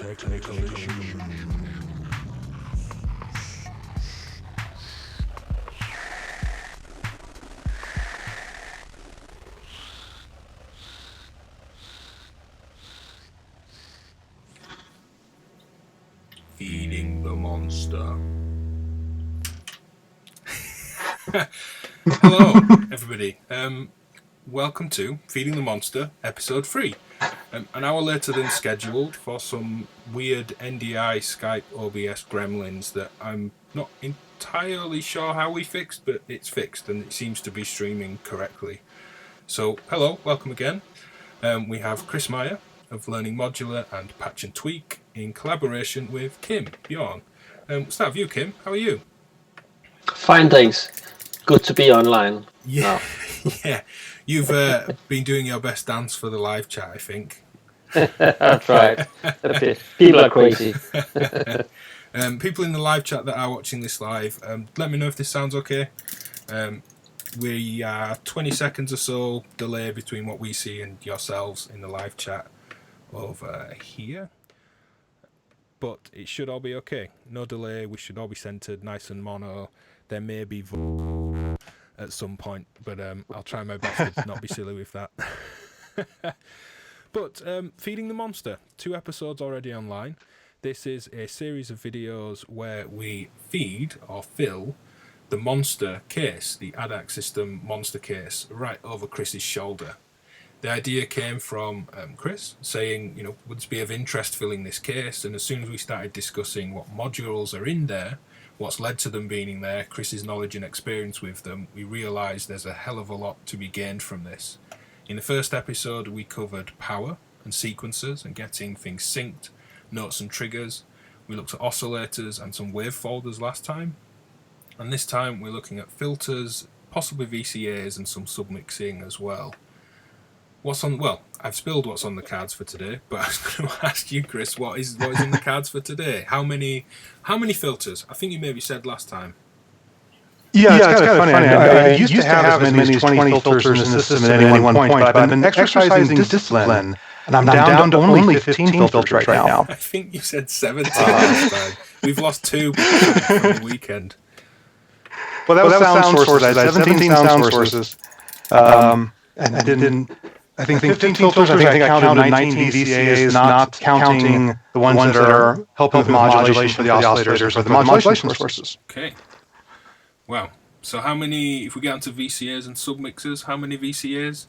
Technical issue. Feeding the monster. Hello, everybody. Welcome to Feeding the Monster, episode 3. An hour later than scheduled for some weird NDI Skype OBS gremlins that I'm not entirely sure how we fixed, but it's fixed and it seems to be streaming correctly. So, hello, welcome again. We have Chris Meyer of Learning Modular and Patch and Tweak in collaboration with Kim Bjorn. Let's start with you, Kim. How are you? Fine, thanks. Good to be online. Yeah, yeah. You've been doing your best dance for the live chat, I think. That's right. People are crazy. People in the live chat that are watching this live, let me know if this sounds okay. We are 20 seconds or so delay between what we see and yourselves in the live chat over here. But it should all be okay. No delay. We should all be centered, nice and mono. There may be at some point, but I'll try my best to not be silly with that. But Feeding the Monster, 2 episodes already online. This is a series of videos where we feed or fill the monster case, the ADDAC system monster case, right over Chris's shoulder. The idea came from Chris saying, would this be of interest filling this case? And as soon as we started discussing what modules are in there, what's led to them being in there, Chris's knowledge and experience with them, we realised there's a hell of a lot to be gained from this. In the first episode, we covered power and sequencers and getting things synced, notes and triggers. We looked at oscillators and some wave folders last time. And this time we're looking at filters, possibly VCAs and some submixing as well. I've spilled what's on the cards for today, but I was going to ask you, Chris, what is in the cards for today? How many filters? I think you maybe said last time. Yeah, it's kind of funny. I used to have as many as 20 filters in the system at any one point, but I've been exercising discipline, and I'm down to only 15 filters right now. I think you said 17 last time. We've lost 2 from the weekend. Well, that was sound sources. I had 17 sound sources. I think 15 filters. I think I counted 19 VCAs, not counting the ones that are helping with modulation for the oscillators or the modulation sources. Okay. Wow. So how many, if we get onto VCAs and submixers, how many VCAs?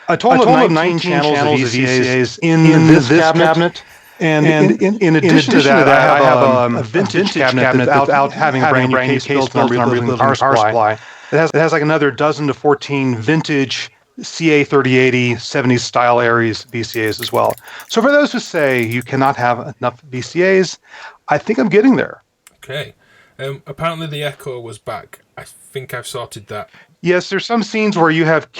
A total of 19 channels of VCAs in this cabinet. And in addition to that, I have a vintage cabinet that's out having a brand new case built and I'm reliving power supply. It has like another 12 to 14 vintage CA3080 70s style Aries VCAs as well. So for those who say you cannot have enough VCAs, I think I'm getting there. Okay. Apparently the echo was back. I think I've sorted that. Yes, there's some scenes where you have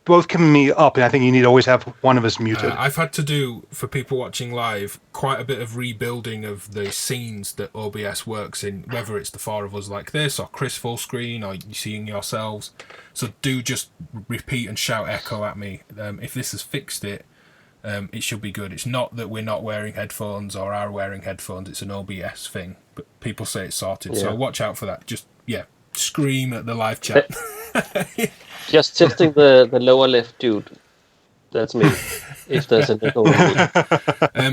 both Kim and me up, and I think you need to always have one of us muted. I've had to do, for people watching live, quite a bit of rebuilding of the scenes that OBS works in, whether it's the 4 of us like this, or Chris full screen, or you seeing yourselves. So do just repeat and shout echo at me. If this has fixed it, it should be good. It's not that we're not wearing headphones or are wearing headphones, it's an OBS thing. But people say it's sorted, so watch out for that. Just, scream at the live chat. Just tilting the lower left dude. That's me. If there's an echo.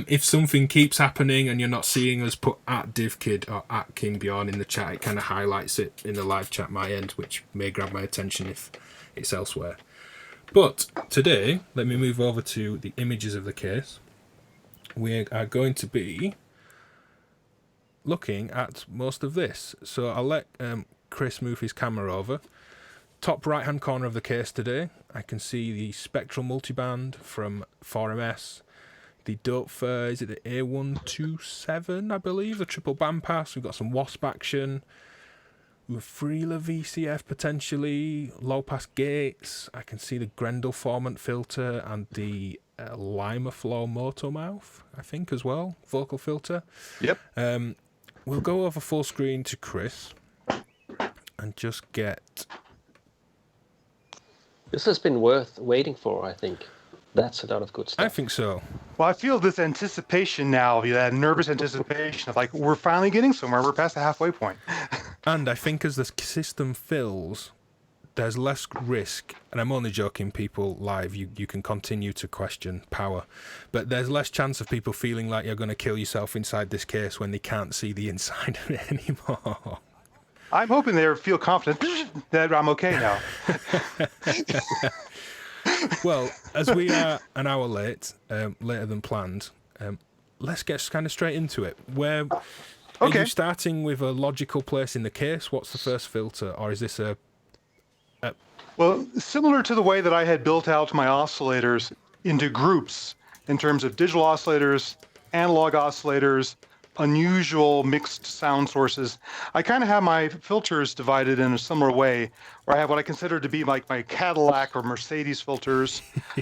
If something keeps happening and you're not seeing us, put at DivKid or at Kim Bjorn in the chat. It kind of highlights it in the live chat my end, which may grab my attention if it's elsewhere. But today, let me move over to the images of the case. We are going to be looking at most of this. So I'll let Chris move his camera over. Top right hand corner of the case today, I can see the spectral multiband from 4MS, the Dope is it the A127, I believe, the triple bandpass. We've got some WASP action, with Freela VCF potentially, low pass gates. I can see the Grendel formant filter and the Lima Flow Moto Mouth, I think, as well, vocal filter. Yep. We'll go over full screen to Chris and just get... This has been worth waiting for, I think. That's a lot of good stuff. I think so. Well, I feel this anticipation now, that nervous anticipation of like, we're finally getting somewhere. We're past the halfway point. And I think as the system fills, there's less risk, and I'm only joking, people live, you can continue to question power, but there's less chance of people feeling like you're going to kill yourself inside this case when they can't see the inside of it anymore. I'm hoping they feel confident that I'm okay now. Well, as we are an hour late, later than planned, let's get kind of straight into it. Where are you starting with a logical place in the case? What's the first filter, or is this a... Well, similar to the way that I had built out my oscillators into groups in terms of digital oscillators, analog oscillators, unusual mixed sound sources, I kind of have my filters divided in a similar way, where I have what I consider to be like my Cadillac or Mercedes filters,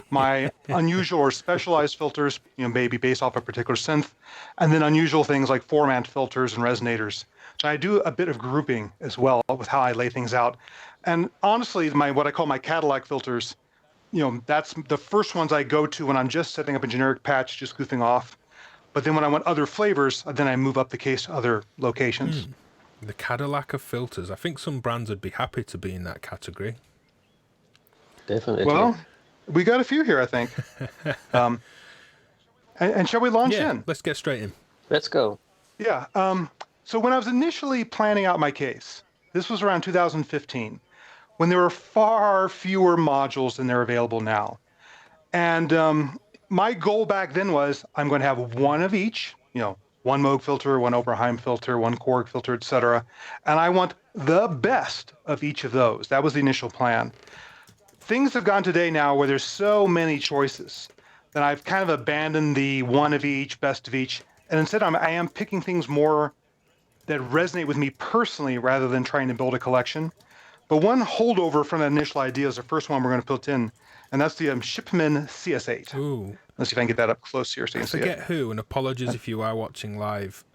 my unusual or specialized filters, maybe based off a particular synth, and then unusual things like formant filters and resonators. So I do a bit of grouping as well with how I lay things out. And honestly, what I call my Cadillac filters, that's the first ones I go to when I'm just setting up a generic patch, just goofing off. But then when I want other flavors, then I move up the case to other locations. The Cadillac of filters. I think some brands would be happy to be in that category. Definitely. Well, we got a few here, I think. And shall we launch in? Let's get straight in. Let's go. Yeah. So when I was initially planning out my case, this was around 2015, when there were far fewer modules than there are available now. And my goal back then was I'm going to have one of each, one Moog filter, one Oberheim filter, one Korg filter, etc. And I want the best of each of those. That was the initial plan. Things have gone today now where there's so many choices that I've kind of abandoned the one of each, best of each. And instead I am picking things more that resonate with me personally rather than trying to build a collection. But one holdover from that initial idea is the first one we're going to put in, and that's the Shipman CS8. Ooh. Let's see if I can get that up close here so you can see it. I forget who, and apologies if you are watching live.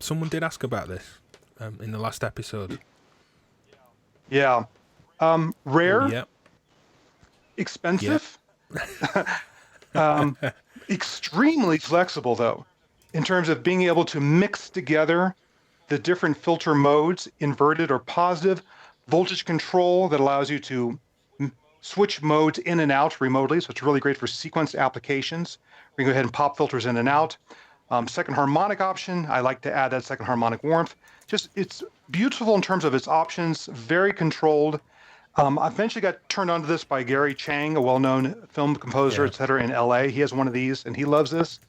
Someone did ask about this in the last episode. Yeah. Rare. Yep. Expensive. Extremely flexible, though, in terms of being able to mix together the different filter modes, inverted or positive, voltage control that allows you to switch modes in and out remotely. So it's really great for sequenced applications. We can go ahead and pop filters in and out. Second harmonic option, I like to add that second harmonic warmth. Just, it's beautiful in terms of its options, very controlled. I eventually got turned on to this by Gary Chang, a well-known film composer, et cetera, in LA. He has one of these and he loves this.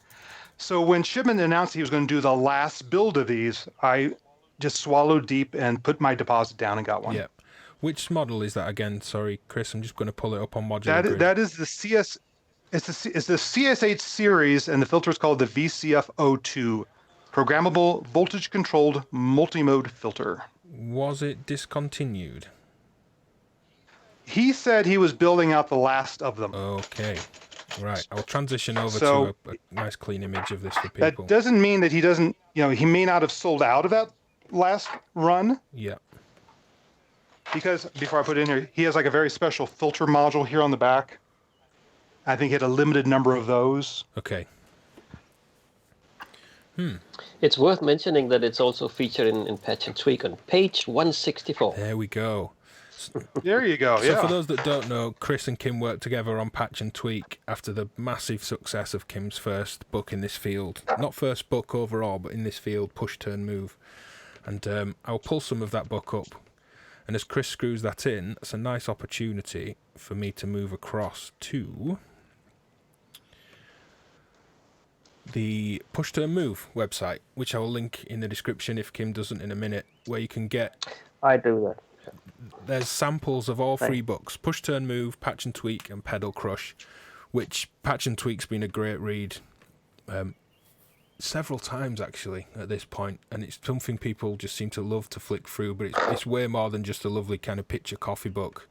So when Shipman announced he was going to do the last build of these, I just swallowed deep and put my deposit down and got one. Yep. Which model is that again? Sorry, Chris, I'm just going to pull it up on Modular. That is the it's the CSH series, and the filter is called the VCF-02, Programmable Voltage Controlled Multimode Filter. Was it discontinued? He said he was building out the last of them. Okay. Right, I'll transition over to a nice clean image of this for people. That doesn't mean that he doesn't, he may not have sold out of that last run. Yeah. Because, before I put it in here, he has like a very special filter module here on the back. I think he had a limited number of those. Okay. It's worth mentioning that it's also featured in Patch and Tweak on page 164. There we go. There you go, So for those that don't know, Chris and Kim worked together on Patch and Tweak after the massive success of Kim's first book in this field. Not first book overall, but in this field, Push, Turn, Move. And I'll pull some of that book up. And as Chris screws that in, it's a nice opportunity for me to move across to the Push, Turn, Move website, which I will link in the description if Kim doesn't in a minute, where you can get... I do that. There's samples of all three books, Push, Turn, Move, Patch and Tweak, and Pedal Crush, which Patch and Tweak's been a great read several times, actually, at this point, and it's something people just seem to love to flick through, but it's way more than just a lovely kind of picture coffee book.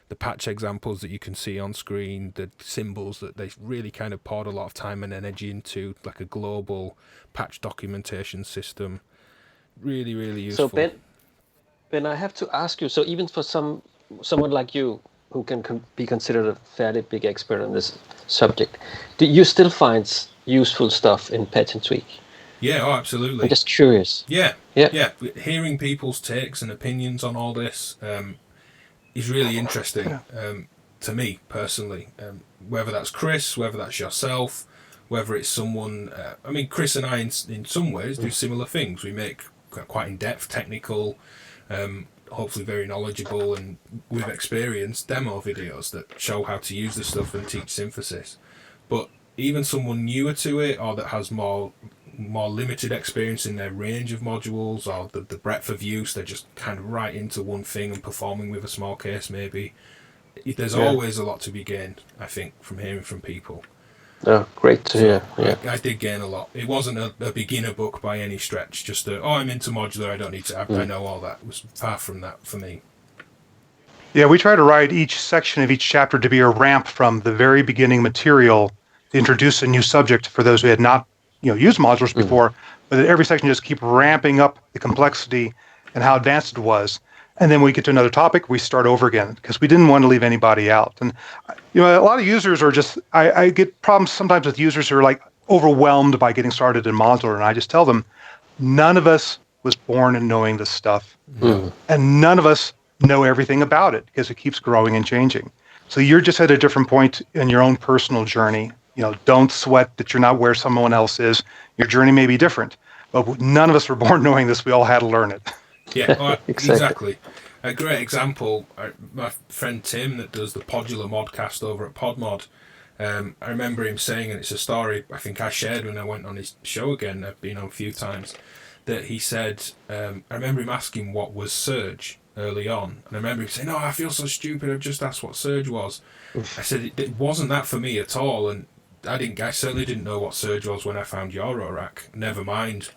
The patch examples that you can see on screen, the symbols that they really kind of poured a lot of time and energy into, like a global patch documentation system. Really, really useful. So Ben, I have to ask you, so even for someone like you, who can be considered a fairly big expert on this subject, do you still find useful stuff in Patch and Tweak? Yeah, oh, absolutely. I'm just curious. Yeah. Hearing people's takes and opinions on all this is really interesting to me personally. Whether that's Chris, whether that's yourself, whether it's someone. I mean, Chris and I, in some ways, do similar things. We make quite in-depth, technical, hopefully very knowledgeable and with experience demo videos that show how to use the stuff and teach synthesis. But even someone newer to it, or that has more limited experience in their range of modules, or the breadth of use, they're just kind of right into one thing and performing with a small case maybe. There's always a lot to be gained, I think, from hearing from people. Oh, great to hear. Yeah. I did gain a lot. It wasn't a beginner book by any stretch, just I'm into modular, I don't need to, I know all that. It was far from that for me. Yeah, we try to write each section of each chapter to be a ramp from the very beginning material to introduce a new subject for those who had not used modulars before, but that every section just keep ramping up the complexity and how advanced it was. And then we get to another topic, we start over again because we didn't want to leave anybody out. And a lot of users are just, I get problems sometimes with users who are like overwhelmed by getting started in modular, and I just tell them, none of us was born in knowing this stuff, and none of us know everything about it because it keeps growing and changing. So you're just at a different point in your own personal journey. Don't sweat that you're not where someone else is. Your journey may be different, but none of us were born knowing this. We all had to learn it. Yeah, exactly. A great example, my friend Tim that does the Podular Modcast over at Podmod, I remember him saying, and it's a story I think I shared when I went on his show again, I've been on a few times, that he said, I remember him asking what was surge early on, and I remember him saying, I feel so stupid, I've just asked what surge was. I said, it wasn't that for me at all, and I certainly didn't know what surge was when I found Eurorack, never mind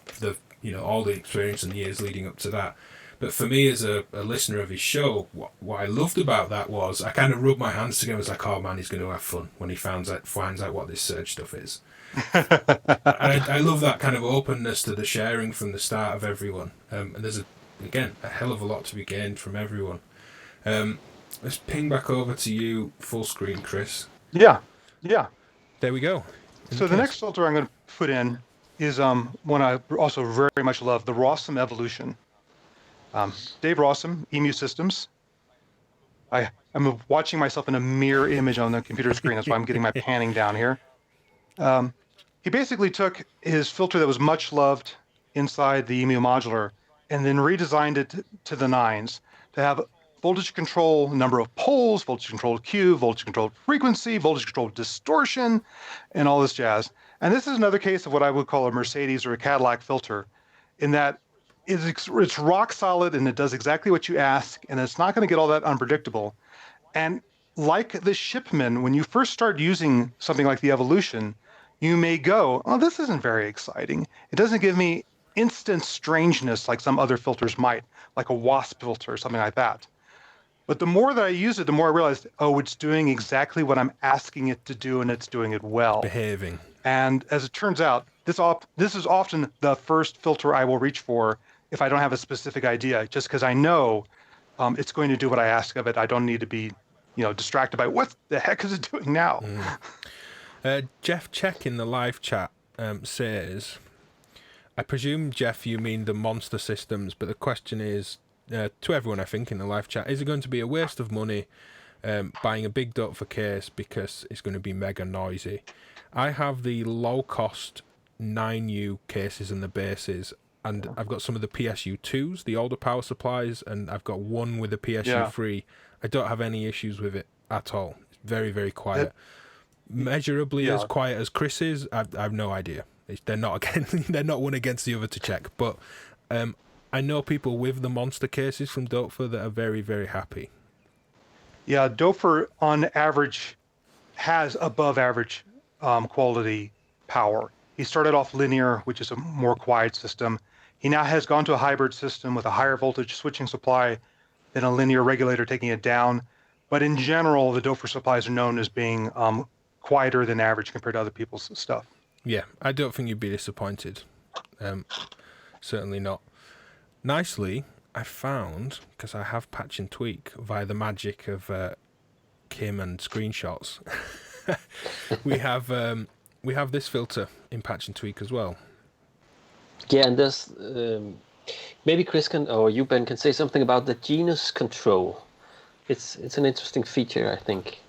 all the experience and the years leading up to that. But for me, as a listener of his show, what I loved about that was I kind of rubbed my hands together. I was like, oh man, he's going to have fun when he finds out what this surge stuff is. I love that kind of openness to the sharing from the start of everyone. And there's, a hell of a lot to be gained from everyone. Let's ping back over to you full screen, Chris. Yeah. There we go. So the next filter I'm going to put in is one I also very much love, the Rossum Evolution. Dave Rossum, Emu Systems. I'm watching myself in a mirror image on the computer screen. That's why I'm getting my panning down here. He basically took his filter that was much loved inside the Emu modular and then redesigned it to the nines to have voltage control, number of poles, voltage controlled Q, voltage controlled frequency, voltage controlled distortion, and all this jazz. And this is another case of what I would call a Mercedes or a Cadillac filter, in that it's rock solid and it does exactly what you ask, and it's not going to get all that unpredictable. And like the Shipman, when you first start using something like the Evolution, you may go, oh, this isn't very exciting. It doesn't give me instant strangeness like some other filters might, like a WASP filter or something like that. But the more that I use it, the more I realized, it's doing exactly what I'm asking it to do, and it's doing it well. Behaving. And as it turns out, this is often the first filter I will reach for if I don't have a specific idea, just because I know it's going to do what I ask of it. I don't need to be, distracted by what the heck is it doing now. Jeff Check in the live chat says, I presume, Jeff, you mean the monster systems, but the question is, to everyone I think in the live chat, is it going to be a waste of money buying a big Doepfer case because it's going to be mega noisy? I have the low-cost 9U cases and the bases, and I've got some of the PSU2s, the older power supplies, and I've got one with a PSU3. I don't have any issues with it at all. It's very, very quiet. Measurably as quiet as Chris is, I have no idea. They're not one against the other to check, but I know people with the monster cases from Doepfer that are very, very happy. Yeah, Doepfer on average has above average quality power. He started off linear, which is a more quiet system. He now has gone to a hybrid system with a higher voltage switching supply than a linear regulator taking it down. But in general, the Doepfer supplies are known as being quieter than average compared to other people's stuff. Yeah, I don't think you'd be disappointed. Certainly not. Nicely, I found, because I have patch and tweak via the magic of Kim and screenshots, we have this filter in Patch and Tweak as well. Yeah, and there's maybe Chris can, or you, Ben, can say something about the genus control. It's an interesting feature, I think.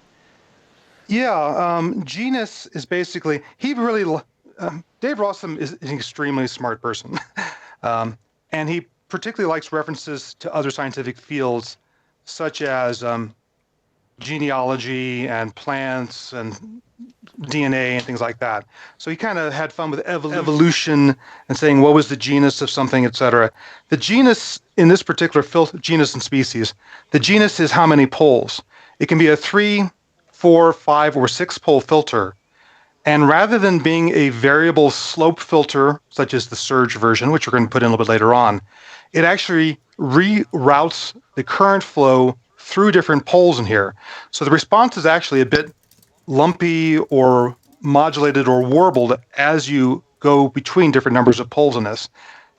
Yeah, genus is basically, Dave Rossum is an extremely smart person. And he particularly likes references to other scientific fields, such as genealogy and plants and DNA and things like that. So he kind of had fun with evolution and saying what was the genus of something, etc. The genus in this particular genus and species, the genus is how many poles. It can be a 3, 4, 5, or 6 pole filter. And rather than being a variable slope filter, such as the surge version, which we're going to put in a little bit later on, it actually reroutes the current flow through different poles in here. So the response is actually a bit lumpy or modulated or warbled as you go between different numbers of poles in this.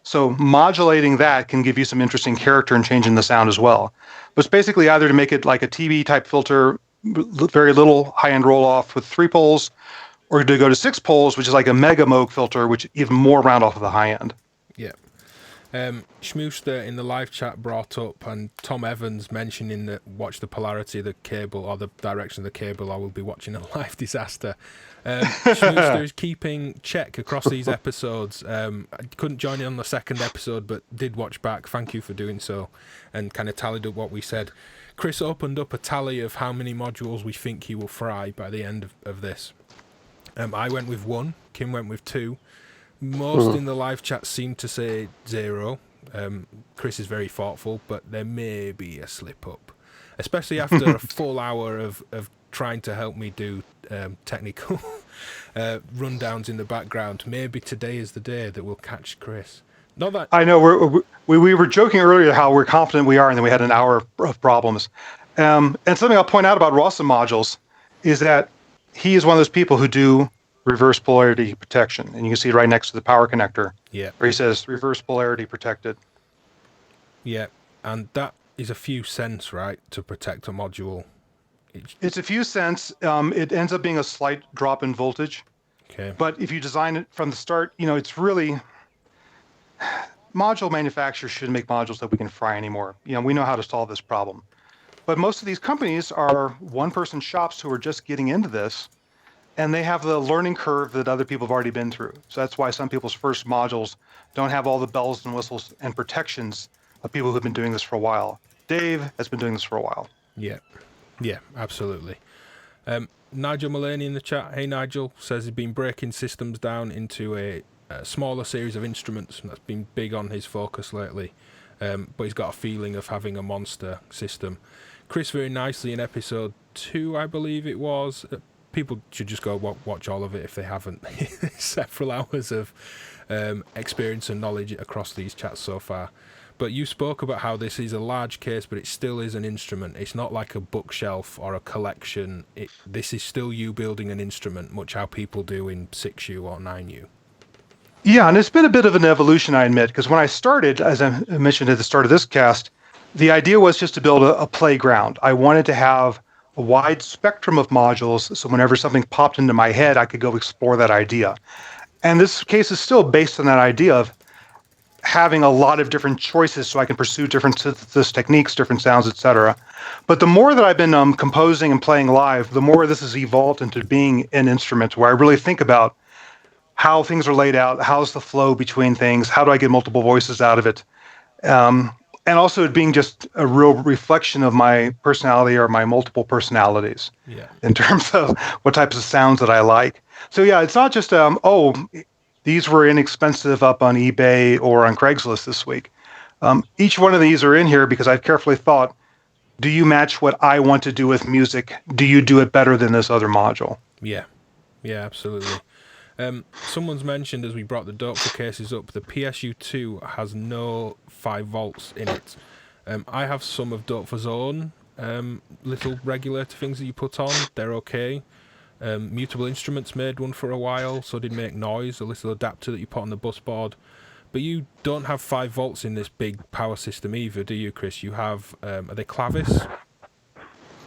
So modulating that can give you some interesting character and changing the sound as well. But it's basically either to make it like a TB type filter, very little high-end roll-off with 3 poles, or to go to 6 poles, which is like a mega Moog filter, which even more round off of the high end. Yeah. Schmooster in the live chat brought up, and Tom Evans mentioning that watch the polarity of the cable or the direction of the cable, or we'll be watching a live disaster. Schmooster is keeping check across these episodes. I couldn't join in on the second episode, but did watch back. Thank you for doing so, and kind of tallied up what we said. Chris opened up a tally of how many modules we think he will fry by the end of this. I went with 1, Kim went with 2. Most in the live chat seem to say 0. Chris is very thoughtful, but there may be a slip up, especially after a full hour of trying to help me do technical rundowns in the background. Maybe today is the day that we'll catch Chris. Not that I know we were joking earlier how we're confident we are, and then we had an hour of problems. And something I'll point out about Rossum modules is that he is one of those people who do reverse polarity protection, and you can see it right next to the power connector. Yeah. Where he says reverse polarity protected. Yeah, and that is a few cents, right, to protect a module. It's a few cents. It ends up being a slight drop in voltage. Okay. But if you design it from the start, it's really module manufacturers shouldn't make modules that we can fry anymore. We know how to solve this problem. But most of these companies are one-person shops who are just getting into this, and they have the learning curve that other people have already been through. So that's why some people's first modules don't have all the bells and whistles and protections of people who've been doing this for a while. Dave has been doing this for a while. Yeah, absolutely. Nigel Mullaney in the chat, hey Nigel, says he's been breaking systems down into a smaller series of instruments. That's been big on his focus lately. But he's got a feeling of having a monster system. Chris very nicely in episode 2, I believe it was. People should just go watch all of it if they haven't. Several hours of experience and knowledge across these chats so far. But you spoke about how this is a large case, but it still is an instrument. It's not like a bookshelf or a collection. This is still you building an instrument, much how people do in 6U or 9U. Yeah, and it's been a bit of an evolution, I admit, because when I started, as I mentioned at the start of this cast, the idea was just to build a playground. I wanted to have a wide spectrum of modules, so whenever something popped into my head, I could go explore that idea. And this case is still based on that idea of having a lot of different choices so I can pursue different synthesis techniques, different sounds, etc. But the more that I've been composing and playing live, the more this has evolved into being an instrument where I really think about how things are laid out, how's the flow between things, how do I get multiple voices out of it, and also it being just a real reflection of my personality or my multiple personalities in terms of what types of sounds that I like. So yeah, it's not just, these were inexpensive up on eBay or on Craigslist this week. Each one of these are in here because I've carefully thought, do you match what I want to do with music? Do you do it better than this other module? Yeah, absolutely. Someone's mentioned as we brought the Dopefer cases up, the PSU2 has no 5 volts in it. I have some of Dopefer's own little regulator things that you put on. They're okay. Mutable Instruments made one for a while, so did Make Noise, a little adapter that you put on the bus board. But you don't have 5 volts in this big power system either, do you, Chris? You have, are they Clavis?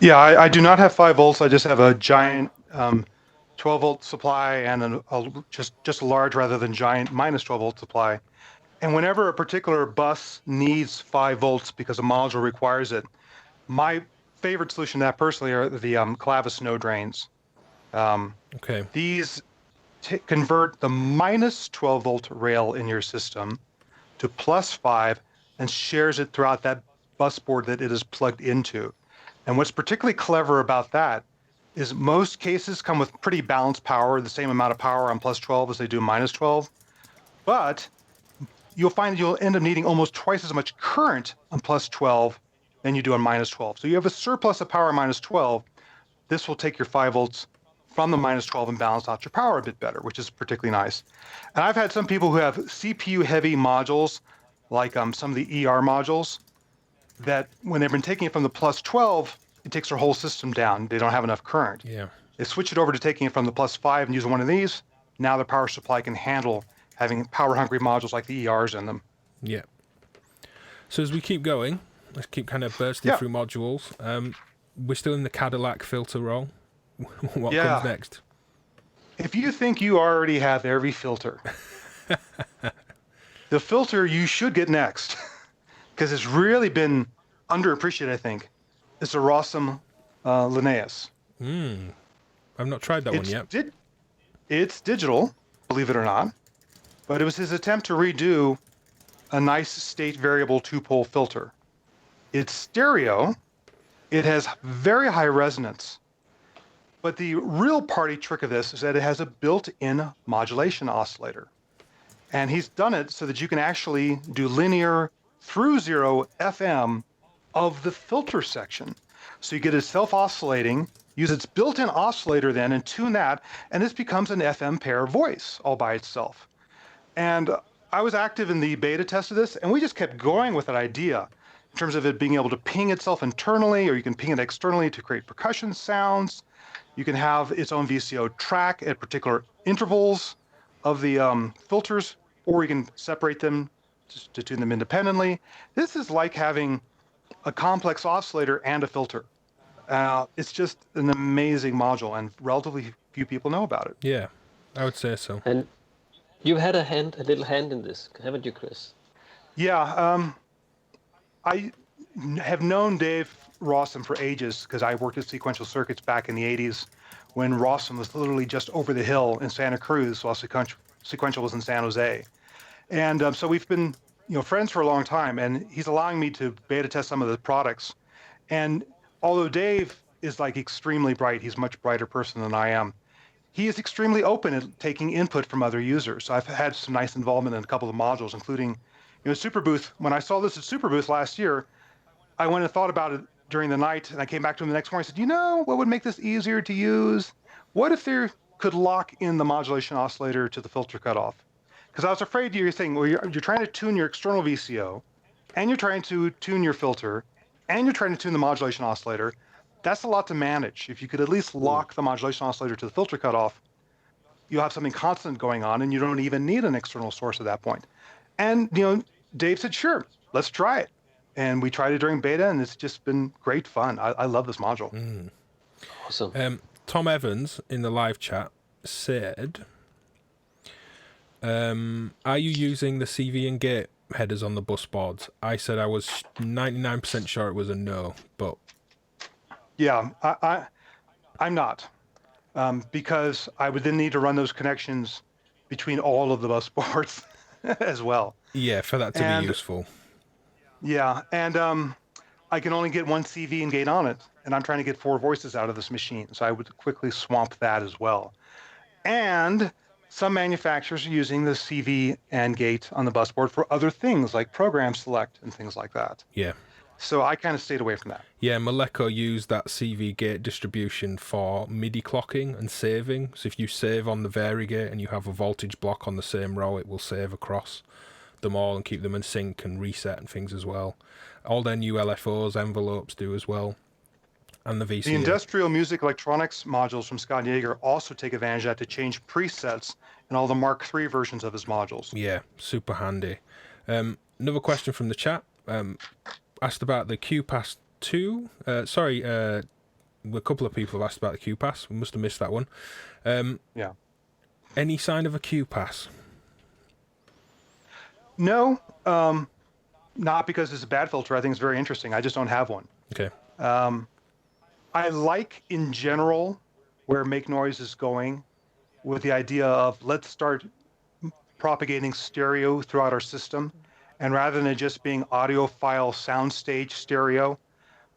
Yeah, I do not have 5 volts. I just have a giant 12-volt supply and just a large rather than giant minus 12-volt supply. And whenever a particular bus needs 5 volts because a module requires it, my favorite solution to that personally are the Clavis no drains. Okay. These convert the minus 12-volt rail in your system to plus 5 and shares it throughout that bus board that it is plugged into. And what's particularly clever about that is most cases come with pretty balanced power, the same amount of power on plus 12 as they do minus 12. But you'll find that you'll end up needing almost twice as much current on plus 12 than you do on minus 12. So you have a surplus of power on minus 12. This will take your 5 volts from the minus 12 and balance out your power a bit better, which is particularly nice. And I've had some people who have CPU-heavy modules, like some of the ER modules, that when they've been taking it from the plus 12, it takes their whole system down. They don't have enough current. Yeah. They switch it over to taking it from the plus 5 and using one of these. Now their power supply can handle having power-hungry modules like the ERs in them. Yeah. So as we keep going, let's keep kind of bursting through modules. We're still in the Cadillac filter roll. What comes next? If you think you already have every filter, the filter you should get next, because it's really been underappreciated, I think, is the Rossum Linnaeus. I've not tried that one yet. It's digital, believe it or not, but it was his attempt to redo a nice state variable 2-pole filter. It's stereo. It has very high resonance. But the real party trick of this is that it has a built-in modulation oscillator. And he's done it so that you can actually do linear through 0 FM of the filter section. So you get it self-oscillating, use its built-in oscillator then and tune that, and this becomes an FM pair voice all by itself. And I was active in the beta test of this, and we just kept going with that idea in terms of it being able to ping itself internally, or you can ping it externally to create percussion sounds. You can have its own VCO track at particular intervals of the filters, or you can separate them to tune them independently. This is like having a complex oscillator and a filter. It's just an amazing module, and relatively few people know about it. Yeah, I would say so. And you've had a little hand in this, haven't you, Chris? Yeah, I have known Dave Rossum for ages because I worked at Sequential Circuits back in the 80s when Rossum was literally just over the hill in Santa Cruz while Sequential was in San Jose. And so we've been friends for a long time, and he's allowing me to beta test some of the products. And although Dave is like extremely bright, he's a much brighter person than I am, he is extremely open at taking input from other users. So I've had some nice involvement in a couple of modules, including Superbooth. When I saw this at Superbooth last year, I went and thought about it during the night, and I came back to him the next morning. I said, what would make this easier to use? What if there could lock in the modulation oscillator to the filter cutoff? Because I was afraid you're saying, well, you're trying to tune your external VCO, and you're trying to tune your filter, and you're trying to tune the modulation oscillator. That's a lot to manage. If you could at least lock the modulation oscillator to the filter cutoff, you'll have something constant going on, and you don't even need an external source at that point. And Dave said, sure, let's try it. And we tried it during beta, and it's just been great fun. I love this module. Awesome. Tom Evans in the live chat said, are you using the CV and gate headers on the bus boards? I said I was 99% sure it was a no, but... Yeah, I'm not, because I would then need to run those connections between all of the bus boards as well. Yeah, for that to be useful. Yeah, and I can only get one CV and gate on it, and I'm trying to get 4 voices out of this machine, so I would quickly swamp that as well. And some manufacturers are using the CV and gate on the bus board for other things, like program select and things like that. Yeah. So I kind of stayed away from that. Yeah, Moleko used that CV gate distribution for MIDI clocking and saving. So if you save on the varigate and you have a voltage block on the same row, it will save across them all and keep them in sync and reset and things as well. All their new LFOs envelopes do as well, and the VCA. The industrial music electronics modules from Scott Yeager also take advantage of that to change presets in all the Mark III versions of his modules. Yeah, super handy. Another question from the chat asked about the QPass 2. a couple of people have asked about the Q pass. We must have missed that one. Yeah. Any sign of a Q pass? No, not because it's a bad filter. I think it's very interesting. I just don't have one. Okay. I like, in general, where Make Noise is going with the idea of let's start propagating stereo throughout our system. And rather than it just being audiophile soundstage stereo,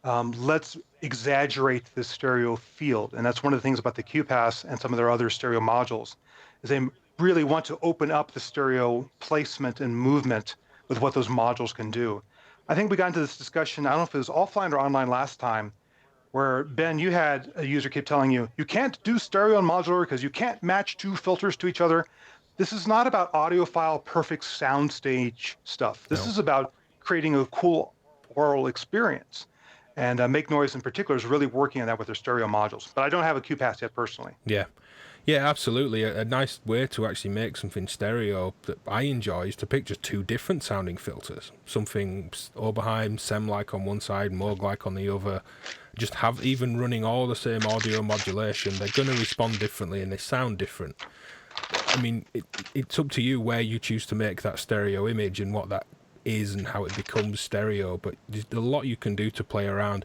let's exaggerate the stereo field. And that's one of the things about the QPass and some of their other stereo modules, is they really want to open up the stereo placement and movement with what those modules can do. I think we got into this discussion, I don't know if it was offline or online last time, where Ben, you had a user keep telling you, you can't do stereo and modular because you can't match two filters to each other. This is not about audiophile perfect soundstage stuff. This is about creating a cool oral experience. And Make Noise in particular is really working on that with their stereo modules. But I don't have a QPass yet personally. Yeah. Yeah, absolutely. A nice way to actually make something stereo that I enjoy is to pick just two different sounding filters. Something Oberheim, Sem-like on one side, Moog-like on the other. Just have, even running all the same audio modulation, they're going to respond differently and they sound different. I mean, it's up to you where you choose to make that stereo image and what that is and how it becomes stereo, but there's a lot you can do to play around.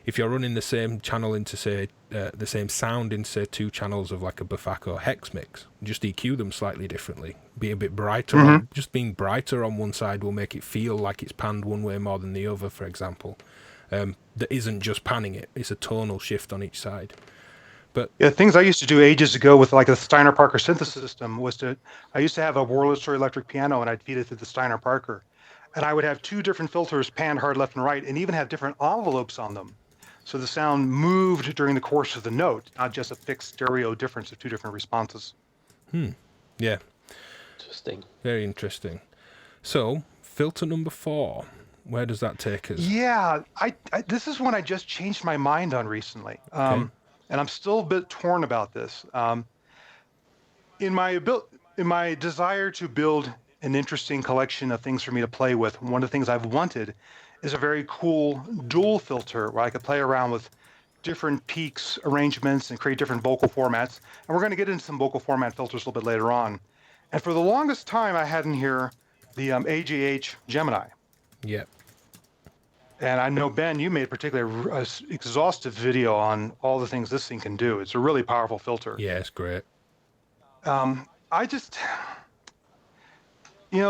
If you're running the same channel into, say, the same sound in, say, two channels of like a Bufacco hex mix, just EQ them slightly differently. Be a bit brighter. Just being brighter on one side will make it feel like it's panned one way more than the other, for example. That isn't just panning it. It's a tonal shift on each side. But yeah, things I used to do ages ago with like a Steiner Parker synthesis system was I used to have a Wurlitzer electric piano and I'd feed it through the Steiner Parker. And I would have two different filters panned hard left and right and even have different envelopes on them. So the sound moved during the course of the note, not just a fixed stereo difference of two different responses. Yeah. Interesting. Very interesting. So, filter number 4, where does that take us? Yeah, I this is one I just changed my mind on recently. And I'm still a bit torn about this. In my desire to build an interesting collection of things for me to play with, one of the things I've wanted is a very cool dual filter where I could play around with different peaks, arrangements, and create different vocal formats. And we're going to get into some vocal format filters a little bit later on. And for the longest time, I had in here the AGH Gemini. Yep. And I know, Ben, you made a particularly exhaustive video on all the things this thing can do. It's a really powerful filter. Yeah, it's great. I just,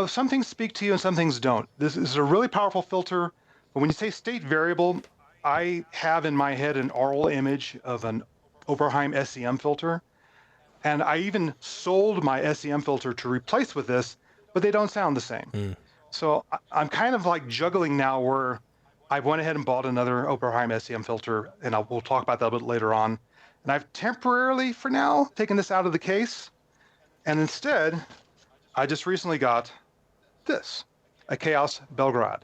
some things speak to you and some things don't. This is a really powerful filter. But when you say state variable, I have in my head an oral image of an Oberheim SEM filter. And I even sold my SEM filter to replace with this, but they don't sound the same. So I'm kind of like juggling now where I went ahead and bought another Oberheim SEM filter, and we'll talk about that a bit later on. And I've temporarily, for now, taken this out of the case. And instead, I just recently got this, a Kaos Belgorod.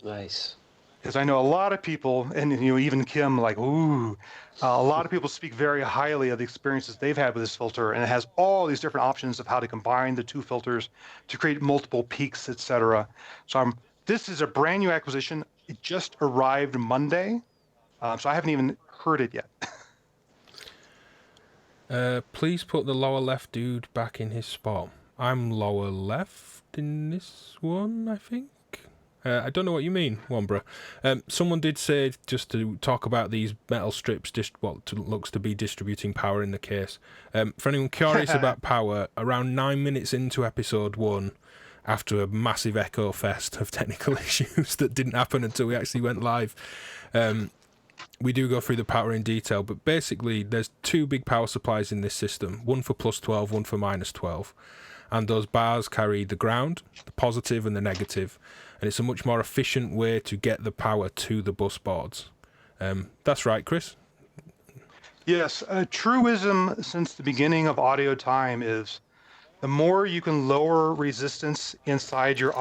Nice. Because I know a lot of people, and even Kim, like, ooh, a lot of people speak very highly of the experiences they've had with this filter, and it has all these different options of how to combine the two filters to create multiple peaks, etc. So this is a brand new acquisition. It just arrived Monday, so I haven't even heard it yet. Please put the lower left dude back in his spot. I'm lower left in this one, I think. I don't know what you mean, Wambra. Someone did say, just to talk about these metal strips, looks to be distributing power in the case. For anyone curious about power, around 9 minutes into episode 1, after a massive echo fest of technical issues that didn't happen until we actually went live, we do go through the power in detail. But basically, there's two big power supplies in this system, one for plus 12, one for minus 12. And those bars carry the ground, the positive and the negative. And it's a much more efficient way to get the power to the bus boards. That's right, Chris? Yes, a truism since the beginning of audio time is the more you can lower resistance inside your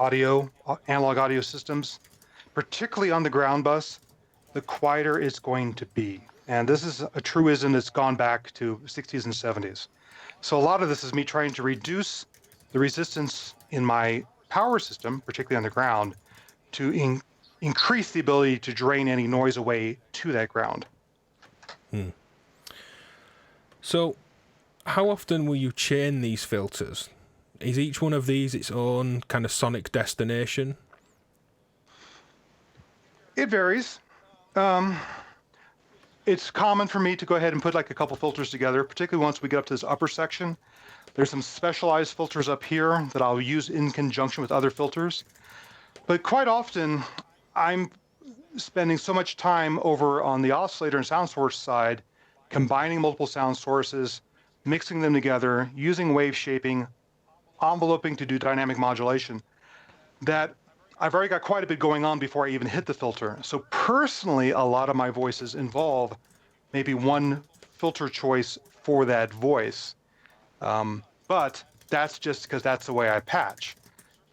analog audio systems, particularly on the ground bus, the quieter it's going to be. And this is a truism that's gone back to 60s and 70s. So a lot of this is me trying to reduce the resistance in my power system, particularly on the ground, to increase the ability to drain any noise away to that ground. So, how often will you chain these filters? Is each one of these its own kind of sonic destination? It varies. It's common for me to go ahead and put like a couple filters together, particularly once we get up to this upper section. There's some specialized filters up here that I'll use in conjunction with other filters. But quite often, I'm spending so much time over on the oscillator and sound source side, combining multiple sound sources, mixing them together, using wave shaping, enveloping to do dynamic modulation, that I've already got quite a bit going on before I even hit the filter. So personally, a lot of my voices involve maybe one filter choice for that voice. But that's just because that's the way I patch.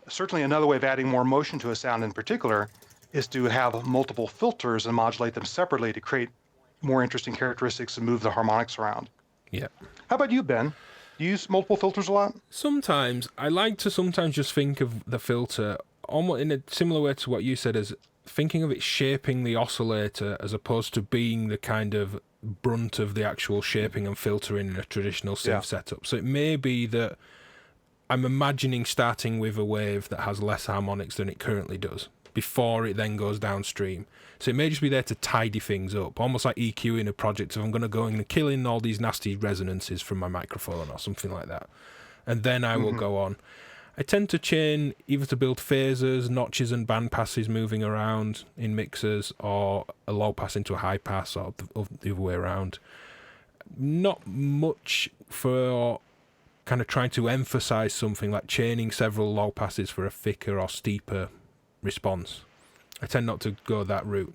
Certainly another way of adding more motion to a sound in particular is to have multiple filters and modulate them separately to create more interesting characteristics and move the harmonics around. Yeah. How about you, Ben? Do you use multiple filters a lot? Sometimes. I like to sometimes just think of the filter almost in a similar way to what you said, as thinking of it shaping the oscillator as opposed to being the kind of brunt of the actual shaping and filtering in a traditional synth setup. So it may be that I'm imagining starting with a wave that has less harmonics than it currently does before it then goes downstream. So it may just be there to tidy things up, almost like EQing a project. If I'm going to go and kill in all these nasty resonances from my microphone or something like that, and then I will go on. I tend to chain either to build phasers, notches and band passes moving around in mixers, or a low pass into a high pass, or the other way around. Not much for kind of trying to emphasize something like chaining several low passes for a thicker or steeper response. I tend not to go that route.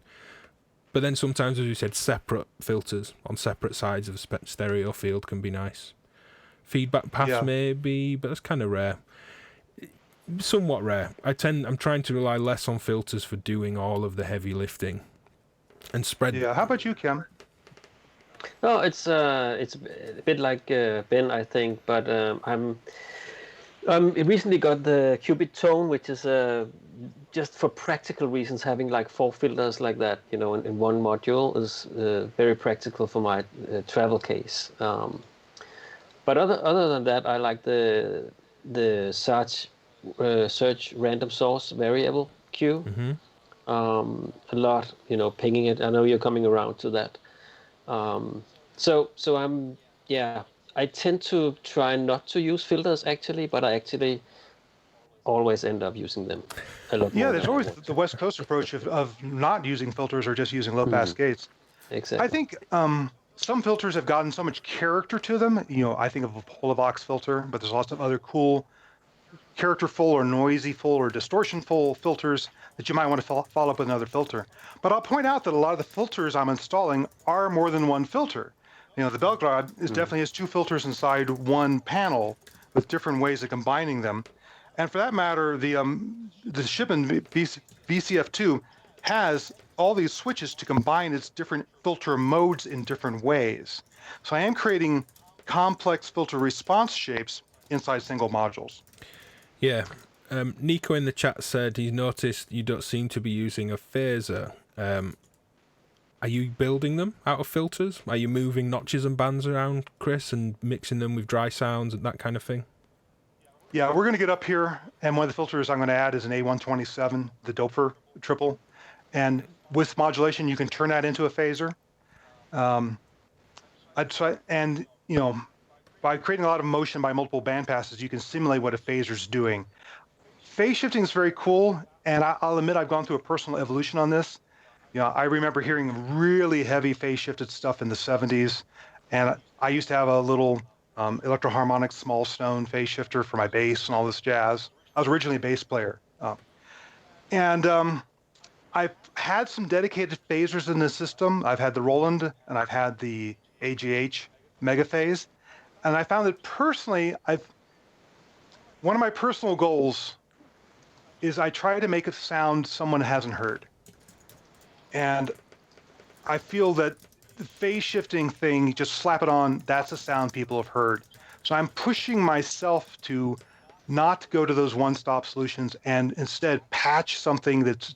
But then sometimes, as you said, separate filters on separate sides of a stereo field can be nice. Feedback pass maybe, but that's kind of rare. Somewhat rare. I'm trying to rely less on filters for doing all of the heavy lifting and spread. Yeah. How about you, Kim? No, it's a bit like Ben, I think, but I recently got the qubit tone, which is just for practical reasons, having like 4 filters like that, in one module is very practical for my travel case. But other than that, I like the search random source variable Q a lot. Pinging it. I know you're coming around to that. So I tend to try not to use filters actually, but I actually always end up using them a lot more. Yeah, there's always the West Coast approach of not using filters or just using low pass gates. Exactly. I think some filters have gotten so much character to them. I think of a Polavox filter, but there's lots of other cool characterful or noisy-ful or distortion-ful filters that you might want to follow up with another filter. But I'll point out that a lot of the filters I'm installing are more than one filter. The Belgorod definitely has 2 filters inside one panel with different ways of combining them. And for that matter, the Shipman VCF-02 has all these switches to combine its different filter modes in different ways. So I am creating complex filter response shapes inside single modules. Yeah. Nico in the chat said he's noticed you don't seem to be using a phaser. Are you building them out of filters? Are you moving notches and bands around, Chris, and mixing them with dry sounds and that kind of thing? Yeah, we're going to get up here, and one of the filters I'm going to add is an A127, the Doper triple. And with modulation, you can turn that into a phaser. By creating a lot of motion by multiple band passes, you can simulate what a phaser's doing. Phase shifting is very cool, and I'll admit I've gone through a personal evolution on this. I remember hearing really heavy phase shifted stuff in the 70s, and I used to have a little electroharmonic small stone phase shifter for my bass and all this jazz. I was originally a bass player. I've had some dedicated phasers in the system. I've had the Roland, and I've had the AGH Megaphase. And I found that personally, one of my personal goals is I try to make a sound someone hasn't heard. And I feel that the phase shifting thing, you just slap it on, that's a sound people have heard. So I'm pushing myself to not go to those one-stop solutions and instead patch something that's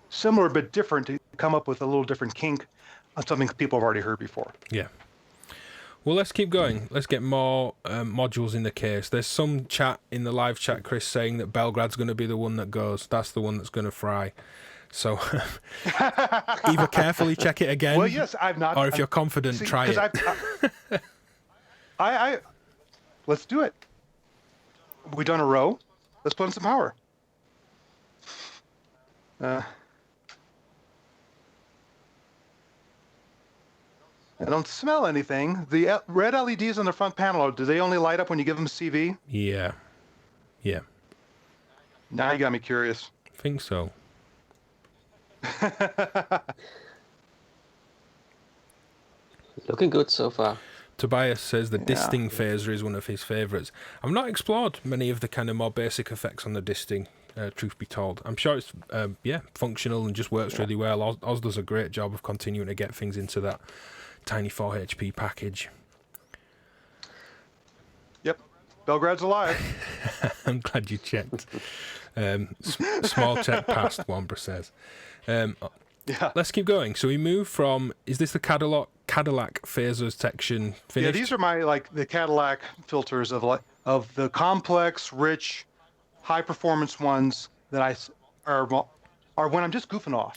similar but different to come up with a little different kink on something people have already heard before. Yeah. Well, let's keep going. Let's get more modules in the case. There's some chat in the live chat, Chris, saying that Belgorod's going to be the one that goes. That's the one that's going to fry. So either carefully check it again. Well, yes, I've not. Or if you're confident, try it. I let's do it. We done a row. Let's put in some power. I don't smell anything. The red LEDs on the front panel, do they only light up when you give them CV? Yeah. Yeah. Now you got me curious. I think so. Looking good so far. Tobias says the disting phaser is one of his favourites. I've not explored many of the kind of more basic effects on the disting, truth be told. I'm sure it's, functional and just works really well. Oz does a great job of continuing to get things into that tiny 4 HP package. Yep. Belgorod's alive. I'm glad you checked. Small check passed, Wambra says. Let's keep going. So we move from, is this the Cadillac phasers section finished? Yeah, these are my, the Cadillac filters of the complex, rich, high-performance ones that are when I'm just goofing off.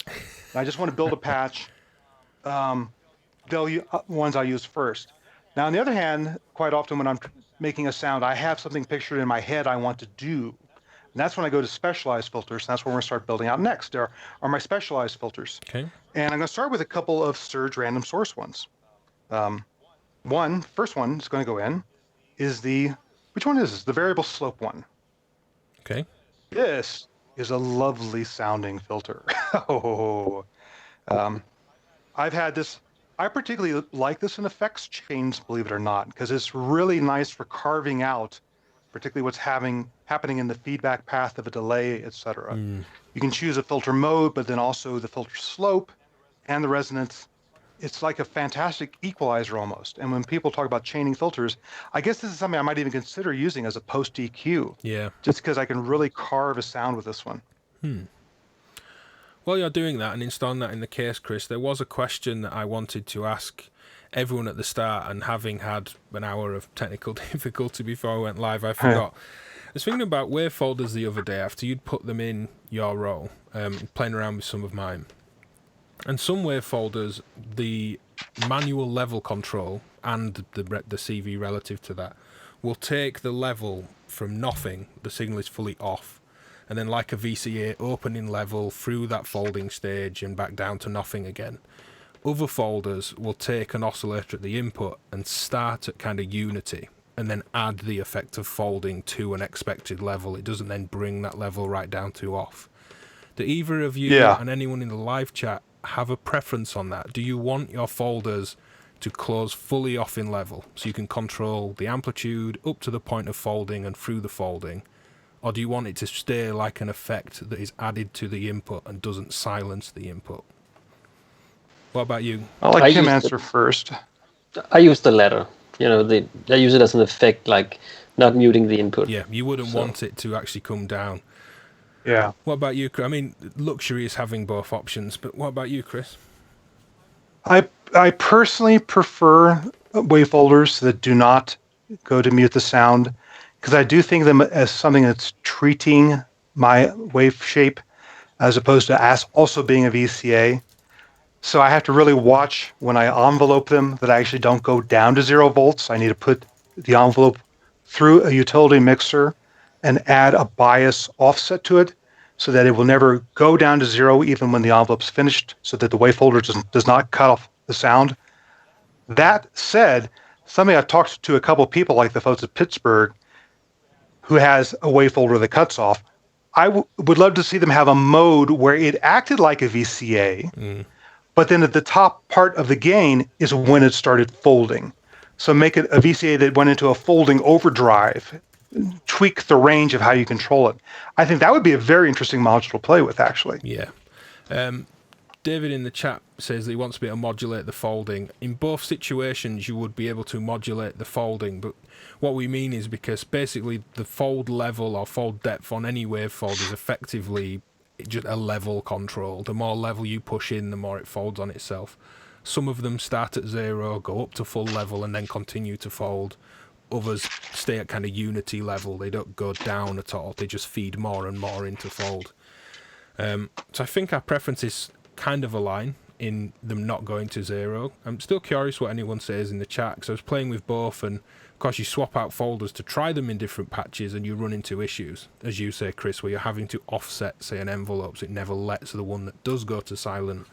I just want to build a patch. Ones I use first. Now, on the other hand, quite often when I'm making a sound, I have something pictured in my head I want to do. And that's when I go to specialized filters. And that's what we're going to start building out next. There are my specialized filters. Okay. And I'm going to start with a couple of Surge random source ones. First one that's going to go in is which one is this? The variable slope one. Okay. This is a lovely sounding filter. I've had this. I particularly like this in effects chains, believe it or not, because it's really nice for carving out, particularly what's happening in the feedback path of a delay, etc. You can choose a filter mode, but then also the filter slope and the resonance. It's like a fantastic equalizer almost. And when people talk about chaining filters, I guess this is something I might even consider using as a post EQ. Yeah. Just because I can really carve a sound with this one. While you're doing that and installing that in the case, Chris, there was a question that I wanted to ask everyone at the start, and having had an hour of technical difficulty before I went live, I forgot. I was thinking about wave folders the other day after you'd put them in your row, playing around with some of mine. And some wave folders, the manual level control and the CV relative to that will take the level from nothing, the signal is fully off, and then like a VCA opening level through that folding stage and back down to nothing again. Other folders will take an oscillator at the input and start at kind of unity and then add the effect of folding to an expected level. It doesn't then bring that level right down to off. Do either of you and anyone in the live chat have a preference on that? Do you want your folders to close fully off in level so you can control the amplitude up to the point of folding and through the folding? Or do you want it to stay like an effect that is added to the input and doesn't silence the input? What about you? I'll let Kim answer first. I use the latter. I use it as an effect, like not muting the input. Yeah, you wouldn't want it to actually come down. Yeah. What about you, Chris? I mean, luxury is having both options, but what about you, Chris? I personally prefer wave folders that do not go to mute the sound, because I do think of them as something that's treating my wave shape as opposed to also being a VCA. So I have to really watch when I envelope them that I actually don't go down to 0 volts. I need to put the envelope through a utility mixer and add a bias offset to it so that it will never go down to 0 even when the envelope's finished, so that the wave folder does not cut off the sound. That said, something I've talked to a couple of people, like the folks at Pittsburgh, who has a wave folder that cuts off. I would love to see them have a mode where it acted like a VCA, but then at the top part of the gain is when it started folding. So make it a VCA that went into a folding overdrive, tweak the range of how you control it. I think that would be a very interesting module to play with, actually. Yeah. David in the chat says that he wants to be able to modulate the folding. In both situations, you would be able to modulate the folding, but what we mean is because basically the fold level or fold depth on any wave fold is effectively just a level control. The more level you push in, the more it folds on itself. Some of them start at 0, go up to full level, and then continue to fold. Others stay at kind of unity level. They don't go down at all. They just feed more and more into fold. So I think our preferences kind of align in them not going to 0. I'm still curious what anyone says in the chat, because I was playing with both, and of course you swap out folders to try them in different patches, and you run into issues, as you say, Chris, where you're having to offset, say, an envelope, so it never lets the one that does go to silent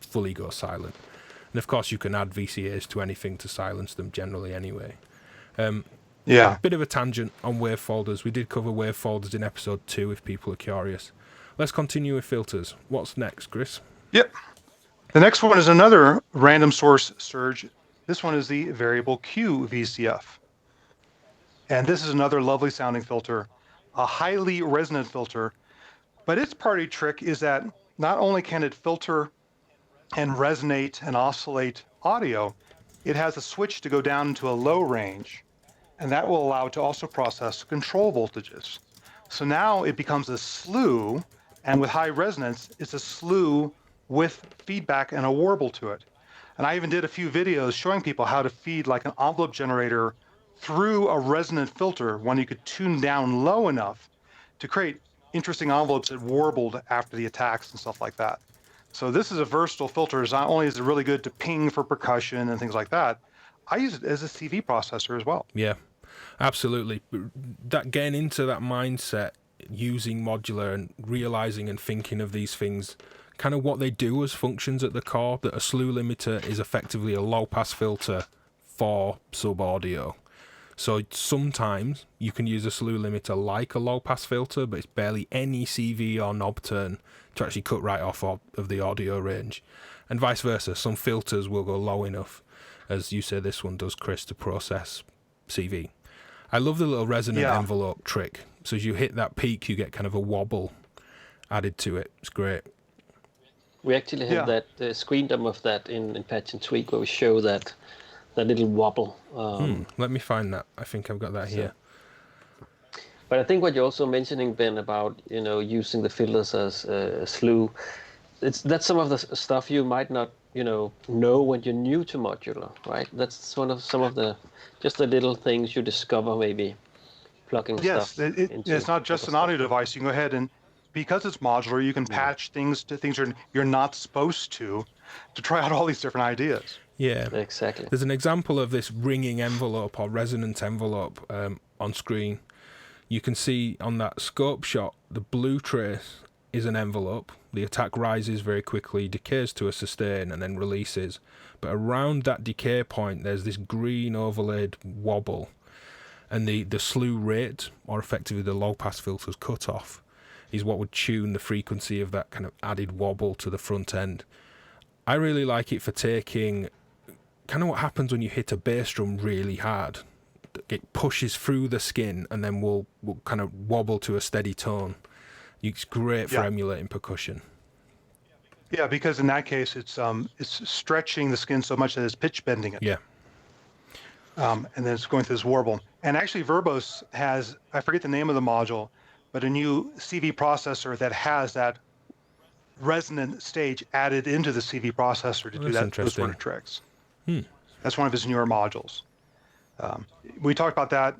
fully go silent. And of course you can add VCAs to anything to silence them generally anyway. Yeah. Bit of a tangent on wave folders. We did cover wave folders in episode 2 if people are curious. Let's continue with filters. What's next, Chris? Yep. The next one is another random source surge. This one is the variable Q VCF. And this is another lovely sounding filter, a highly resonant filter. But its party trick is that not only can it filter and resonate and oscillate audio, it has a switch to go down into a low range, and that will allow it to also process control voltages. So now it becomes a slew, and with high resonance, it's a slew with feedback and a warble to it. And I even did a few videos showing people how to feed like an envelope generator through a resonant filter when you could tune down low enough to create interesting envelopes that warbled after the attacks and stuff like that. So this is a versatile filter. Not only is it really good to ping for percussion and things like that, I use it as a CV processor as well. Yeah, absolutely. That getting into that mindset, using modular and realizing and thinking of these things, kind of what they do as functions at the core, that a slew limiter is effectively a low-pass filter for sub-audio. So sometimes you can use a slew limiter like a low-pass filter, but it's barely any CV or knob turn to actually cut right off of the audio range. And vice versa, some filters will go low enough, as you say this one does, Chris, to process CV. I love the little resonant envelope trick. So as you hit that peak, you get kind of a wobble added to it. It's great. We actually have that screen dump of that in Patch and Tweak, where we show that little wobble. Let me find that. I think I've got that here. But I think what you're also mentioning, Ben, about using the filters as a slew, that's some of the stuff you might not know when you're new to modular, right? That's some of the little things you discover maybe plugging stuff. Yes, it's not just an audio device. You can go ahead and, because it's modular, you can patch things to things you're not supposed to try out all these different ideas. Yeah, exactly. There's an example of this ringing envelope or resonant envelope on screen. You can see on that scope shot, the blue trace is an envelope. The attack rises very quickly, decays to a sustain, and then releases. But around that decay point, there's this green overlaid wobble. And the slew rate, or effectively the low-pass filter's cutoff, is what would tune the frequency of that kind of added wobble to the front end. I really like it for taking kind of what happens when you hit a bass drum really hard. It pushes through the skin and then will kind of wobble to a steady tone. It's great for emulating percussion. Yeah, because in that case, it's stretching the skin so much that it's pitch bending it. Yeah. And then it's going through this warble. And actually, Verbose has, I forget the name of the module, but a new CV processor that has that resonant stage added into the CV processor to do those sort of tricks. That's one of his newer modules. We talked about that.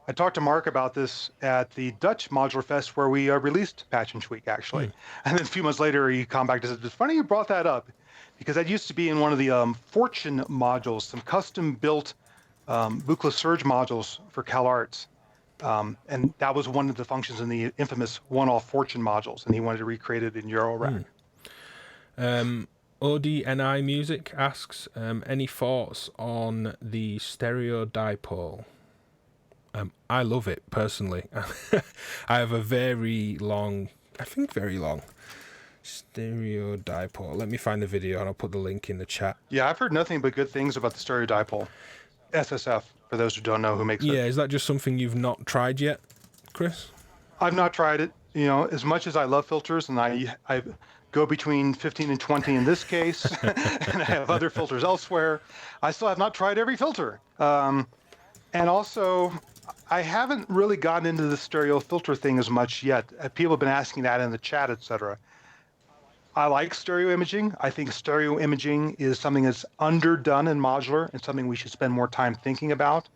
I talked to Mark about this at the Dutch Modular Fest where we released Patch and Tweak, actually. And then a few months later, he came back and said, it's funny you brought that up, because that used to be in one of the Fortune modules, some custom-built Buchla Surge modules for CalArts. And that was one of the functions in the infamous one-off Fortune modules, and he wanted to recreate it in Eurorack. ODNI Music asks, any thoughts on the stereo dipole? I love it, personally. I have a very long stereo dipole. Let me find the video and I'll put the link in the chat. Yeah, I've heard nothing but good things about the stereo dipole. SSF, for those who don't know who makes it. Yeah, is that just something you've not tried yet, Chris? I've not tried it. As much as I love filters, and I go between 15 and 20 in this case, and I have other filters elsewhere, I still have not tried every filter. And also, I haven't really gotten into the stereo filter thing as much yet. People have been asking that in the chat, etc. I like stereo imaging. I think stereo imaging is something that's underdone in modular and something we should spend more time thinking about.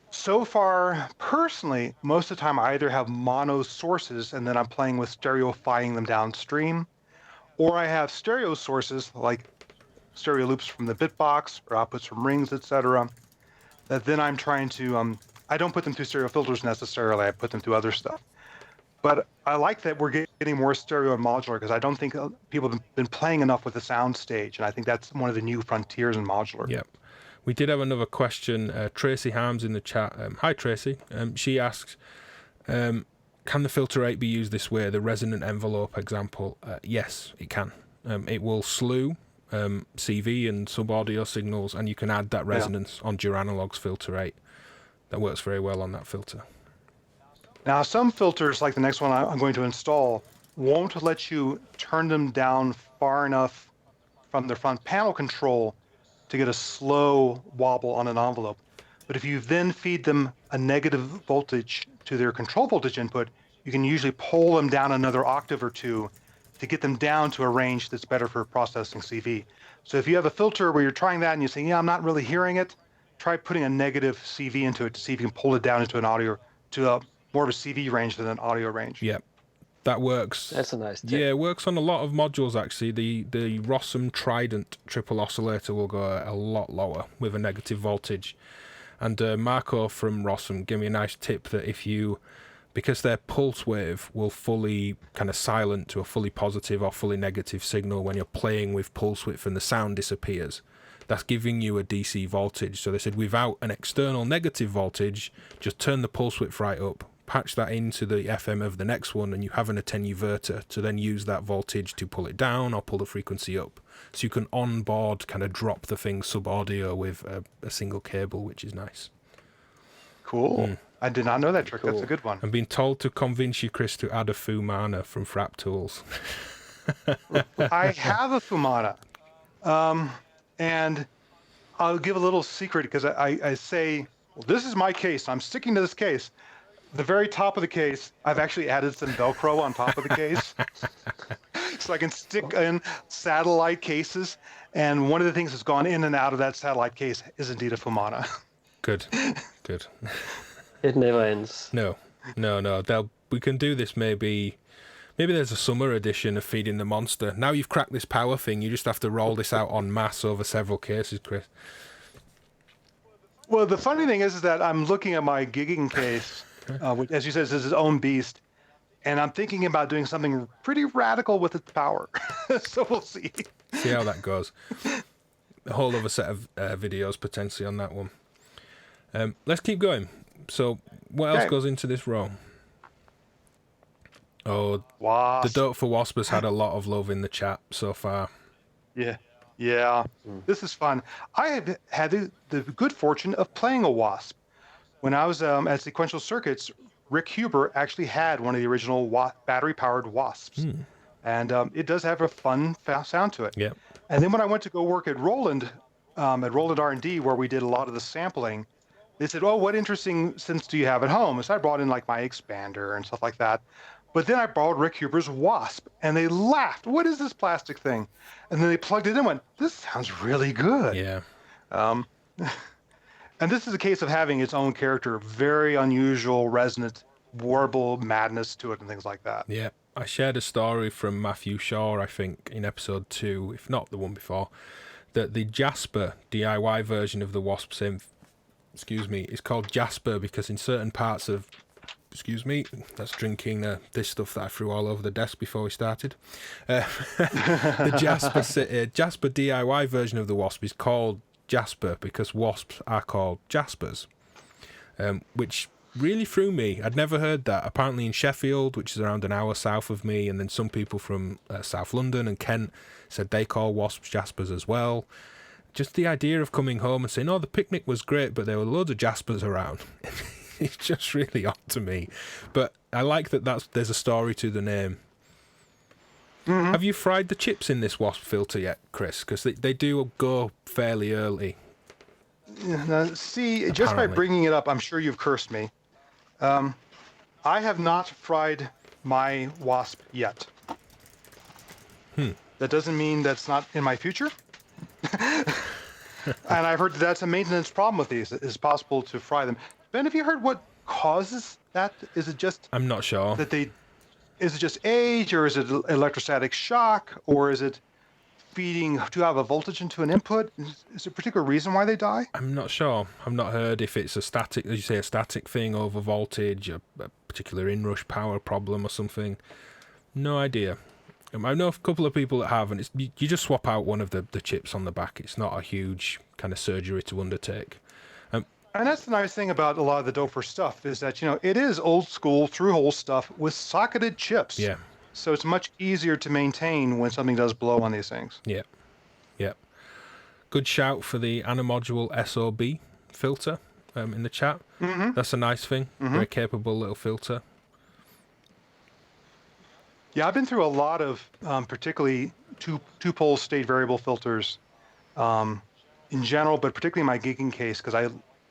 So far, personally, most of the time I either have mono sources and then I'm playing with stereofying them downstream, or I have stereo sources like stereo loops from the bitbox or outputs from rings, etc. That then I'm trying to, I don't put them through stereo filters necessarily, I put them through other stuff. But I like that we're getting more stereo and modular because I don't think people have been playing enough with the sound stage, and I think that's one of the new frontiers in modular. Yep. We did have another question. Tracy Harms in the chat. Hi, Tracy. She asks, can the filter 8 be used this way, the resonant envelope example? Yes, it can. It will slew CV and sub-audio signals, and you can add that resonance onto your analogs filter 8. That works very well on that filter. Now, some filters, like the next one I'm going to install, won't let you turn them down far enough from the front panel control to get a slow wobble on an envelope. But if you then feed them a negative voltage to their control voltage input, you can usually pull them down another octave or two to get them down to a range that's better for processing CV. So if you have a filter where you're trying that and you're saying, yeah, I'm not really hearing it, try putting a negative CV into it to see if you can pull it down into an audio, to a more of a CV range than an audio range. Yep. That works. That's a nice tip. Yeah, it works on a lot of modules, actually. The Rossum Trident triple oscillator will go a lot lower with a negative voltage. And Marco from Rossum gave me a nice tip that if you, because their pulse wave will fully kind of silent to a fully positive or fully negative signal when you're playing with pulse width and the sound disappears, that's giving you a DC voltage. So they said without an external negative voltage, just turn the pulse width right up, patch that into the FM of the next one, and you have an attenuverter to then use that voltage to pull it down or pull the frequency up. So you can on-board kind of drop the thing sub-audio with a single cable, which is nice. Cool. I did not know that trick. Cool. That's a good one. I'm being told to convince you, Chris, to add a Fumana from Frap Tools. I have a Fumana. And I'll give a little secret because I say, well, this is my case. I'm sticking to this case. The very top of the case, I've actually added some Velcro on top of the case. So I can stick in satellite cases. And one of the things that's gone in and out of that satellite case is indeed a Fumana. Good. Good. It never ends. No. We can do this maybe there's a summer edition of Feeding the Monster. Now you've cracked this power thing, you just have to roll this out en masse over several cases, Chris. Well, the funny thing is that I'm looking at my gigging case, which, as you said, is its own beast, and I'm thinking about doing something pretty radical with its power. So we'll see. See how that goes. A whole other set of videos potentially on that one. Let's keep going. So what else goes into this row? Oh, Wasp. The Dope for Wasp has had a lot of love in the chat so far. Yeah. This is fun. I have had the good fortune of playing a Wasp. When I was at Sequential Circuits, Rick Huber actually had one of the original battery-powered Wasps. And it does have a fun sound to it. Yep. And then when I went to go work at Roland R&D, where we did a lot of the sampling, they said, oh, what interesting synths do you have at home? So I brought in like my expander and stuff like that. But then I borrowed Rick Huber's Wasp, and they laughed. What is this plastic thing? And then they plugged it in and went, this sounds really good. Yeah. And this is a case of having its own character, very unusual, resonant, warble madness to it and things like that. Yeah. I shared a story from Matthew Shaw, I think, in episode 2, if not the one before, that the Jasper DIY version of the Wasp synth, is called Jasper because in certain parts of... that's drinking this stuff that I threw all over the desk before we started. The Jasper DIY version of the Wasp is called Jasper because wasps are called Jaspers, which really threw me. I'd never heard that. Apparently in Sheffield, which is around an hour south of me, and then some people from South London and Kent said they call wasps Jaspers as well. Just the idea of coming home and saying, oh, the picnic was great, but there were loads of Jaspers around. It's just really odd to me. But I like that there's a story to the name. Mm-hmm. Have you fried the chips in this Wasp filter yet, Chris? Because they do go fairly early. See, just by bringing it up, I'm sure you've cursed me. I have not fried my wasp yet. That doesn't mean that's not in my future. And I've heard that's a maintenance problem with these. It's possible to fry them. Ben, have you heard what causes that? Is it just... I'm not sure. Is it just age, or is it electrostatic shock, or is it feeding too high of a voltage into an input? Is there a particular reason why they die? I'm not sure. I've not heard if it's a static, as you say, a static thing over voltage, a particular inrush power problem or something. No idea. I know a couple of people that have, and you just swap out one of the chips on the back. It's not a huge kind of surgery to undertake. And that's the nice thing about a lot of the Doper stuff is that, it is old school through-hole stuff with socketed chips. Yeah. So it's much easier to maintain when something does blow on these things. Yeah. Yeah. Good shout for the Anamodule SOB filter in the chat. Mm-hmm. That's a nice thing. Mm-hmm. Very capable little filter. Yeah, I've been through a lot of particularly two-pole state variable filters in general, but particularly my gigging case, because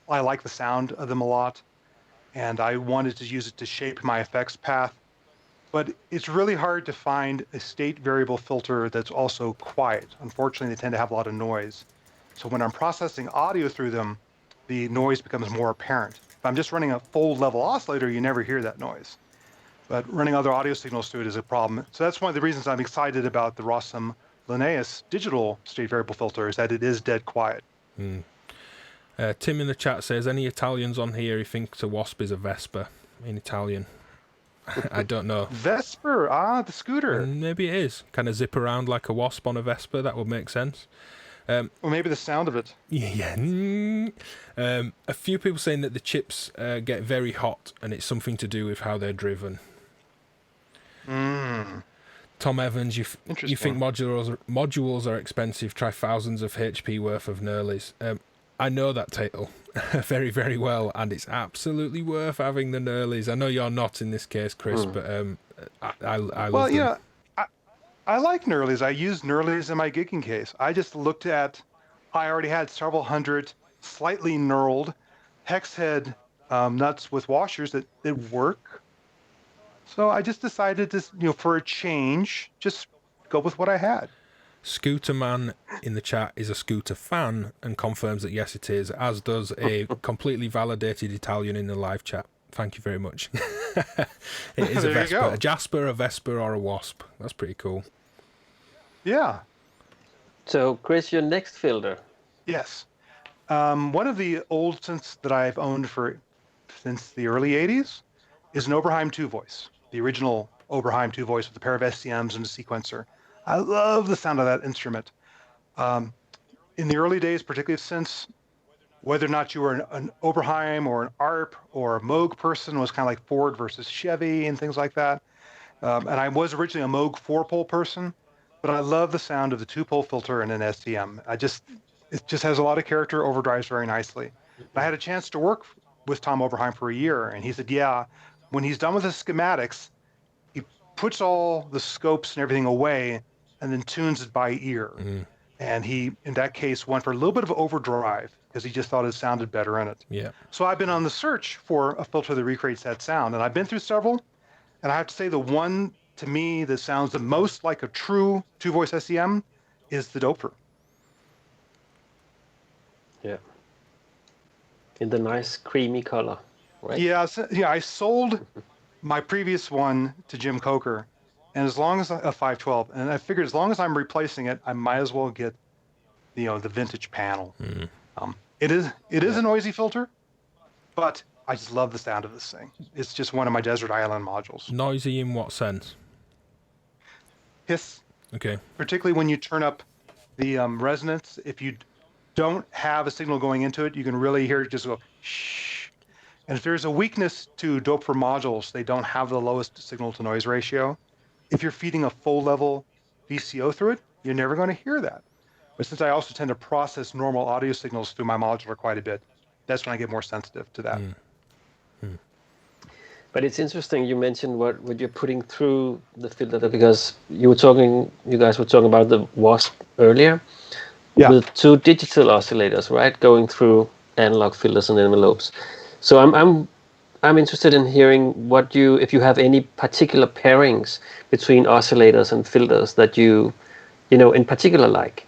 I like the sound of them a lot, and I wanted to use it to shape my effects path. But it's really hard to find a state variable filter that's also quiet. Unfortunately, they tend to have a lot of noise. So when I'm processing audio through them, the noise becomes more apparent. If I'm just running a full level oscillator, you never hear that noise. But running other audio signals through it is a problem. So that's one of the reasons I'm excited about the Rossum Linnaeus digital state variable filter, is that it is dead quiet. Tim in the chat says, any Italians on here who thinks a wasp is a Vespa in Italian? I don't know. Vesper, the scooter. Maybe it is. Kind of zip around like a wasp on a Vespa. That would make sense. Or maybe the sound of it. Yeah. A few people saying that the chips get very hot, and it's something to do with how they're driven. Tom Evans, you think modules are expensive? Try thousands of HP worth of Knurleys. I know that title very, very well, and it's absolutely worth having the Knurleys. I know you're not in this case, Chris, but I love them. Yeah, I like Knurleys. I use Knurleys in my gigging case. I just looked at, I already had several hundred slightly knurled hex head nuts with washers that work. So I just decided to, for a change, just go with what I had. Scooter Man in the chat is a scooter fan and confirms that yes, it is, as does a completely validated Italian in the live chat. Thank you very much. It is a Vespa, a Jasper, a Vespa, or a Wasp. That's pretty cool. Yeah. So, Chris, your next filter. Yes. One of the old synths that I've owned since the early 80s is an Oberheim 2-voice, the original Oberheim 2-voice with a pair of SCMs and a sequencer. I love the sound of that instrument. In the early days, particularly since whether or not you were an Oberheim or an ARP or a Moog person was kind of like Ford versus Chevy and things like that. And I was originally a Moog 4-pole person, but I love the sound of the 2-pole filter and an SCM. It just has a lot of character, overdrives very nicely. I had a chance to work with Tom Oberheim for a year, and he said, yeah, when he's done with his schematics, he puts all the scopes and everything away and then tunes it by ear. And he, in that case, went for a little bit of overdrive because he just thought it sounded better in it. Yeah. So I've been on the search for a filter that recreates that sound, and I've been through several, and I have to say the one to me that sounds the most like a true 2-voice SEM is the Doper. Yeah. In the nice creamy color, right? Yeah, I sold my previous one to Jim Coker, and as long as a 512, and I figured as long as I'm replacing it, I might as well get, the vintage panel. It is a noisy filter, but I just love the sound of this thing. It's just one of my desert island modules. Noisy in what sense? Hiss. Okay. Particularly when you turn up the resonance. If you don't have a signal going into it, you can really hear it just go shh. And if there's a weakness to Doper modules, they don't have the lowest signal to noise ratio. If you're feeding a full level VCO through it, you're never going to hear that. But since I also tend to process normal audio signals through my modular quite a bit, that's when I get more sensitive to that. But it's interesting you mentioned what you're putting through the filter, because you guys were talking about the Wasp earlier. with two digital oscillators, right, going through analog filters and envelopes. So I'm interested in hearing if you have any particular pairings between oscillators and filters that you in particular like.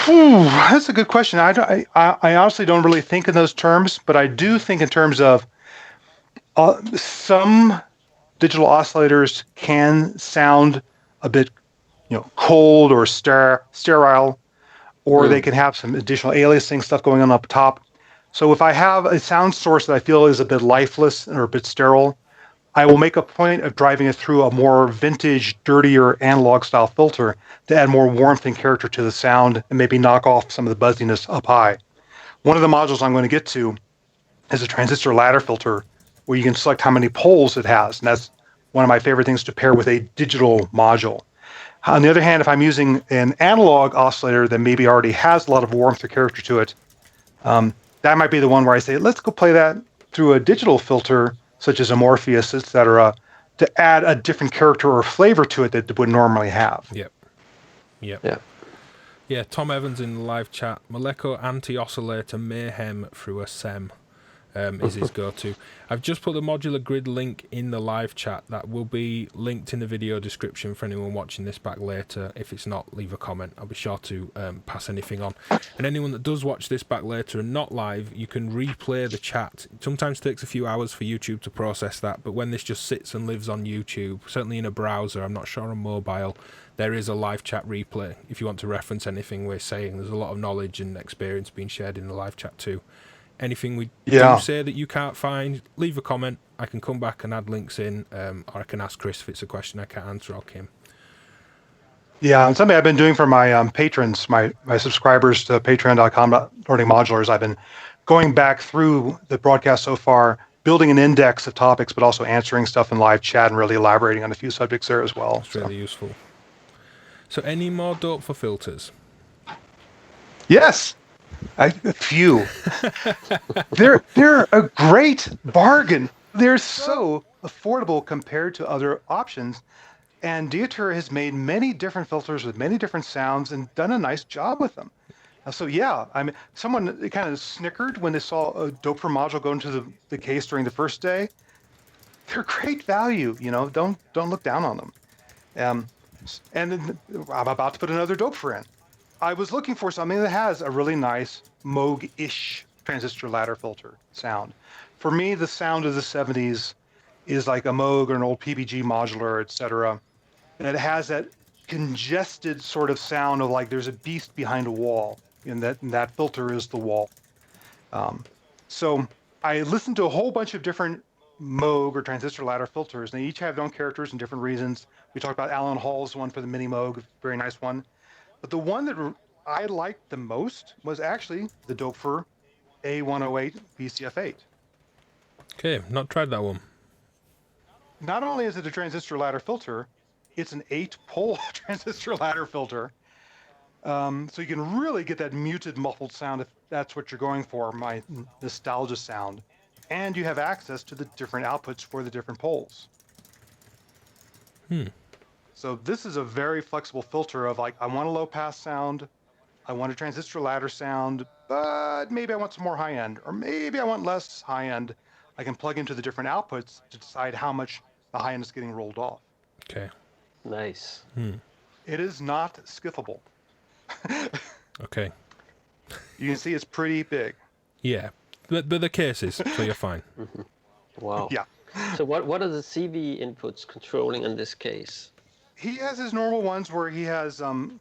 That's a good question. I honestly don't really think in those terms, but I do think in terms of some digital oscillators can sound a bit, cold or sterile, or they can have some additional aliasing stuff going on up top. So if I have a sound source that I feel is a bit lifeless or a bit sterile, I will make a point of driving it through a more vintage, dirtier analog style filter to add more warmth and character to the sound and maybe knock off some of the buzziness up high. One of the modules I'm going to get to is a transistor ladder filter where you can select how many poles it has. And that's one of my favorite things to pair with a digital module. On the other hand, if I'm using an analog oscillator that maybe already has a lot of warmth or character to it, that might be the one where I say, let's go play that through a digital filter, such as a Morpheus, etc., to add a different character or flavor to it that it would normally have. Yep. Yeah. Yeah, Tom Evans in the live chat. Moleko anti-oscillator mayhem through a SEM is his go-to. I've just put the modular grid link in the live chat. That will be linked in the video description for anyone watching this back later. If it's not, leave a comment. I'll be sure to pass anything on. And anyone that does watch this back later and not live, you can replay the chat. It sometimes takes a few hours for YouTube to process that, but when this just sits and lives on YouTube, certainly in a browser, I'm not sure on mobile, there is a live chat replay if you want to reference anything we're saying. There's a lot of knowledge and experience being shared in the live chat too. Anything we do say that you can't find, leave a comment. I can come back and add links in, or I can ask Chris if it's a question I can't answer, or Kim. Yeah, and something I've been doing for my patrons, my subscribers to patreon.com/learning modulars, I've been going back through the broadcast so far, building an index of topics, but also answering stuff in live chat and really elaborating on a few subjects there as well. It's really useful. So any more dope for filters? Yes. A few. They're a great bargain. They're so affordable compared to other options. And Dieter has made many different filters with many different sounds and done a nice job with them. So yeah, I mean, someone kind of snickered when they saw a Doper module go into the case during the first day. They're great value, don't look down on them. And then I'm about to put another Doper in. I was looking for something that has a really nice Moog-ish transistor ladder filter sound. For me, the sound of the 70s is like a Moog or an old PBG modular, etc. And it has that congested sort of sound of like there's a beast behind a wall, and that filter is the wall. So I listened to a whole bunch of different Moog or transistor ladder filters, and they each have their own characters and different reasons. We talked about Alan Hall's one for the Mini Moog, very nice one. But the one that I liked the most was actually the Doper A108 VCF-8. Okay, not tried that one. Not only is it a transistor ladder filter, it's an 8-pole transistor ladder filter. So you can really get that muted, muffled sound if that's what you're going for, my nostalgia sound. And you have access to the different outputs for the different poles. So this is a very flexible filter of like, I want a low pass sound, I want a transistor ladder sound, but maybe I want some more high end, or maybe I want less high end. I can plug into the different outputs to decide how much the high end is getting rolled off. Okay. Nice. It is not skiffable. Okay. You can see it's pretty big. Yeah, but the cases, so you're fine. Wow. Yeah. So what are the CV inputs controlling in this case? He has his normal ones where he has, one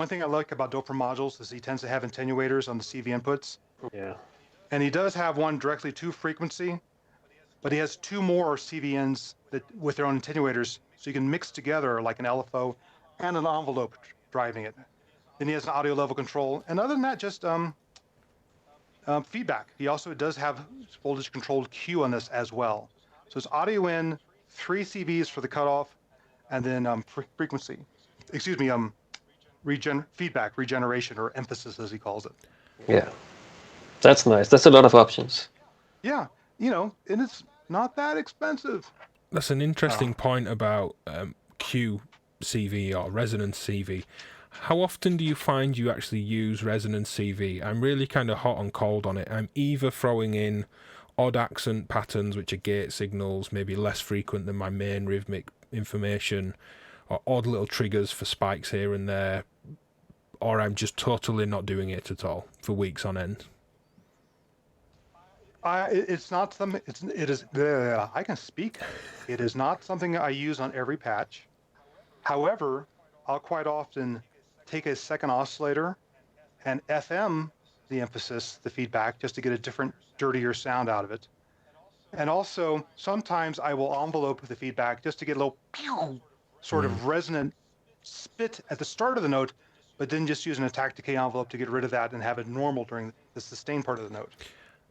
thing I like about Doper modules is he tends to have attenuators on the CV inputs. Yeah. And he does have one directly to frequency, but he has two more CVNs that with their own attenuators, so you can mix together like an LFO and an envelope driving it. Then he has an audio level control, and other than that, just feedback. He also does have voltage controlled Q on this as well. So it's audio in, 3 CVs for the cutoff, and then frequency. Excuse me, feedback, regeneration, or emphasis as he calls it. Yeah. That's nice. That's a lot of options. Yeah, and it's not that expensive. That's an interesting point about QCV or resonance CV. How often do you find you actually use resonance CV? I'm really kind of hot and cold on it. I'm either throwing in odd accent patterns, which are gate signals, maybe less frequent than my main rhythmic information, or odd little triggers for spikes here and there, or I'm just totally not doing it at all for weeks on end. It's not something. It is. I can speak. It is not something I use on every patch. However, I'll quite often take a second oscillator and FM the emphasis, the feedback, just to get a different, dirtier sound out of it. And also, sometimes I will envelope the feedback just to get a little pew, sort of resonant spit at the start of the note, but then just use an attack decay envelope to get rid of that and have it normal during the sustained part of the note.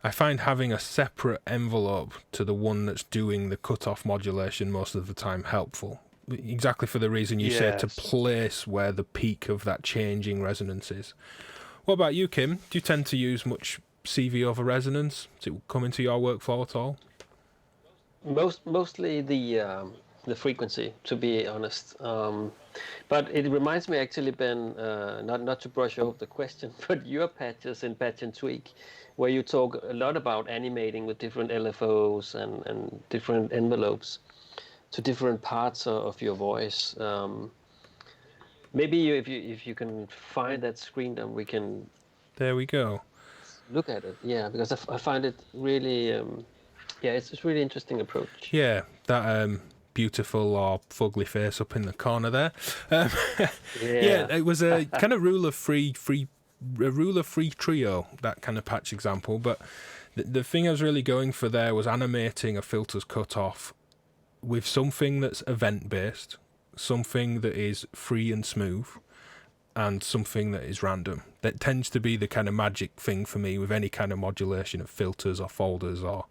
I find having a separate envelope to the one that's doing the cutoff modulation most of the time helpful. Exactly for the reason you said, to place where the peak of that changing resonance is. What about you, Kim? Do you tend to use much CV over resonance? Does it come into your workflow at all? Mostly the frequency, to be honest. But it reminds me actually, Ben, not to brush over the question, but your patches in Patch and Tweak, where you talk a lot about animating with different LFOs and different envelopes to different parts of your voice. Maybe if you can find that screen, then we can. There we go. Look at it, yeah, because I find it really, it's a really interesting approach. Yeah, that beautiful or fugly face up in the corner there. Yeah, it was a kind of ruler-free trio, that kind of patch example. But the thing I was really going for there was animating a filter's cutoff with something that's event-based, something that is free and smooth, and something that is random. That tends to be the kind of magic thing for me with any kind of modulation of filters or folders, or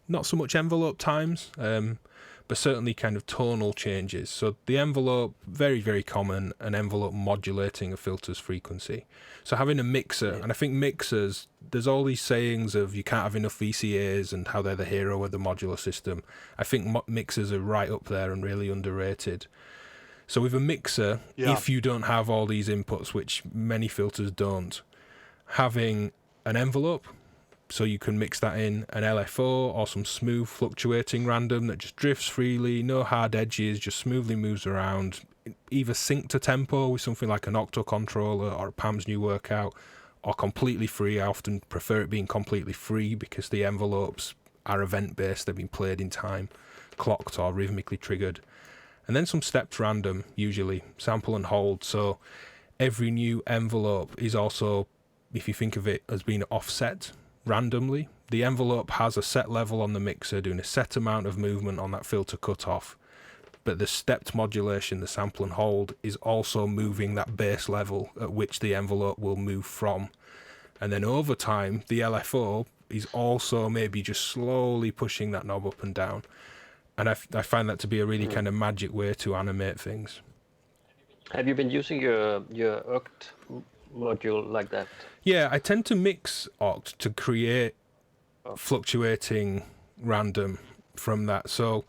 not so much envelope times, but certainly kind of tonal changes. So the envelope, very, very common, an envelope modulating a filter's frequency. So having a mixer, and I think mixers, there's all these sayings of you can't have enough VCAs and how they're the hero of the modular system. I think mixers are right up there and really underrated. So with a mixer, if you don't have all these inputs, which many filters don't, having an envelope, so you can mix that in an LFO or some smooth fluctuating random that just drifts freely, no hard edges, just smoothly moves around, either sync to tempo with something like an octo controller or a Pam's New Workout, or completely free. I often prefer it being completely free because the envelopes are event-based, they've been played in time, clocked or rhythmically triggered. And then some stepped random, usually, sample and hold. So every new envelope is also, if you think of it as being offset randomly, the envelope has a set level on the mixer doing a set amount of movement on that filter cutoff, but the stepped modulation, the sample and hold, is also moving that base level at which the envelope will move from. And then over time, the LFO is also maybe just slowly pushing that knob up and down. And I find that to be a really kind of magic way to animate things. Have you been using your OCT module like that? Yeah, I tend to mix OCT to create fluctuating random from that. So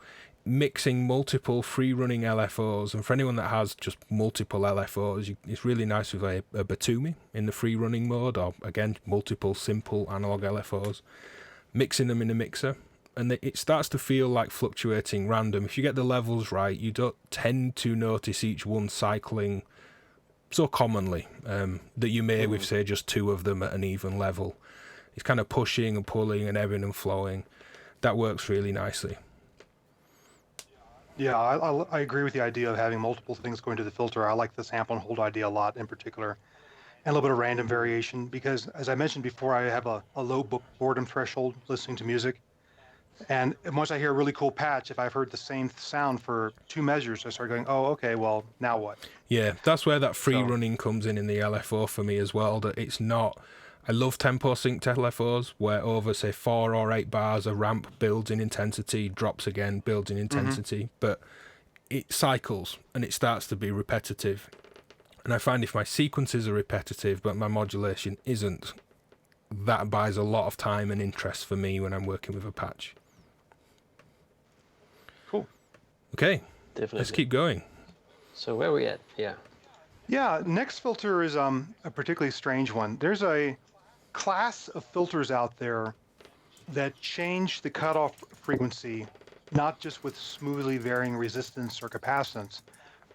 mixing multiple free-running LFOs, and for anyone that has just multiple LFOs, it's really nice with a Batumi in the free-running mode, or again, multiple simple analog LFOs, mixing them in a mixer. And it starts to feel like fluctuating random. If you get the levels right, you don't tend to notice each one cycling so commonly that you may with, say, just two of them at an even level. It's kind of pushing and pulling and ebbing and flowing. That works really nicely. Yeah, I agree with the idea of having multiple things going to the filter. I like the sample and hold idea a lot in particular. And a little bit of random variation, because as I mentioned before, I have a low boredom threshold listening to music. And once I hear a really cool patch, if I've heard the same sound for two measures, I start going, oh, okay, well, now what? Yeah, that's where that free running comes in the LFO for me as well, that it's not... I love tempo synced LFOs, where over, say, 4 or 8 bars, a ramp builds in intensity, drops again, builds in intensity, but it cycles, and it starts to be repetitive. And I find if my sequences are repetitive, but my modulation isn't, that buys a lot of time and interest for me when I'm working with a patch. Cool. Okay, Definitely. let's keep going. So where are we at? Yeah. Yeah, next filter is a particularly strange one. There's a class of filters out there that change the cutoff frequency, not just with smoothly varying resistance or capacitance,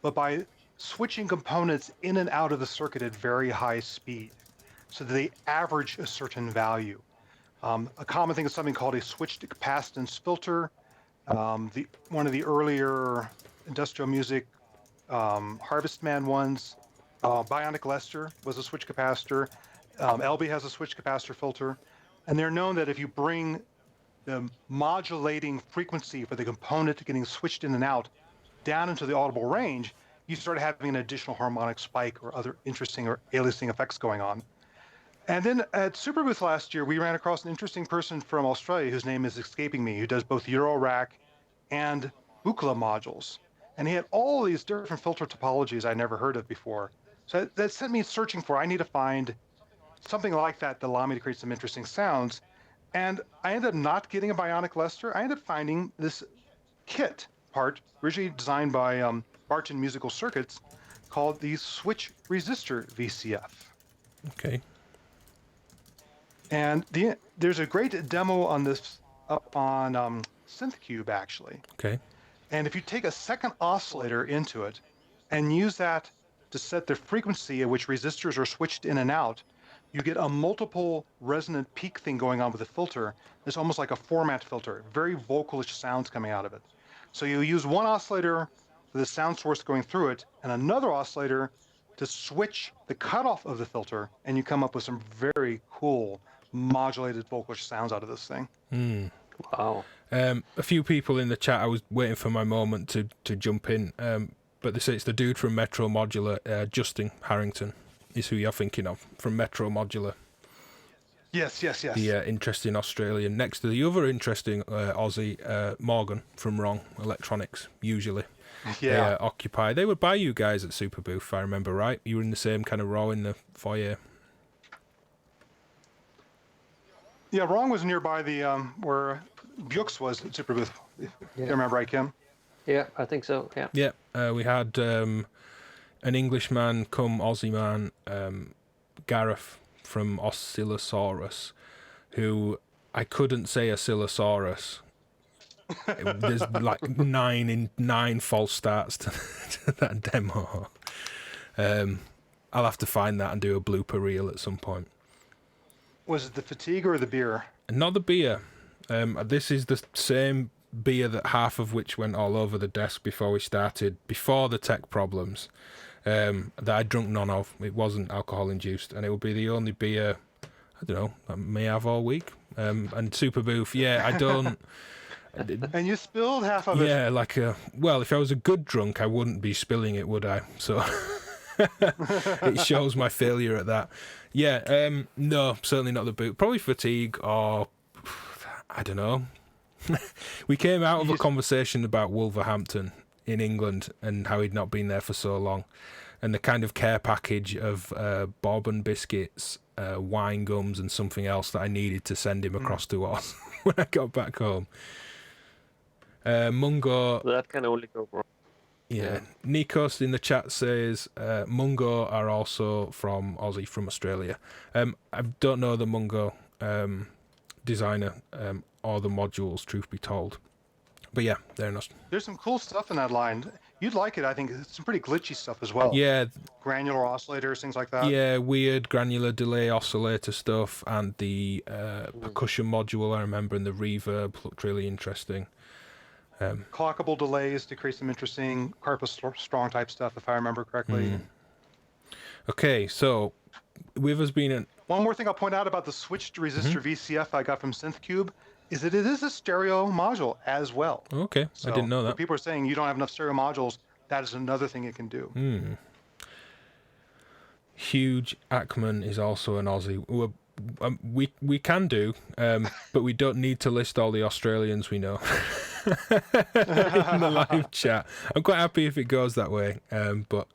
but by switching components in and out of the circuit at very high speed, so that they average a certain value. A common thing is something called a switched capacitance filter. One of the earlier industrial music Harvest Man ones, Bionic Lester was a switch capacitor. LB has a switch capacitor filter. And they're known that if you bring the modulating frequency for the component getting switched in and out down into the audible range, you start having an additional harmonic spike or other interesting or aliasing effects going on. And then at Superbooth last year, we ran across an interesting person from Australia whose name is escaping me, who does both Eurorack and Buchla modules. And he had all these different filter topologies I never heard of before. So that sent me searching for, I need to find something like that that allowed me to create some interesting sounds. And I ended up not getting a Bionic Lester. I ended up finding this kit part, originally designed by Barton Musical Circuits, called the Switch Resistor VCF. Okay. And there's a great demo on this up on SynthCube, actually. Okay. And if you take a second oscillator into it and use that to set the frequency at which resistors are switched in and out, you get a multiple resonant peak thing going on with the filter. It's almost like a format filter, very vocalish sounds coming out of it. So you use one oscillator for the sound source going through it and another oscillator to switch the cutoff of the filter, and you come up with some very cool modulated vocalish sounds out of this thing. Wow. A few people in the chat, I was waiting for my moment to jump in, but they say it's the dude from Metro Modular, Justin Harrington, is who you're thinking of, from Metro Modular. Yes. The interesting Australian. Next to the other interesting Aussie, Morgan from Wrong Electronics, usually. Yeah. They occupy. They would buy you guys at Superbooth, if I remember right. You were in the same kind of row in the foyer. Yeah, Wrong was nearby the where Bjux was at Superbooth. If you remember right, Kim? Yeah, I think so. Yeah. Yeah, we had an Englishman come Aussie man, Gareth from Oscillosaurus, who I couldn't say Oscillosaurus. There's like nine false starts to that demo. I'll have to find that and do a blooper reel at some point. Was it the fatigue or the beer? Not the beer. This is the same beer that half of which went all over the desk before we started, before the tech problems, that I drunk none of. It wasn't alcohol induced, and it will be the only beer, I don't know, I may have all week. And Superbooth, yeah, I don't... And you spilled half of it. Yeah, well, if I was a good drunk, I wouldn't be spilling it, would I? So it shows my failure at that. Yeah, no, certainly not the boot. Probably fatigue or, I don't know. We came out of a conversation about Wolverhampton in England and how he'd not been there for so long. And the kind of care package of bourbon biscuits, wine gums and something else that I needed to send him across to us when I got back home. Mungo... That can only go wrong. Yeah. Nikos in the chat says Mungo are also from Aussie, from Australia. I don't know the Mungo designer or the modules, truth be told. But yeah, they're not. There's some cool stuff in that line. You'd like it, I think. It's some pretty glitchy stuff as well. Yeah. Granular oscillators, things like that. Yeah, weird granular delay oscillator stuff, and the percussion module, I remember, and the reverb looked really interesting. Clockable delays to create some interesting Carpus Strong type stuff, if I remember correctly. Okay, so with us being one more thing I'll point out about the switched resistor VCF I got from SynthCube is that it is a stereo module as well. Okay, so I didn't know that. People are saying you don't have enough stereo modules. That is another thing it can do. Huge Ackman is also an Aussie. We can do, but we don't need to list all the Australians we know in the live chat. I'm quite happy if it goes that way, but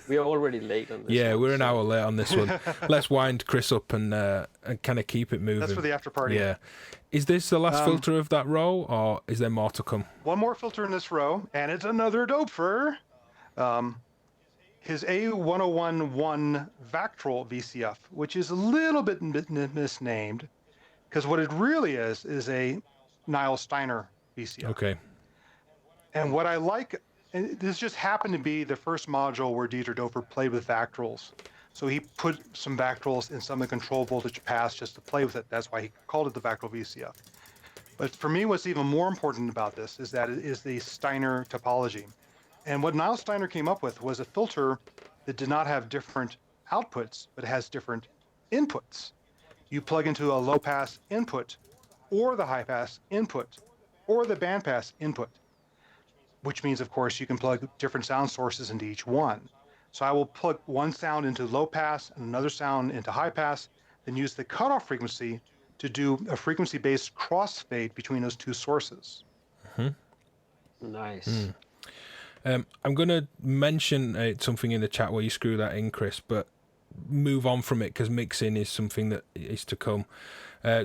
we are already late on this. Yeah, we're an hour late on this one. Let's wind Chris up and kind of keep it moving. That's for the after party. Yeah. Is this the last filter of that row, or is there more to come? One more filter in this row, and it's another Doepfer. his A1011 Vactrol VCF, which is a little bit misnamed, because what it really is a Niall Steiner VCF. Okay. And what I like, and this just happened to be the first module where Dieter Dofer played with Vactrols. So he put some Vactrols in some of the control voltage paths just to play with it. That's why he called it the Vactrol VCF. But for me, what's even more important about this is that it is the Steiner topology. And what Niall Steiner came up with was a filter that did not have different outputs, but has different inputs. You plug into a low pass input, or the high pass input, or the band pass input, which means, of course, you can plug different sound sources into each one. So I will plug one sound into low pass and another sound into high pass, then use the cutoff frequency to do a frequency-based crossfade between those two sources. Nice. I'm going to mention something in the chat where you screw that in, Chris, but move on from it because mixing is something that is to come.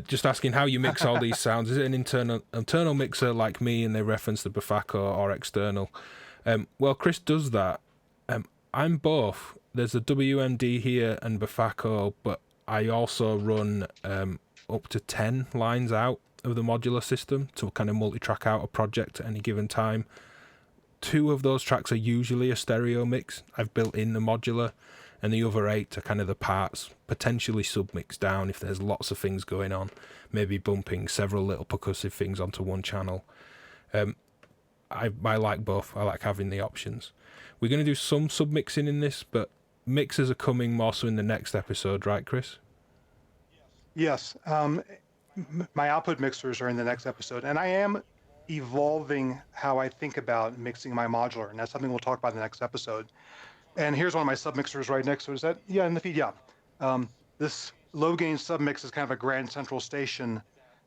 Just asking how you mix all these sounds. Is it an internal mixer like me, and they reference the Bafako, or external? Well, Chris does that. I'm both. There's a WMD here and Bafako, but I also run up to 10 lines out of the modular system to kind of multi-track out a project at any given time. 2 of those tracks are usually a stereo mix. I've built in the modular, and the other 8 are kind of the parts, potentially submixed down if there's lots of things going on, maybe bumping several little percussive things onto one channel. I like both. I like having the options. We're going to do some submixing in this, but mixers are coming more so in the next episode, right, Chris? Yes. My output mixers are in the next episode, and I am evolving how I think about mixing my modular, and that's something we'll talk about in the next episode. And here's one of my submixers right next to it. Is that, yeah, in the feed, yeah. This low-gain submix is kind of a grand central station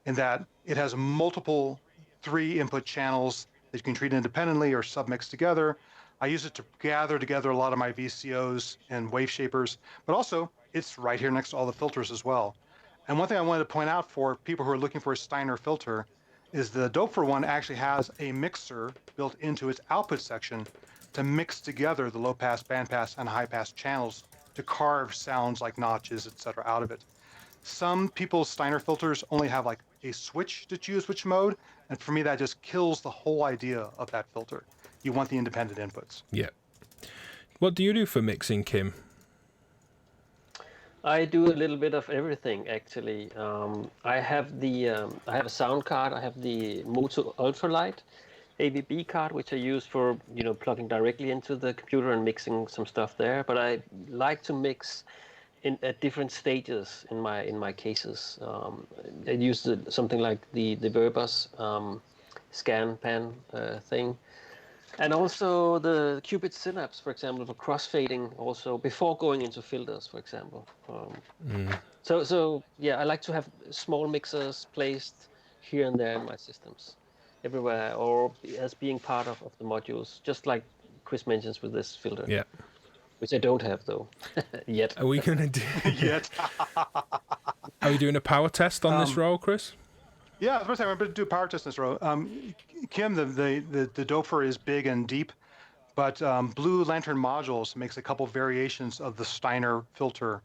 in that it has multiple 3-input channels that you can treat independently or submix together. I use it to gather together a lot of my VCOs and wave shapers, but also it's right here next to all the filters as well. And one thing I wanted to point out for people who are looking for a Steiner filter is the Doper one actually has a mixer built into its output section to mix together the low pass, band pass, and high pass channels to carve sounds like notches, etc. out of it. Some people's Steiner filters only have like a switch to choose which mode, and for me that just kills the whole idea of that filter. You want the independent inputs. Yeah. What do you do for mixing, Kim? I do a little bit of everything actually. I have a sound card. I have the Moto Ultralight AVB card, which I use for plugging directly into the computer and mixing some stuff there. But I like to mix at different stages in my cases. I use something like the Verbus scan pan thing. And also the Qubit Synapse, for example, for crossfading also before going into filters, for example. So yeah, I like to have small mixers placed here and there in my systems, everywhere, or as being part of the modules, just like Chris mentions with this filter. Yeah. Which I don't have though, yet. Are we gonna do Yet. Are we doing a power test on this roll, Chris? Yeah, I was going to say, I'm going to do a power test in this row. Kim, the Doper is big and deep, but Blue Lantern Modules makes a couple variations of the Steiner filter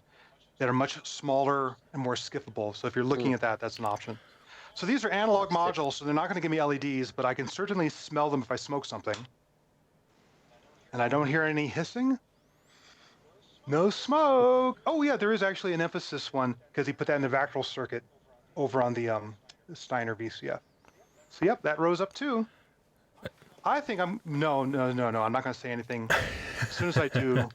that are much smaller and more skippable. So if you're looking at that, that's an option. So these are analog modules, so they're not going to give me LEDs, but I can certainly smell them if I smoke something. And I don't hear any hissing. No smoke. Oh, yeah, there is actually an emphasis one because he put that in the Vactrol circuit over on the Steiner VCF. So yep, that rose up too. I think no, I'm not going to say anything. As soon as I do,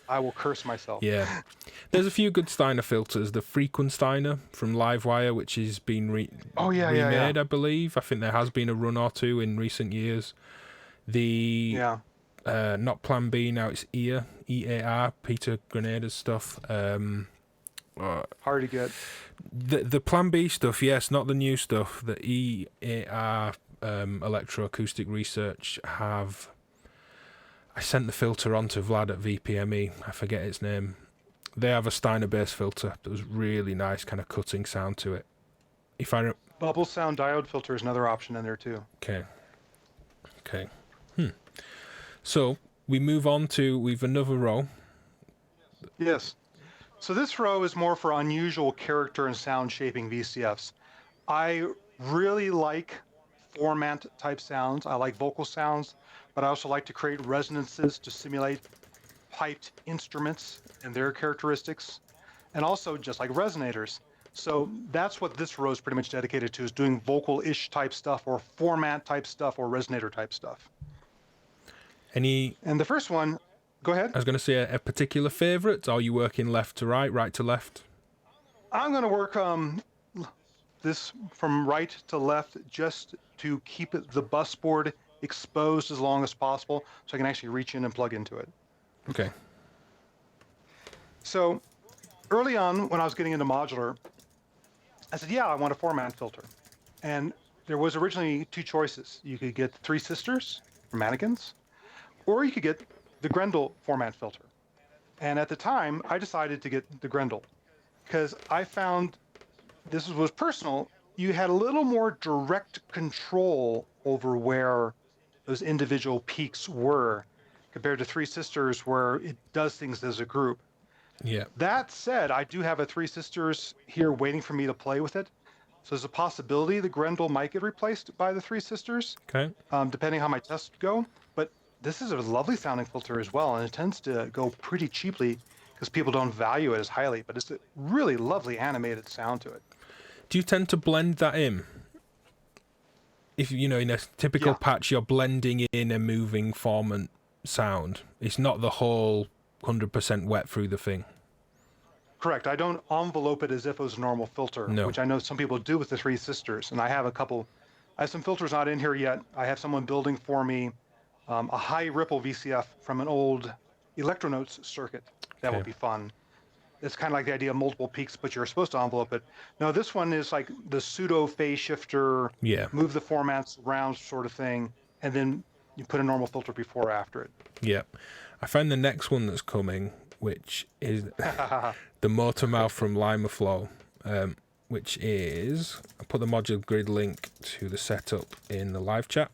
I will curse myself. Yeah. There's a few good Steiner filters. The Frequent Steiner from Livewire, which has been remade, I believe. I think there has been a run or two in recent years. Not Plan B, now it's EAR, Peter Grenader's stuff. Hard to get. The Plan B stuff, yes, not the new stuff. The EAR electroacoustic research have. I sent the filter on to Vlad at VPME. I forget its name. They have a Steiner bass filter that was really nice, kind of cutting sound to it. Bubble sound diode filter is another option in there too. Okay. So we move on to, we've another row. Yes. So this row is more for unusual character and sound shaping VCFs. I really like format type sounds. I like vocal sounds, but I also like to create resonances to simulate piped instruments and their characteristics, and also just like resonators. So that's what this row is pretty much dedicated to, is doing vocal-ish type stuff or format type stuff or resonator type stuff. And the first one, go ahead. I was going to say a particular favorite. Are you working left to right to left? I'm going to work this from right to left just to keep the bus board exposed as long as possible so I can actually reach in and plug into it. Okay. So early on when I was getting into modular, I said, yeah, I want a format filter. And there was originally two choices. You could get Three Sisters from Mannequins, or you could get the Grendel format filter. And at the time, I decided to get the Grendel because I found, this was personal, you had a little more direct control over where those individual peaks were compared to Three Sisters where it does things as a group. Yeah. That said, I do have a Three Sisters here waiting for me to play with it. So there's a possibility the Grendel might get replaced by the Three Sisters, Okay. depending how my tests go. But this is a lovely sounding filter as well, and it tends to go pretty cheaply because people don't value it as highly, but it's a really lovely animated sound to it. Do you tend to blend that in? If, you know, in a typical patch, you're blending in a moving formant sound. It's not the whole 100% wet through the thing. Correct. I don't envelope it as if it was a normal filter, which I know some people do with the Three Sisters, and I have a couple. I have some filters not in here yet. I have someone building for me a high ripple VCF from an old Electronotes circuit. That would be fun. It's kind of like the idea of multiple peaks, but you're supposed to envelope it. No, this one is like the pseudo phase shifter, move the formats around sort of thing, and then you put a normal filter before or after it. Yeah. I find the next one that's coming, which is the motor mouth from Limaflow, which is, I put the modular grid link to the setup in the live chat.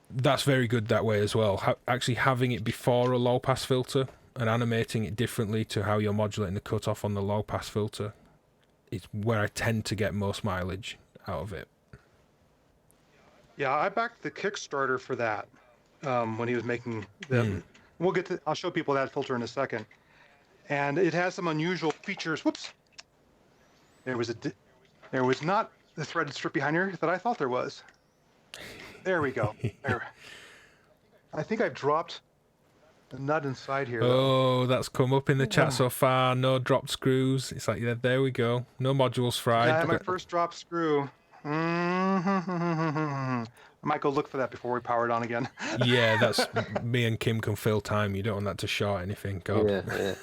That's very good that way as well. Actually having it before a low pass filter and animating it differently to how you're modulating the cutoff on the low pass filter is where I tend to get most mileage out of it. Yeah, I backed the Kickstarter for that when he was making them. We'll get to, I'll show people that filter in a second. And it has some unusual features. Whoops. There was not the threaded strip behind here that I thought there was. There we go. I think I've dropped the nut inside here. Oh, that's come up in the chat so far. No dropped screws. It's like, yeah, there we go. No modules fried. I had my first drop screw. I might go look for that before we power it on again. Yeah, that's me and Kim can fill time. You don't want that to short anything. God.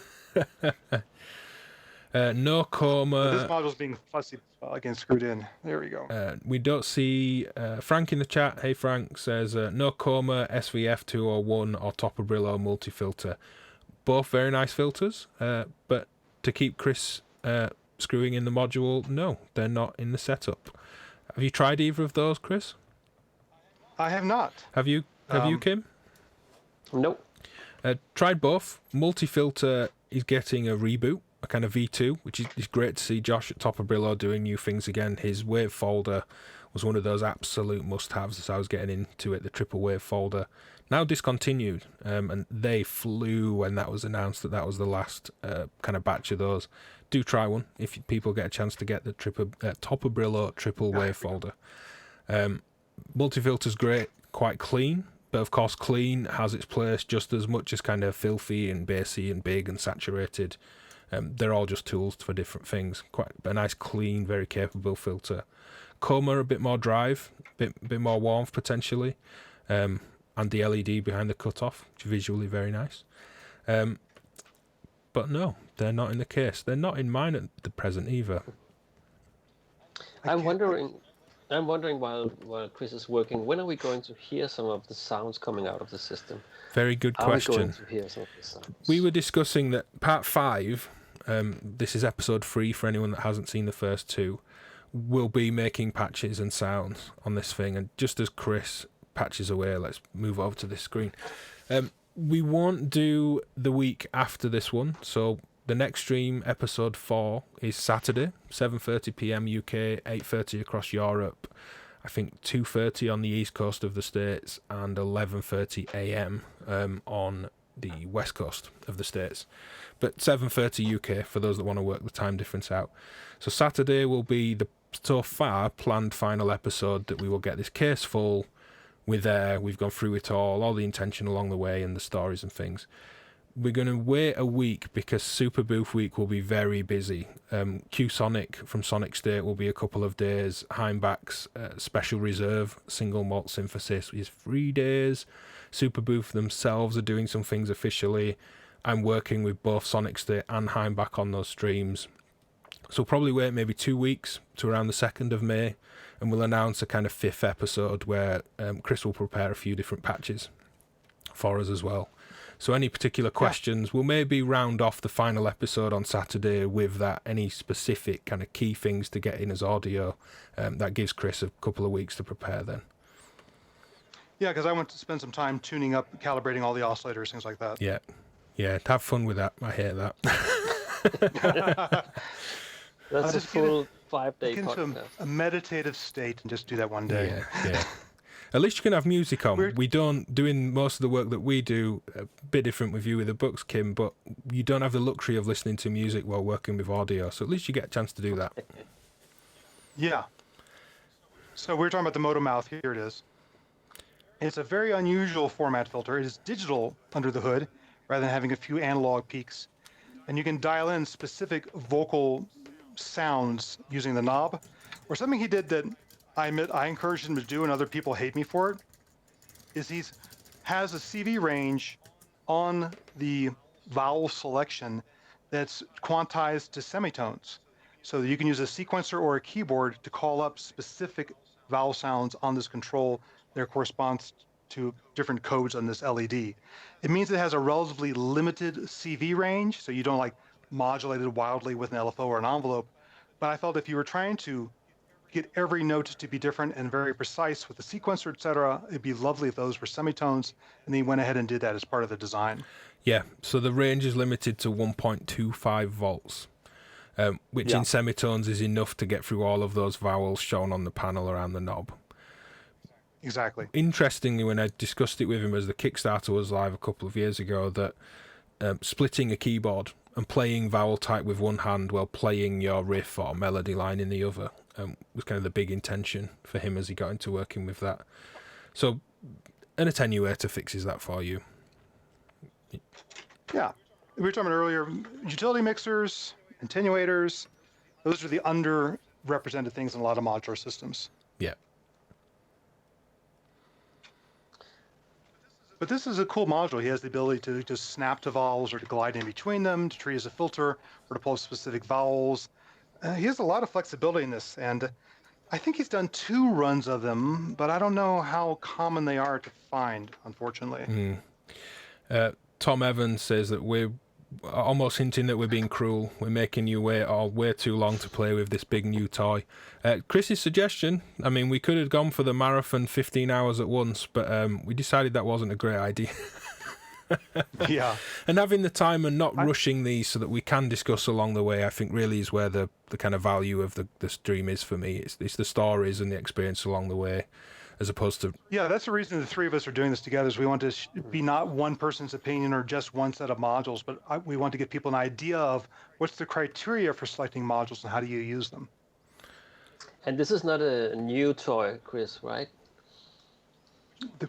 Yeah. No coma. This module's being fussy again, screwed in. There we go. We don't see Frank in the chat. Hey Frank says no coma SVF-02 or Topper Brillo multi-filter. Both very nice filters, but to keep Chris screwing in the module, no, they're not in the setup. Have you tried either of those, Chris? I have not. Have you, Kim? Nope. Tried both. Multi-filter is getting a reboot, a kind of V2, which is great to see Josh at Topper Brillo doing new things again. His wave folder was one of those absolute must-haves as I was getting into it, the triple wave folder. Now discontinued, and they flew when that was announced that was the last kind of batch of those. Do try one if people get a chance to get the Topper Brillo triple wave folder. Multi-filter's great, quite clean, but of course clean has its place just as much as kind of filthy and bassy and big and saturated. They're all just tools for different things. Quite a nice, clean, very capable filter. Coma a bit more drive, bit more warmth potentially, and the LED behind the cutoff, which is visually very nice. But no, they're not in the case. They're not in mine at the present either. I'm wondering while Chris is working, when are we going to hear some of the sounds coming out of the system? Very good question. Are we going to hear some of the sounds? We were discussing that part 5, this is episode 3 for anyone that hasn't seen the first 2, will be making patches and sounds on this thing. And just as Chris patches away, let's move over to this screen. We won't do the week after this one, so the next stream, episode 4, is Saturday, 7:30 p.m. UK, 8:30 across Europe, I think 2:30 on the east coast of the States, and 11:30 a.m. On the west coast of the States. But 7:30 UK for those that want to work the time difference out. So Saturday will be the so far planned final episode that we will get this case full. We've gone through it all the intention along the way and the stories and things. We're going to wait a week because Super Booth Week will be very busy. Q Sonic from Sonic State will be a couple of days. Heimbach's Special Reserve single malt synthesis is 3 days. Super Booth themselves are doing some things officially. I'm working with both Sonic State and Heimbach on those streams. So probably wait maybe 2 weeks to around the 2nd of May, and we'll announce a kind of 5th episode where Chris will prepare a few different patches for us as well. So any particular questions, we'll maybe round off the final episode on Saturday with that, any specific kind of key things to get in as audio. That gives Chris a couple of weeks to prepare then. Yeah, because I want to spend some time tuning up, calibrating all the oscillators, things like that. Yeah, have fun with that. I hate that. That's a full 5-day Get into podcast. a meditative state and just do that one day. Yeah. At least you can have music on. We don't, doing most of the work that we do, a bit different with you with the books, Kim, but you don't have the luxury of listening to music while working with audio, so at least you get a chance to do that. Yeah. So we're talking about the Moto Mouth. Here it is. It's a very unusual format filter. It is digital under the hood rather than having a few analog peaks. And you can dial in specific vocal sounds using the knob. Or something he did that I admit I encouraged him to do and other people hate me for it, is he has a CV range on the vowel selection that's quantized to semitones. So that you can use a sequencer or a keyboard to call up specific vowel sounds on this control that corresponds to different codes on this LED. It means it has a relatively limited CV range, so you don't like modulate it wildly with an LFO or an envelope. But I felt if you were trying to get every note to be different and very precise with the sequencer, etc., it'd be lovely if those were semitones, and he went ahead and did that as part of the design. Yeah, so the range is limited to 1.25 volts, which in semitones is enough to get through all of those vowels shown on the panel around the knob. Exactly. Interestingly, when I discussed it with him as the Kickstarter was live a couple of years ago, that splitting a keyboard and playing vowel type with one hand while playing your riff or melody line in the other was kind of the big intention for him as he got into working with that. So an attenuator fixes that for you. Yeah. We were talking earlier, utility mixers, attenuators, those are the underrepresented things in a lot of modular systems. Yeah. But this is a cool module. He has the ability to just snap to vowels or to glide in between them, to treat as a filter, or to pull specific vowels. He has a lot of flexibility in this, and I think he's done 2 runs of them, but I don't know how common they are to find, unfortunately. Tom Evans says that we're almost hinting that we're being cruel. We're making you wait way too long to play with this big new toy. Chris's suggestion, I mean, we could have gone for the marathon 15 hours at once, but we decided that wasn't a great idea. Yeah. And having the time and not rushing these so that we can discuss along the way, I think really is where the kind of value of the stream is for me. It's the stories and the experience along the way, as opposed to... Yeah, that's the reason the 3 of us are doing this together, is we want to be not one person's opinion or just one set of modules, but we want to give people an idea of what's the criteria for selecting modules and how do you use them. And this is not a new toy, Chris, right?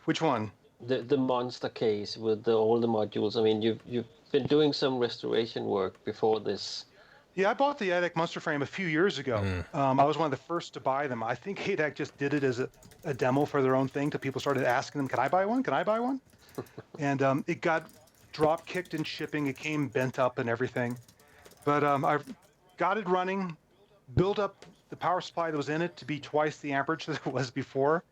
Which one? The Monster case with all the modules. I mean, you've been doing some restoration work before this. Yeah, I bought the ADDAC Monster frame a few years ago. I was one of the first to buy them. I think ADDAC just did it as a demo for their own thing till people started asking them, can I buy one? Can I buy one? And it got drop kicked in shipping. It came bent up and everything. But I've got it running, built up the power supply that was in it to be twice the amperage that it was before.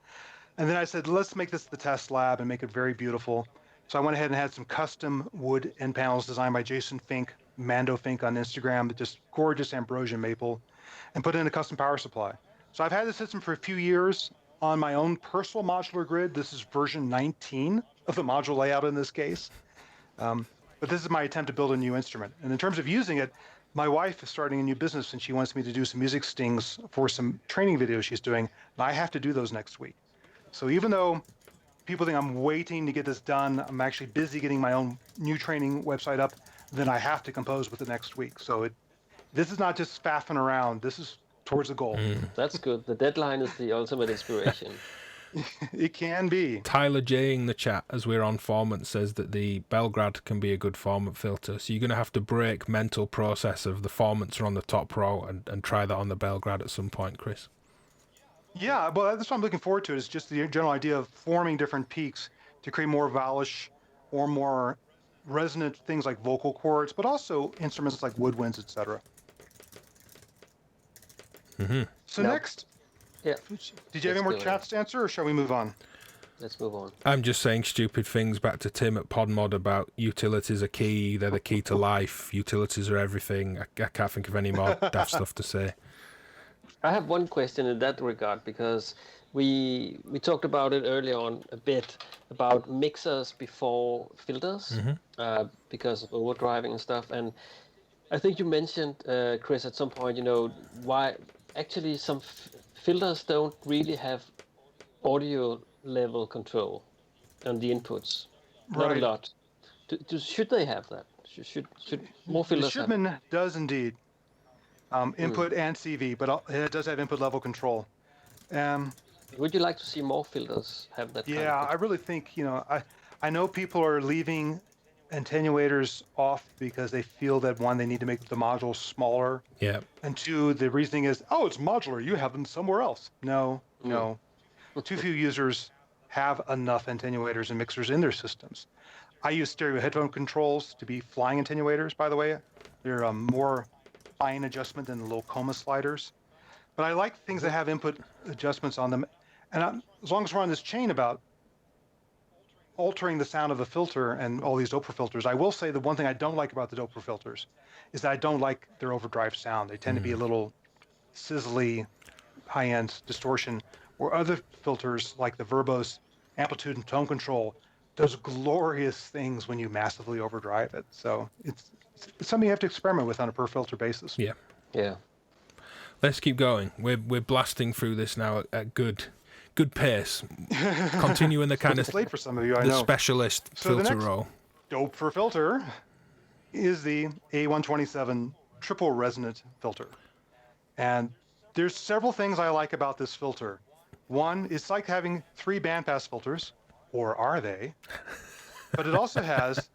And then I said, let's make this the test lab and make it very beautiful. So I went ahead and had some custom wood end panels designed by Jason Fink, Mando Fink on Instagram, just gorgeous ambrosia maple, and put in a custom power supply. So I've had the system for a few years on my own personal modular grid. This is version 19 of the module layout in this case. But this is my attempt to build a new instrument. And in terms of using it, my wife is starting a new business and she wants me to do some music stings for some training videos she's doing. And I have to do those next week. So even though people think I'm waiting to get this done, I'm actually busy getting my own new training website up, then I have to compose with it next week. So this is not just faffing around. This is towards the goal. That's good. The deadline is the ultimate inspiration. It can be. Tyler J in the chat, as we're on formant, says that the Belgrad can be a good formant filter. So you're going to have to break mental process of the formants are on the top row and try that on the Belgrad at some point, Chris. Yeah, but that's what I'm looking forward to, is just the general idea of forming different peaks to create more vowelish or more resonant things like vocal cords, but also instruments like woodwinds, etc. So next, Yeah. did you have any more do it. chats to answer, or shall we move on? Let's move on. I'm just saying stupid things back to Tim at PodMod about utilities are key, they're the key to life, utilities are everything. I can't think of any more daft stuff to say. I have one question in that regard, because we talked about it earlier on a bit about mixers before filters, because of overdriving and stuff. And I think you mentioned, Chris, at some point, why actually some filters don't really have audio level control on the inputs. Not a Right. lot. Should they have that? Should more The filters have it? Shipman does indeed. Input and CV, but it does have input level control. Would you like to see more filters have that? Yeah, I really think, I know people are leaving attenuators off because they feel that, one, they need to make the module smaller, Yeah. and two, the reasoning is, oh, it's modular, you have them somewhere else. No. Too few users have enough attenuators and mixers in their systems. I use stereo headphone controls to be flying attenuators, by the way. They're more fine adjustment than the little coma sliders. But I like things that have input adjustments on them. And as long as we're on this chain about altering the sound of the filter and all these Doppler filters, I will say the one thing I don't like about the Doppler filters is that I don't like their overdrive sound. They tend to be a little sizzly, high-end distortion, or other filters like the Verbose amplitude and tone control does glorious things when you massively overdrive it. So it's something you have to experiment with on a per filter basis. Yeah. Yeah. Let's keep going. We're blasting through this now at good pace. Continuing the kind of It's late for some of you, I the know. specialist So the filter next- role. Doppler filter is the A127 triple resonant filter. And there's several things I like about this filter. One, it's like having 3 bandpass filters, or are they? But it also has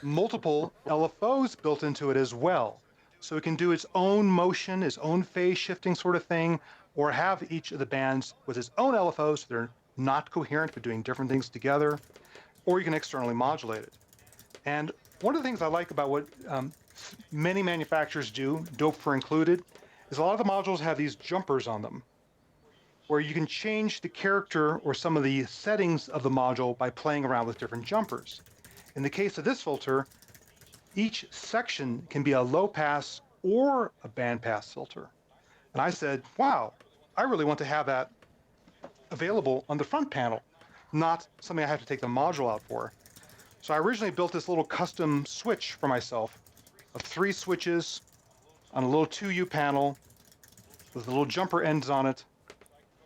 multiple LFOs built into it as well. So it can do its own motion, its own phase shifting sort of thing, or have each of the bands with its own LFOs. They're not coherent, but doing different things together. Or you can externally modulate it. And one of the things I like about what many manufacturers do, Doppler included, is a lot of the modules have these jumpers on them, where you can change the character or some of the settings of the module by playing around with different jumpers. In the case of this filter, each section can be a low pass or a band pass filter. And I said, wow, I really want to have that available on the front panel, not something I have to take the module out for. So I originally built this little custom switch for myself of 3 switches on a little 2U panel with little jumper ends on it.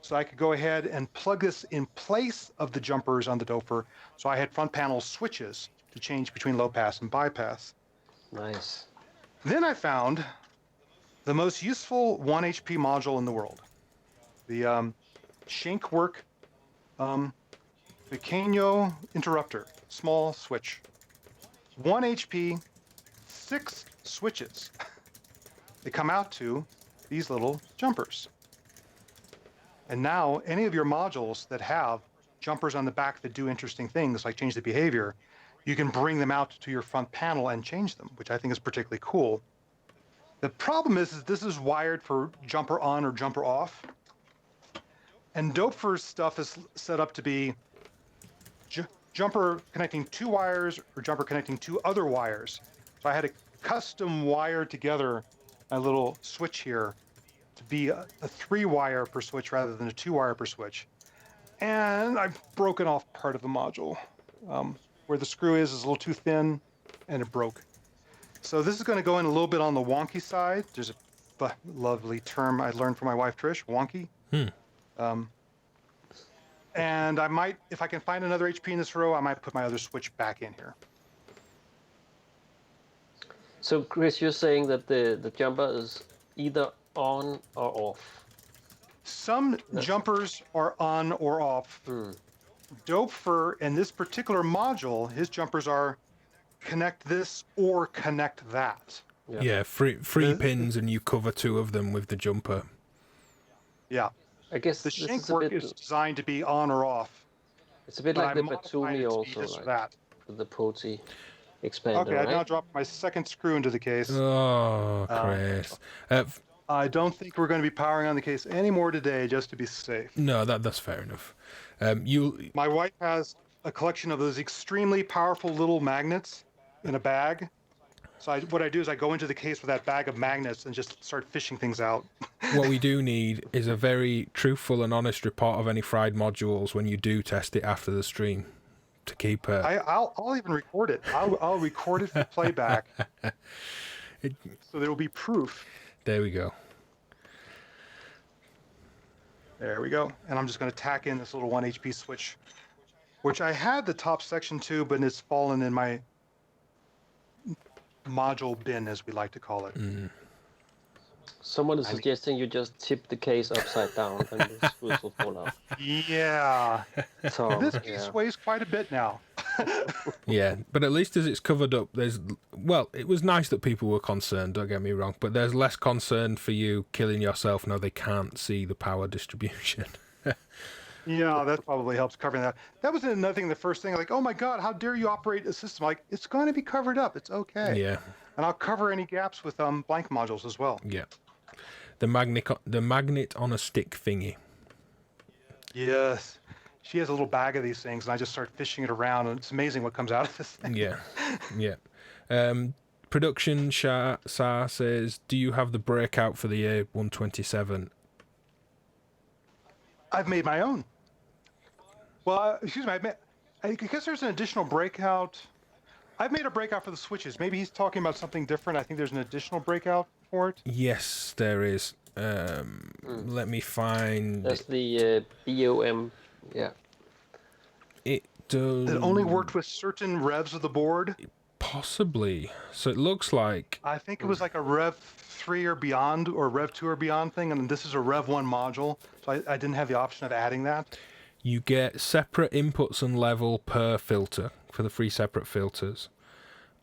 So I could go ahead and plug this in place of the jumpers on the Doppler. So I had front panel switches to change between low pass and bypass. Nice. Then I found the most useful 1 HP module in the world. The Shankwork Pequeño Interrupter, small switch. 1 HP, 6 switches. They come out to these little jumpers. And now any of your modules that have jumpers on the back that do interesting things like change the behavior, you can bring them out to your front panel and change them, which I think is particularly cool. The problem is this is wired for jumper on or jumper off. And Doppler's stuff is set up to be jumper connecting 2 wires or jumper connecting 2 other wires. So I had to custom wire together a little switch here to be a 3-wire per switch rather than a 2-wire per switch. And I've broken off part of the module. Where the screw is a little too thin, and it broke. So this is going to go in a little bit on the wonky side. There's a lovely term I learned from my wife, Trish, wonky. And I might, if I can find another HP in this row, I might put my other switch back in here. So, Chris, you're saying that the jumper is either on or off? Some jumpers are on or off. Dopfer, in this particular module, his jumpers are connect this or connect that. Yeah, three pins, and you cover 2 of them with the jumper. Yeah. I guess the shank work is designed to be on or off. It's a bit like the Batumi also, like the Poti expander, Okay, I now dropped my second screw into the case. Oh, Chris. I don't think we're going to be powering on the case anymore today, just to be safe. No, that's fair enough. My wife has a collection of those extremely powerful little magnets in a bag. So what I do is I go into the case with that bag of magnets and just start fishing things out. What we do need is a very truthful and honest report of any fried modules when you do test it after the stream, to keep. I'll even record it. I'll record it for playback, so there will be proof. There we go. There we go. And I'm just going to tack in this little 1 HP switch, which I had the top section to, but it's fallen in my module bin, as we like to call it. Someone is suggesting you just tip the case upside down and the screws will fall out. Yeah. So, this case weighs quite a bit now. Yeah, but at least as it's covered up, it was nice that people were concerned, don't get me wrong, but there's less concern for you killing yourself now they can't see the power distribution. Yeah, that probably helps covering that. That was another thing, the first thing, like, oh my God, how dare you operate a system? Like, it's going to be covered up. It's okay. Yeah. And I'll cover any gaps with blank modules as well. Yeah. The magnet on a stick thingy. Yes. She has a little bag of these things, and I just start fishing it around, and it's amazing what comes out of this thing. Yeah. Yeah. Production Sa says, do you have the breakout for the A127? I've made my own. Well, excuse me, I guess there's an additional breakout. I've made a breakout for the switches. Maybe he's talking about something different. I think there's an additional breakout for it. Yes, there is. Let me find... That's the BOM, yeah. It does... It only worked with certain revs of the board? Possibly. So it looks like... I think it was like a Rev 3 or beyond, or Rev 2 or beyond thing, and this is a Rev 1 module, so I didn't have the option of adding that. You get separate inputs and level per filter for the 3 separate filters.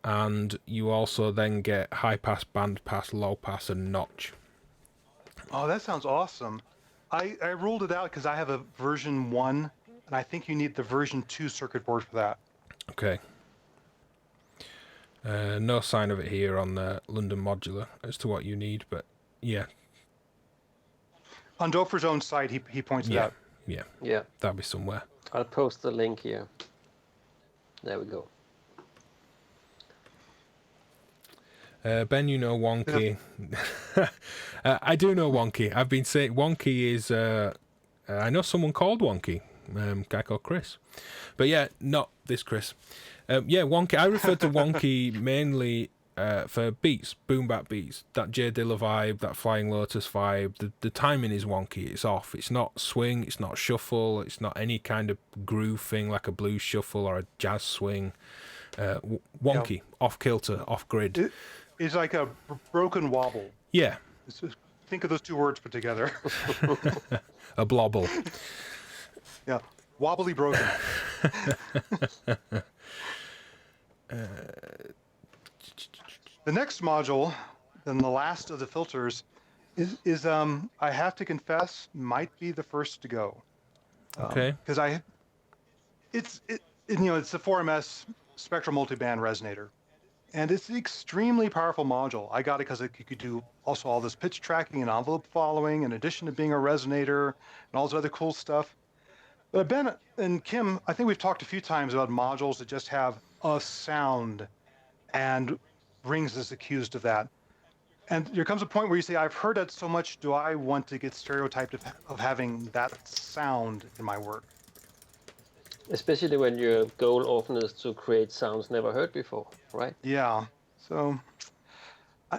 And you also then get high pass, band pass, low pass, and notch. Oh, that sounds awesome. I ruled it out because I have a version 1, and I think you need the version 2 circuit board for that. Okay. No sign of it here on the London Modular as to what you need, but yeah. On Dofer's own site, he points it out. Yeah. That'll be somewhere. I'll post the link here. There we go. Ben, you know Wonky. I do know Wonky. I've been saying Wonky is... I know someone called Wonky. Guy called Chris. But yeah, not this Chris. Yeah, Wonky. I refer to Wonky mainly for beats, boom bap beats. That J Dilla vibe, that Flying Lotus vibe. The timing is wonky. It's off. It's not swing. It's not shuffle. It's not any kind of groove thing like a blues shuffle or a jazz swing. Wonky, off kilter, off grid. It's like a broken wobble. Yeah. Think of those 2 words put together. A blobble. Yeah, wobbly broken. The next module, then the last of the filters, is I have to confess, might be the first to go. Okay. Because it's the 4MS spectral multiband resonator, and it's an extremely powerful module. I got it because it could do also all this pitch tracking and envelope following, in addition to being a resonator and all this other cool stuff. But Ben and Kim, I think we've talked a few times about modules that just have a sound, and rings is accused of that. And there comes a point where you say, I've heard that so much, do I want to get stereotyped of having that sound in my work? Especially when your goal often is to create sounds never heard before, right? Yeah. So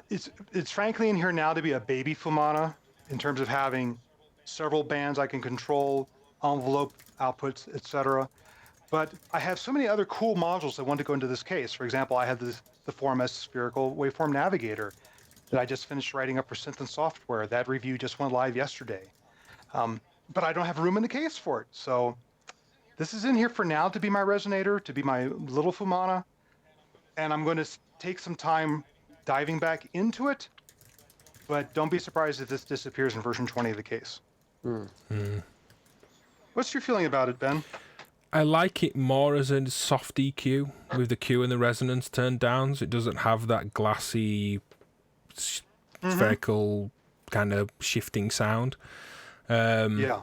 it's frankly in here now to be a baby Fumana in terms of having several bands I can control, envelope outputs, etc. But I have so many other cool modules that want to go into this case. For example, I have the 4MS spherical waveform navigator that I just finished writing up for Synth and Software. That review just went live yesterday. But I don't have room in the case for it. So this is in here for now to be my resonator, to be my little Fumana. And I'm going to take some time diving back into it. But don't be surprised if this disappears in version 20 of the case. What's your feeling about it, Ben? I like it more as a soft EQ with the Q and the resonance turned down. So it doesn't have that glassy, spherical kind of shifting sound. Yeah.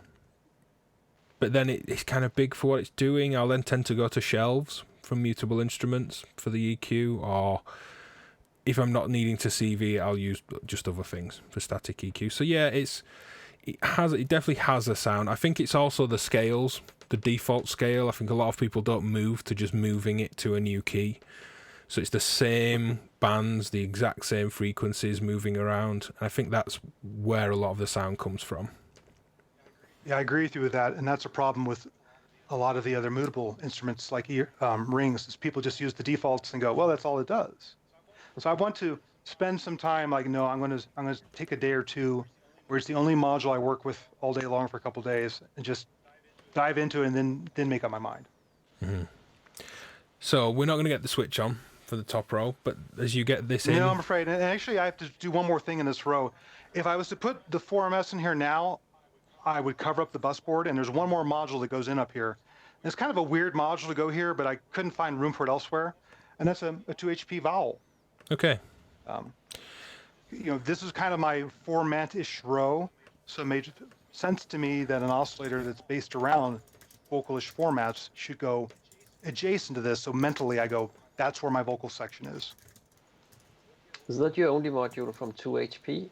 But then it's kind of big for what it's doing. I'll then tend to go to shelves from mutable instruments for the EQ, or if I'm not needing to CV, I'll use just other things for static EQ. So yeah, it definitely has a sound. I think it's also the scales, the default scale. I think a lot of people don't move to just moving it to a new key. So it's the same bands, the exact same frequencies moving around. I think that's where a lot of the sound comes from. Yeah, I agree with you with that. And that's a problem with a lot of the other mutable instruments like rings, is people just use the defaults and go, well, that's all it does. So I want to spend some time, like, no, I'm going to take a day or two where it's the only module I work with all day long for a couple of days and just dive into it and then make up my mind. So we're not going to get the switch on for the top row, but as you get this in... No, I'm afraid. And actually, I have to do one more thing in this row. If I was to put the 4MS in here now, I would cover up the bus board, and there's one more module that goes in up here. And it's kind of a weird module to go here, but I couldn't find room for it elsewhere. And that's a 2 HP vowel. Okay. This is kind of my format-ish row, so it made sense to me that an oscillator that's based around vocalish formats should go adjacent to this. So mentally, I go, that's where my vocal section is. Is that your only module from 2 HP?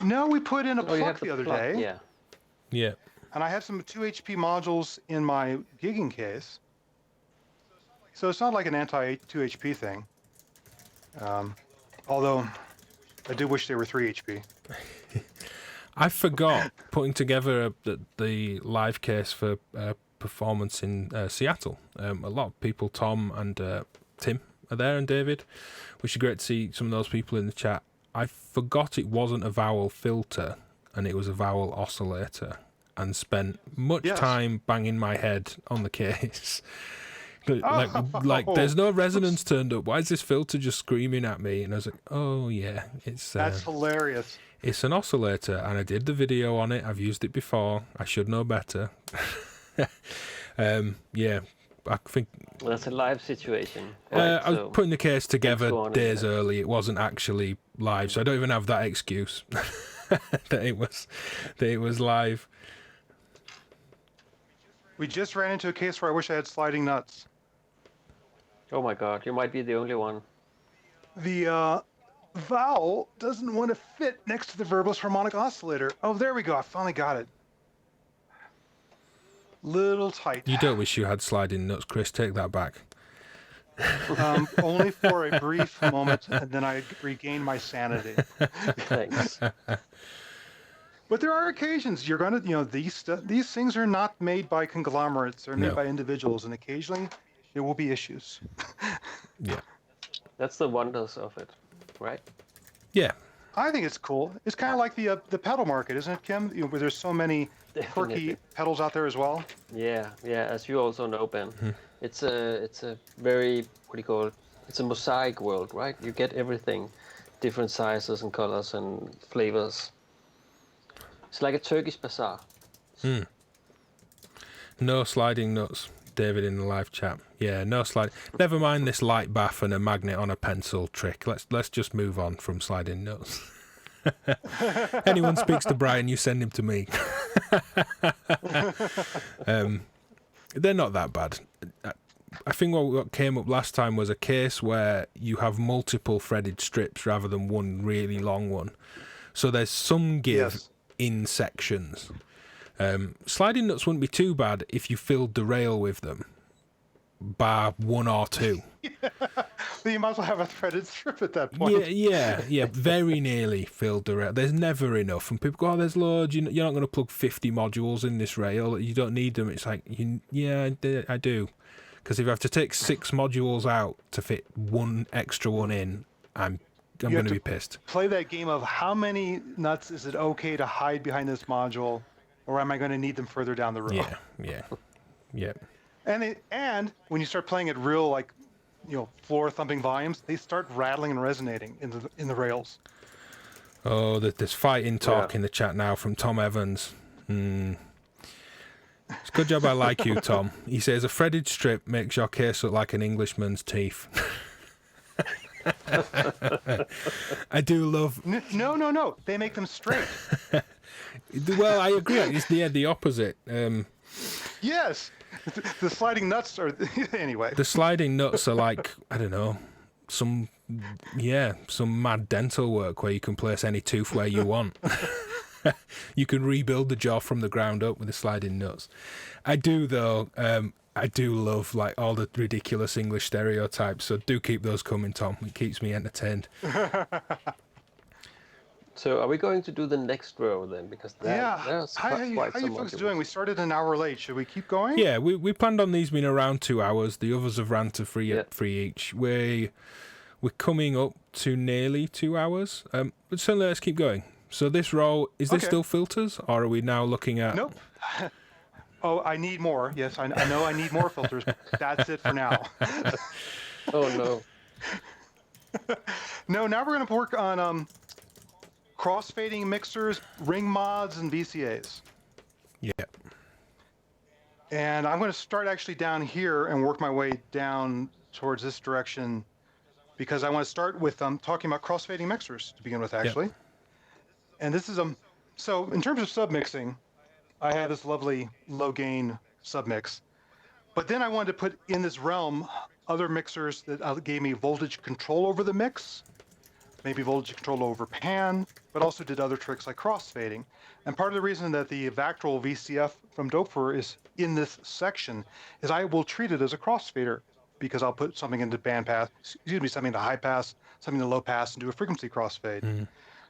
No, we put in a Oh, you plug have the other plug, day. Yeah. Yeah. And I have some 2 HP modules in my gigging case. So it's not like an anti-2 HP thing. Although I do wish they were 3 HP. I forgot putting together the live case for performance in Seattle. A lot of people, Tom and Tim, are there, and David, which is great to see some of those people in the chat. I forgot it wasn't a vowel filter and it was a vowel oscillator, and spent much time banging my head on the case. Like there's no resonance turned up. Why is this filter just screaming at me? And I was like, oh yeah, that's hilarious. It's an oscillator, and I did the video on it. I've used it before. I should know better. Yeah, I think that's a live situation. Right, I was putting the case together days early. It wasn't actually live, so I don't even have that excuse that it was live. We just ran into a case where I wish I had sliding nuts. Oh my God, you might be the only one. The vowel doesn't want to fit next to the verbose harmonic oscillator. Oh, there we go. I finally got it. Little tight. You don't wish you had sliding nuts, Chris. Take that back. Only for a brief moment, and then I regain my sanity. Thanks. But there are occasions you're going to, these things are not made by conglomerates. They're made by individuals, and occasionally there will be issues. Yeah. That's the wonders of it, right? Yeah. I think it's cool. It's kind of like the pedal market, isn't it, Kim? Where there's so many quirky pedals out there as well. Yeah. As you also know, Ben, it's a very it's a mosaic world, right? You get everything, different sizes and colors and flavors. It's like a Turkish bazaar. No sliding nuts, David in the live chat. Yeah, no slide. Never mind this light bath and a magnet on a pencil trick. Let's just move on from sliding nuts. Anyone speaks to Brian, you send him to me. They're not that bad. I think what came up last time was a case where you have multiple threaded strips rather than one really long one. So there's some give in sections. Sliding nuts wouldn't be too bad if you filled the rail with them, bar 1 or 2. You might as well have a threaded strip at that point. Yeah, very nearly filled the rail. There's never enough. And people go, oh, there's loads. You're not going to plug 50 modules in this rail. You don't need them. It's like, yeah, I do. Because if I have to take 6 modules out to fit one extra one in, I'm going to be pissed. Play that game of how many nuts is it okay to hide behind this module, or am I going to need them further down the road? Yeah. And when you start playing at real, like, floor thumping volumes, they start rattling and resonating in the rails. Oh, there's fighting talk in the chat now from Tom Evans. It's a good job I like you, Tom. He says a threaded strip makes your case look like an Englishman's teeth. I do love... No. They make them straight. Well, I agree. It's the opposite. Yes. The sliding nuts are... Anyway. The sliding nuts are like, I don't know, some mad dental work where you can place any tooth where you want. You can rebuild the jaw from the ground up with the sliding nuts. I do, though. I do love like all the ridiculous English stereotypes, so do keep those coming, Tom. It keeps me entertained. So are we going to do the next row then? Because there's how are you folks doing? We started an hour late. Should we keep going? Yeah, we planned on these being around 2 hours. The others have ran to three each. We're coming up to nearly 2 hours. But certainly let's keep going. So this row, is this still filters, or are we now looking at... Nope. Oh, I need more. Yes, I know I need more filters. That's it for now. Oh, no. No, now we're going to work on crossfading mixers, ring mods, and VCAs. Yeah. And I'm going to start actually down here and work my way down towards this direction because I want to start with talking about crossfading mixers to begin with, actually. Yep. And this is so in terms of submixing, I have this lovely low-gain submix. But then I wanted to put in this realm other mixers that gave me voltage control over the mix, maybe voltage control over pan, but also did other tricks like crossfading. And part of the reason that the Vactrol VCF from Doepfer is in this section is I will treat it as a crossfader because I'll put something into bandpass, something to high pass, something to low pass, and do a frequency crossfade. Mm.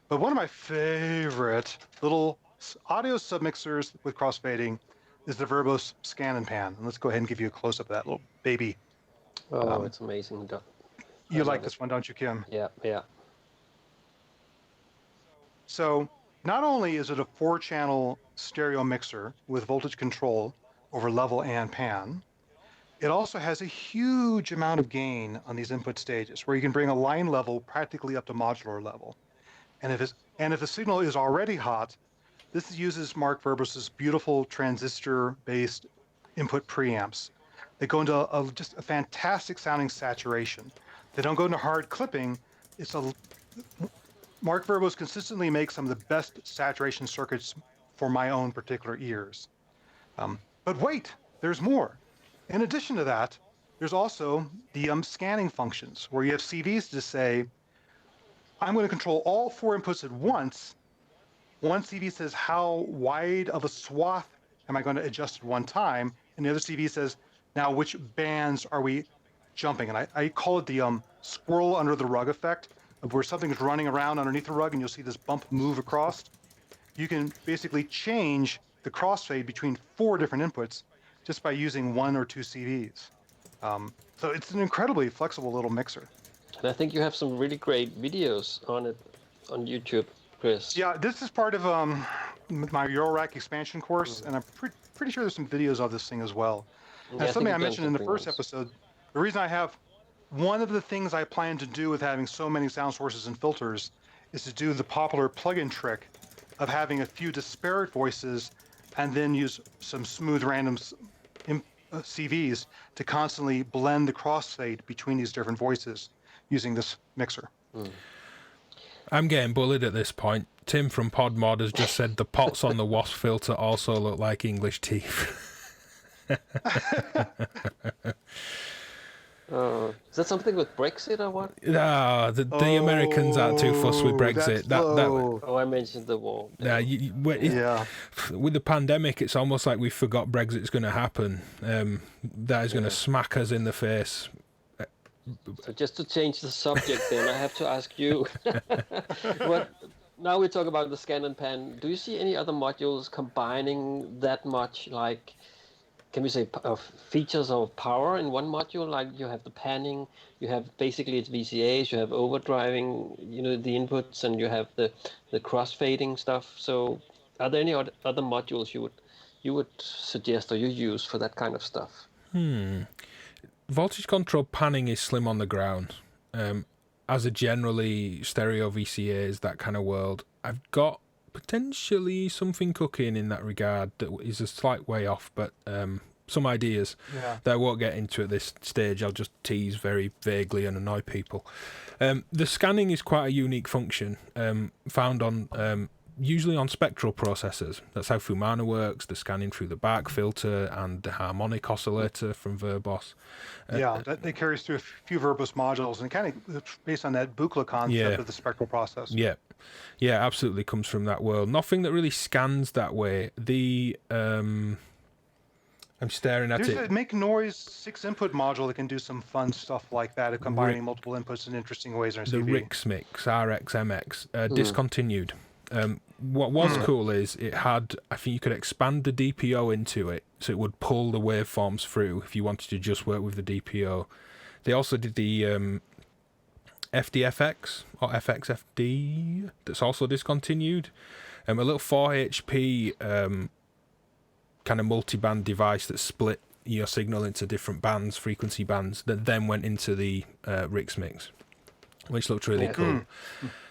But one of my favorite little audio submixers with crossfading is the Verbos Scan and Pan. And let's go ahead and give you a close-up of that little baby. Oh, it's amazing. You like this one, don't you, Kim? Yeah. So not only is it a 4-channel stereo mixer with voltage control over level and pan, it also has a huge amount of gain on these input stages where you can bring a line level practically up to modular level. And if the signal is already hot, this uses Mark Verbos's beautiful transistor-based input preamps. They go into just a fantastic sounding saturation. They don't go into hard clipping. Mark Verbos consistently makes some of the best saturation circuits for my own particular ears. But wait, there's more. In addition to that, there's also the scanning functions where you have CVs to say, I'm going to control all 4 inputs at once. One CV says how wide of a swath am I going to adjust at one time, and the other CV says, now which bands are we jumping? And I call it the squirrel under the rug effect, of where something is running around underneath the rug and you'll see this bump move across. You can basically change the crossfade between 4 different inputs just by using 1 or 2 CVs. So it's an incredibly flexible little mixer. And I think you have some really great videos on it on YouTube, Chris. Yeah, this is part of my Eurorack expansion course, and I'm pretty sure there's some videos of this thing as well. Yeah, something I mentioned in the first episode, the reason I have one of the things I plan to do with having so many sound sources and filters is to do the popular plug-in trick of having a few disparate voices and then use some smooth random CVs to constantly blend the crossfade between these different voices using this mixer. I'm getting bullied at this point. Tim from PodMod has just said the pots on the wasp filter also look like English teeth. Is that something with Brexit or what? The Americans aren't too fussed with Brexit. Oh, I mentioned the war. With the pandemic, it's almost like we forgot Brexit's going to happen. That is going to smack us in the face. So just to change the subject, then I have to ask you. Now we talk about the scan and pan. Do you see any other modules combining that much, like, can we say, features of power in one module? Like you have the panning, you have basically it's VCAs, you have overdriving, the inputs, and you have the crossfading stuff. So are there any other modules you would suggest or you use for that kind of stuff? Voltage control panning is slim on the ground. As a generally stereo VCAs, that kind of world, I've got potentially something cooking in that regard that is a slight way off, but some ideas that I won't get into at this stage. I'll just tease very vaguely and annoy people. The scanning is quite a unique function found on usually on spectral processors. That's how Fumana works, the scanning through the back filter and the harmonic oscillator from Verbos. That carries through a few Verbos modules and kind of based on that Buchla concept of the spectral process. Yeah, absolutely comes from that world. Nothing that really scans that way. I'm staring at There's a Make Noise 6-input module that can do some fun stuff like that, of combining multiple inputs in interesting ways in a CV. The RxMix, RxMX, discontinued. What was cool is it had, I think you could expand the DPO into it, so it would pull the waveforms through if you wanted to just work with the DPO. They also did the FDFX, or FXFD, that's also discontinued. A little 4HP kind of multi-band device that split your signal into different bands, frequency bands, that then went into the RxMix, which looked really cool.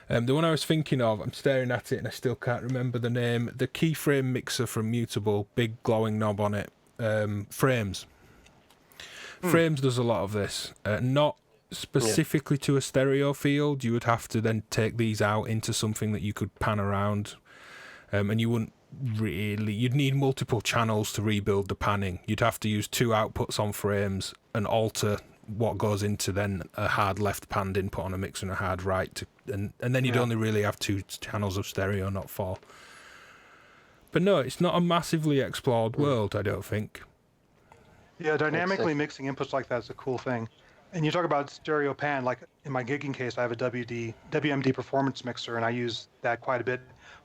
The one I was thinking of, I'm staring at it and I still can't remember the name, the keyframe mixer from Mutable, big glowing knob on it, Frames. Frames does a lot of this, not specifically to a stereo field. You would have to then take these out into something that you could pan around, and you wouldn't really, you'd need multiple channels to rebuild the panning. You'd have to use two outputs on Frames and alter what goes into then a hard left panned input on a mixer and a hard right, and then you'd only really have two channels of stereo, not four. But no, it's not a massively explored world, I don't think. Yeah, dynamically mixing inputs like that is a cool thing. And you talk about stereo pan, like in my gigging case, I have a WMD performance mixer, and I use that quite a bit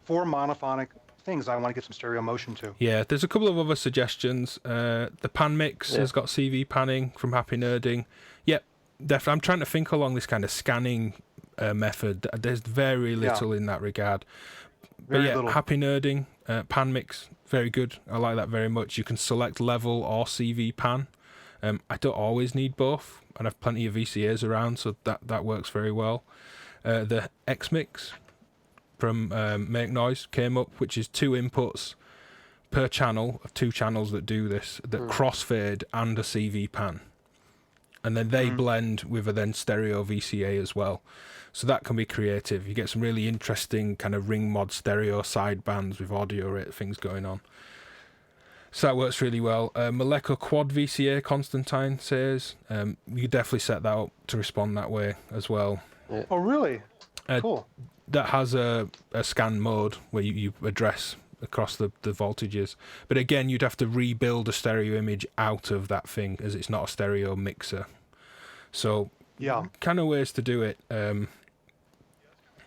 for monophonic things I want to get some stereo motion to. Yeah, there's a couple of other suggestions. The pan mix has got CV panning from Happy Nerding. Yep, definitely. I'm trying to think along this kind of scanning method. There's very little in that regard. But Very little. Happy Nerding, pan mix, very good. I like that very much. You can select level or CV pan. I don't always need both, and I've plenty of VCAs around, so that works very well. The X-Mix from Make Noise came up, which is two inputs per channel, of two channels that do this, that crossfade and a CV pan. And then they blend with a then stereo VCA as well. So that can be creative. You get some really interesting kind of ring mod stereo sidebands with audio rate things going on. So that works really well. Molecular Quad VCA, Constantine says. You definitely set that up to respond that way as well. Yeah. Oh, really? Cool. That has a scan mode where you address across the voltages. But again, you'd have to rebuild a stereo image out of that thing, as it's not a stereo mixer. So kind of ways to do it.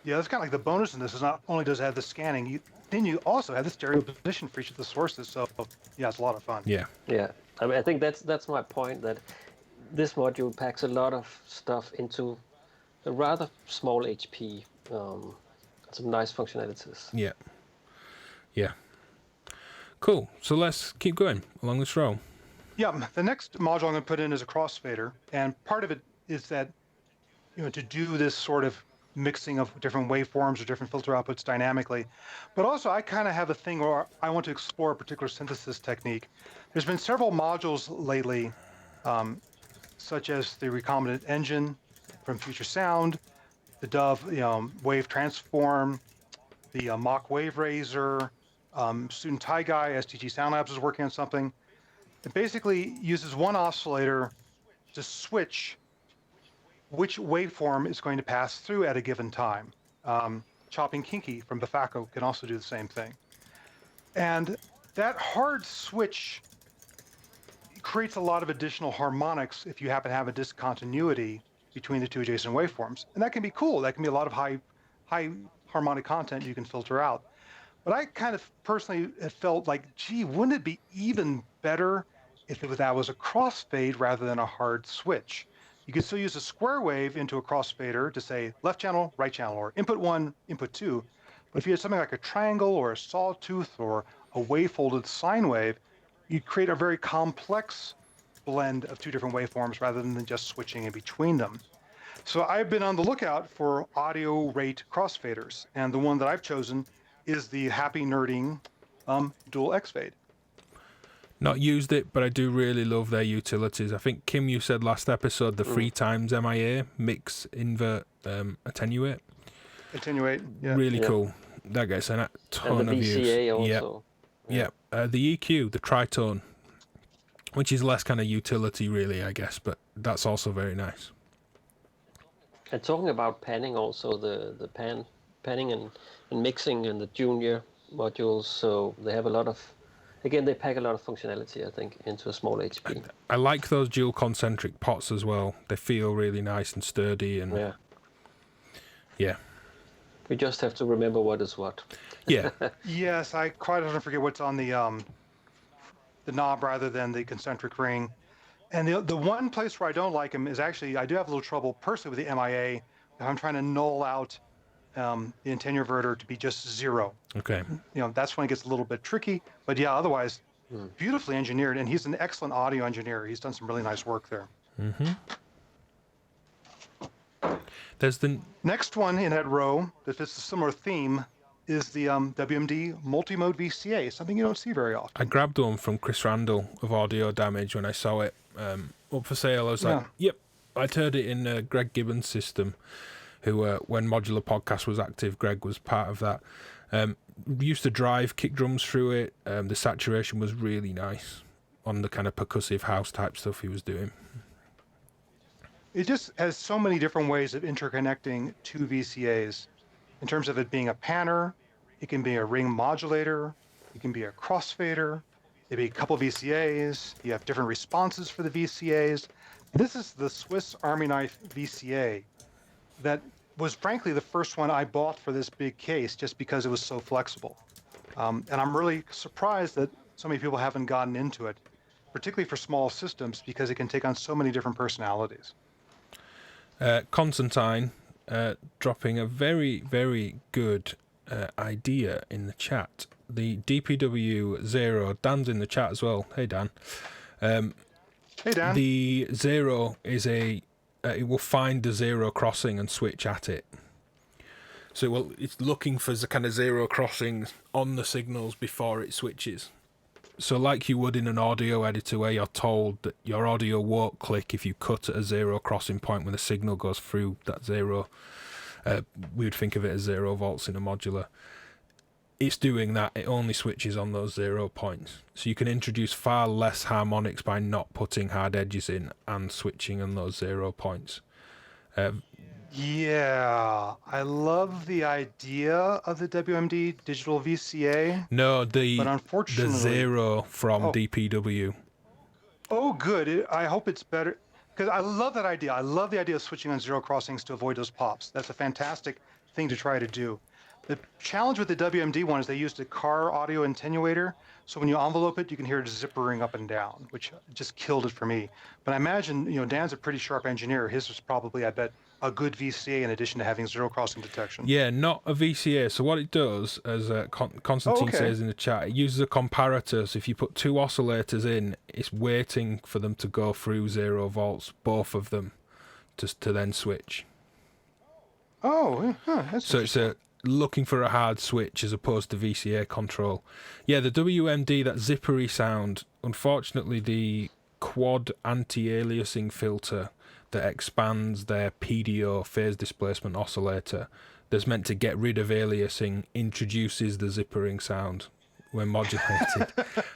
Yeah, that's kind of like the bonus in this is not only does it have the scanning, then you also have the stereo position for each of the sources. So yeah, it's a lot of fun. Yeah. I mean, I think that's my point, that this module packs a lot of stuff into a rather small HP. Some nice functionalities. Yeah. Cool. So let's keep going along this row. Yeah, the next module I'm going to put in is a crossfader, and part of it is that to do this sort of mixing of different waveforms or different filter outputs dynamically. But also I kind of have a thing where I want to explore a particular synthesis technique. There's been several modules lately, such as the recombinant engine from Future Sound, the Dove wave transform, the Mach wave razor, student Thai guy, STG Sound Labs is working on something. It basically uses one oscillator to switch which waveform is going to pass through at a given time. Chopping Kinky from Bafako can also do the same thing. And that hard switch creates a lot of additional harmonics if you happen to have a discontinuity between the two adjacent waveforms. And that can be cool. That can be a lot of high harmonic content you can filter out. But I kind of personally have felt like, gee, wouldn't it be even better if that was a crossfade rather than a hard switch? You could still use a square wave into a crossfader to say left channel, right channel, or input 1, input 2. But if you had something like a triangle or a sawtooth or a wave-folded sine wave, you'd create a very complex blend of two different waveforms rather than just switching in between them. So I've been on the lookout for audio rate crossfaders, and the one that I've chosen is the happy nerding dual X-fade. Not used it, but I do really love their utilities. I think, Kim, you said last episode the 3 times MIA, mix, invert, attenuate. Attenuate, yeah. Really cool. That gets a ton and the of use. VCA also. Yeah. The EQ, the tritone, which is less kind of utility really, I guess, but that's also very nice. And talking about panning also, the panning and mixing in the junior modules, so they have a lot of, again, they pack a lot of functionality, I think, into a small HP. I like those dual concentric pots as well. They feel really nice and sturdy, and yeah. We just have to remember what is what. Yeah. Yes, I quite often forget what's on the knob rather than the concentric ring. And the one place where I don't like them is actually, I do have a little trouble personally with the MIA if I'm trying to null out the attenuator to be just 0. Okay. That's when it gets a little bit tricky. But yeah, otherwise, beautifully engineered. And he's an excellent audio engineer. He's done some really nice work there. Mm-hmm. There's the next one in that row that fits a similar theme is the WMD multi-mode VCA, something you don't see very often. I grabbed one from Chris Randall of Audio Damage when I saw it up for sale. I was like, yep. I'd heard it in Greg Gibbons' system, who, when Modular Podcast was active, Greg was part of that. We used to drive kick drums through it. The saturation was really nice on the kind of percussive house type stuff he was doing. It just has so many different ways of interconnecting two VCAs. In terms of it being a panner, it can be a ring modulator, it can be a crossfader, it can be a couple VCAs, you have different responses for the VCAs. This is the Swiss Army Knife VCA that was frankly the first one I bought for this big case just because it was so flexible. And I'm really surprised that so many people haven't gotten into it, particularly for small systems, because it can take on so many different personalities. Constantine dropping a very, very good idea in the chat. The DPW 0, Dan's in the chat as well. Hey, Dan. Hey, Dan. The 0 is it will find the 0 crossing and switch at it. So it's looking for the kind of 0 crossings on the signals before it switches. So like you would in an audio editor where you're told that your audio won't click if you cut at a 0 crossing point when the signal goes through that 0. We would think of it as 0 volts in a modular. It's doing that. It only switches on those 0 points. So you can introduce far less harmonics by not putting hard edges in and switching on those 0 points. Yeah, I love the idea of the WMD digital VCA. No, but unfortunately, the 0 from DPW. Oh, good. I hope it's better. Because I love that idea. I love the idea of switching on 0 crossings to avoid those pops. That's a fantastic thing to try to do. The challenge with the WMD one is they used a car audio attenuator. So when you envelope it, you can hear it zippering up and down, which just killed it for me. But I imagine, Dan's a pretty sharp engineer. His was probably, I bet, a good VCA in addition to having 0 crossing detection. Yeah, not a VCA. So what it does, as Constantine says in the chat, it uses a comparator. So if you put 2 oscillators in, it's waiting for them to go through 0 volts, both of them, to then switch. Oh, that's so it's looking for a hard switch as opposed to VCA control. Yeah, the WMD, that zippery sound, unfortunately the quad anti-aliasing filter that expands their PDO, phase displacement oscillator, that's meant to get rid of aliasing, introduces the zippering sound when modulated.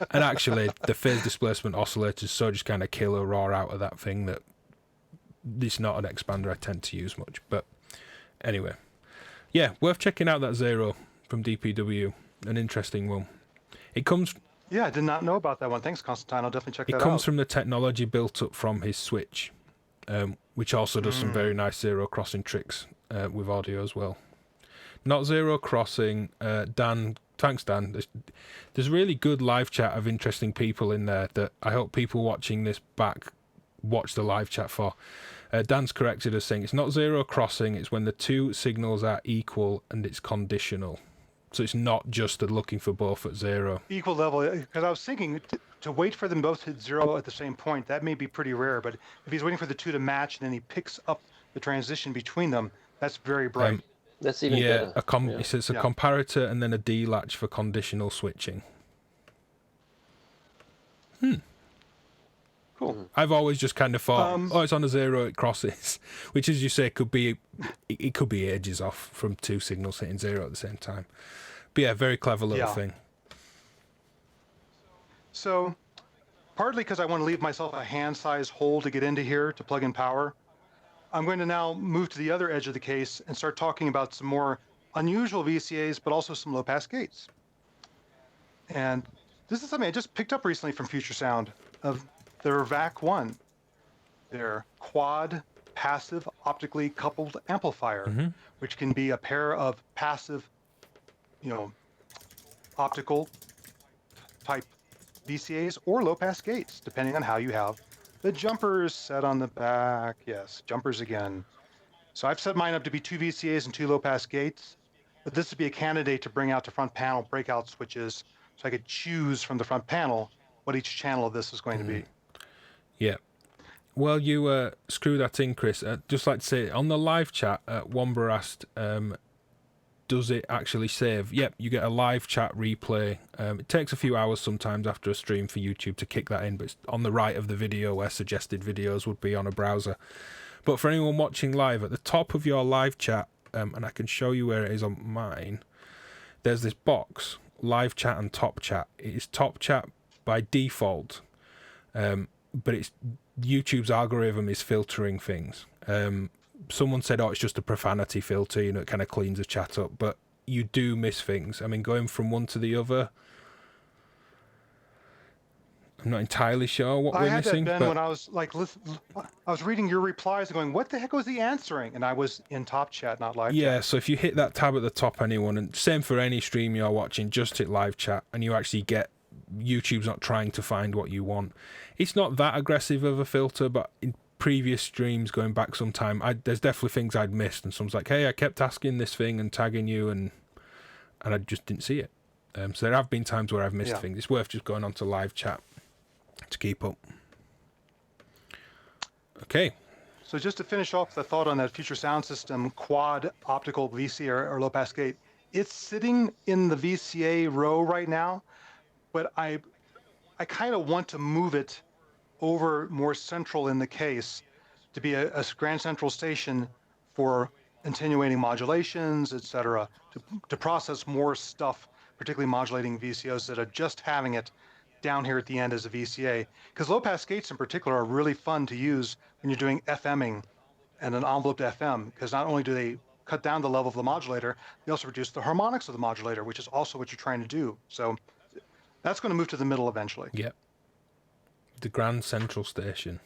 And actually, the phase displacement oscillator is so just kind of kill a roar out of that thing that it's not an expander I tend to use much. But anyway, yeah, worth checking out that Zero from DPW. An interesting one. It comes. Yeah, I did not know about that one. Thanks, Constantine. I'll definitely check that out. It comes from the technology built up from his Switch, which also does some very nice zero crossing tricks with audio as well. Not zero crossing, Dan. Thanks, Dan. There's really good live chat of interesting people in there that I hope people watching this back watch the live chat for. Dan's corrected us saying it's not zero crossing, it's when the two signals are equal and it's conditional. So it's not just looking for both at zero. Equal level, because I was thinking to wait for them both to hit zero at the same point, that may be pretty rare, but if he's waiting for the two to match and then he picks up the transition between them, that's very bright. That's even better. It says a comparator and then a D latch for conditional switching. Cool. I've always just kind of thought, it's on a zero, it crosses, which, as you say, could be ages off from two signals hitting zero at the same time. But yeah, very clever little thing. So, partly because I want to leave myself a hand-sized hole to get into here to plug in power, I'm going to now move to the other edge of the case and start talking about some more unusual VCAs, but also some low-pass gates. And this is something I just picked up recently from Future Sound of their VAC-1, their quad passive optically coupled amplifier, which can be a pair of passive, optical type VCAs or low-pass gates, depending on how you have the jumpers set on the back. Yes, jumpers again. So I've set mine up to be 2 VCAs and 2 low-pass gates, but this would be a candidate to bring out to front panel breakout switches, so I could choose from the front panel what each channel of this is going to be. Yeah. Well, you screw that in, Chris. Just like to say, on the live chat, Womber asked, does it actually save? Yep, you get a live chat replay. It takes a few hours sometimes after a stream for YouTube to kick that in, but it's on the right of the video where suggested videos would be on a browser. But for anyone watching live, at the top of your live chat, and I can show you where it is on mine, there's this box, live chat and top chat. It is top chat by default, but it's YouTube's algorithm is filtering things. Someone said, it's just a profanity filter, it kind of cleans the chat up, but you do miss things. I mean, going from one to the other, I'm not entirely sure what we're missing. I had that, Ben, when I was I was reading your replies and going, what the heck was he answering? And I was in top chat, not live chat. Yeah, so if you hit that tab at the top, anyone, and same for any stream you're watching, just hit live chat, and you actually get, YouTube's not trying to find what you want. It's not that aggressive of a filter, but in previous streams going back some time, there's definitely things I'd missed, and someone's like, hey, I kept asking this thing and tagging you, and I just didn't see it. So there have been times where I've missed things. It's worth just going on to live chat to keep up. Okay. So just to finish off the thought on that Future Sound System quad optical VCA or low pass gate, it's sitting in the VCA row right now, but I kind of want to move it over more central in the case to be a grand central station for attenuating modulations, etc., to process more stuff, particularly modulating VCOs that are just having it down here at the end as a VCA. Because low-pass gates in particular are really fun to use when you're doing FMing and an enveloped FM, because not only do they cut down the level of the modulator, they also reduce the harmonics of the modulator, which is also what you're trying to do. So that's going to move to the middle eventually. Yep. The Grand Central Station.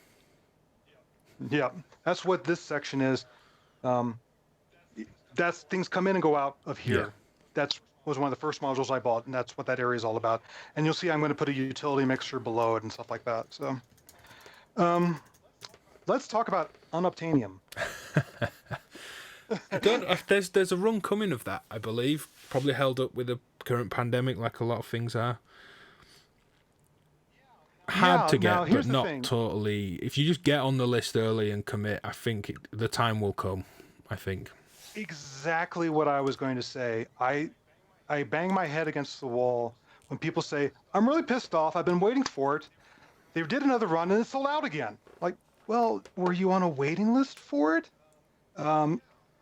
Yeah, that's what this section is. That's things come in and go out of here. Yeah. That was one of the first modules I bought, and that's what that area is all about. And you'll see I'm going to put a utility mixer below it and stuff like that. So let's talk about unobtainium. There's a run coming of that, I believe. Probably held up with the current pandemic, like a lot of things are. Hard to get, but not totally. If you just get on the list early and commit, I think the time will come. I think. Exactly what I was going to say. I bang my head against the wall when people say, I'm really pissed off. I've been waiting for it. They did another run and it's sold out again. Like, well, were you on a waiting list for it?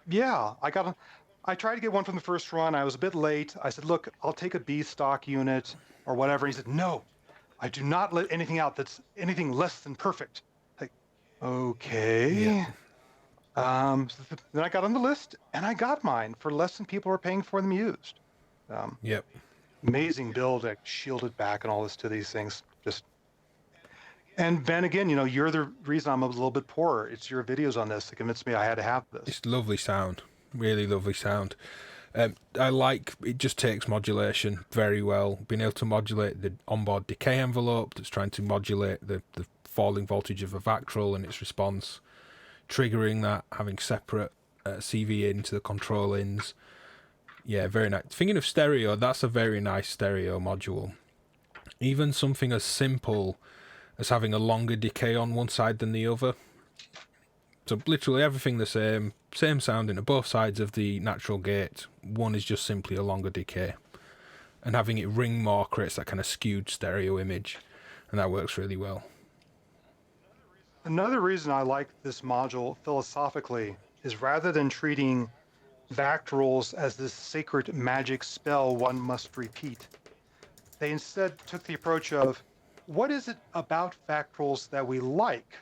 Yeah, I tried to get one from the first run. I was a bit late. I said, look, I'll take a B stock unit or whatever. He said, no. I do not let anything out that's anything less than perfect. Like, Okay. Then I got on the list, and I got mine for less than people are paying for them used. Yep. Amazing build, like shielded back and all this to these things. And Ben, again, you're the reason I'm a little bit poorer. It's your videos on this that convinced me I had to have this. It's lovely sound. Really lovely sound. I like it. Just takes modulation very well. Being able to modulate the onboard decay envelope that's trying to modulate the falling voltage of a Vactrol and its response, triggering that, having separate CV into the control ins. Yeah, very nice. Thinking of stereo, that's a very nice stereo module. Even something as simple as having a longer decay on one side than the other. So literally everything the same sounding at both sides of the natural gate. One is just simply a longer decay. And having it ring more creates that kind of skewed stereo image. And that works really well. Another reason I like this module philosophically is rather than treating Vactrols as this sacred magic spell one must repeat, they instead took the approach of, what is it about Vactrols that we like?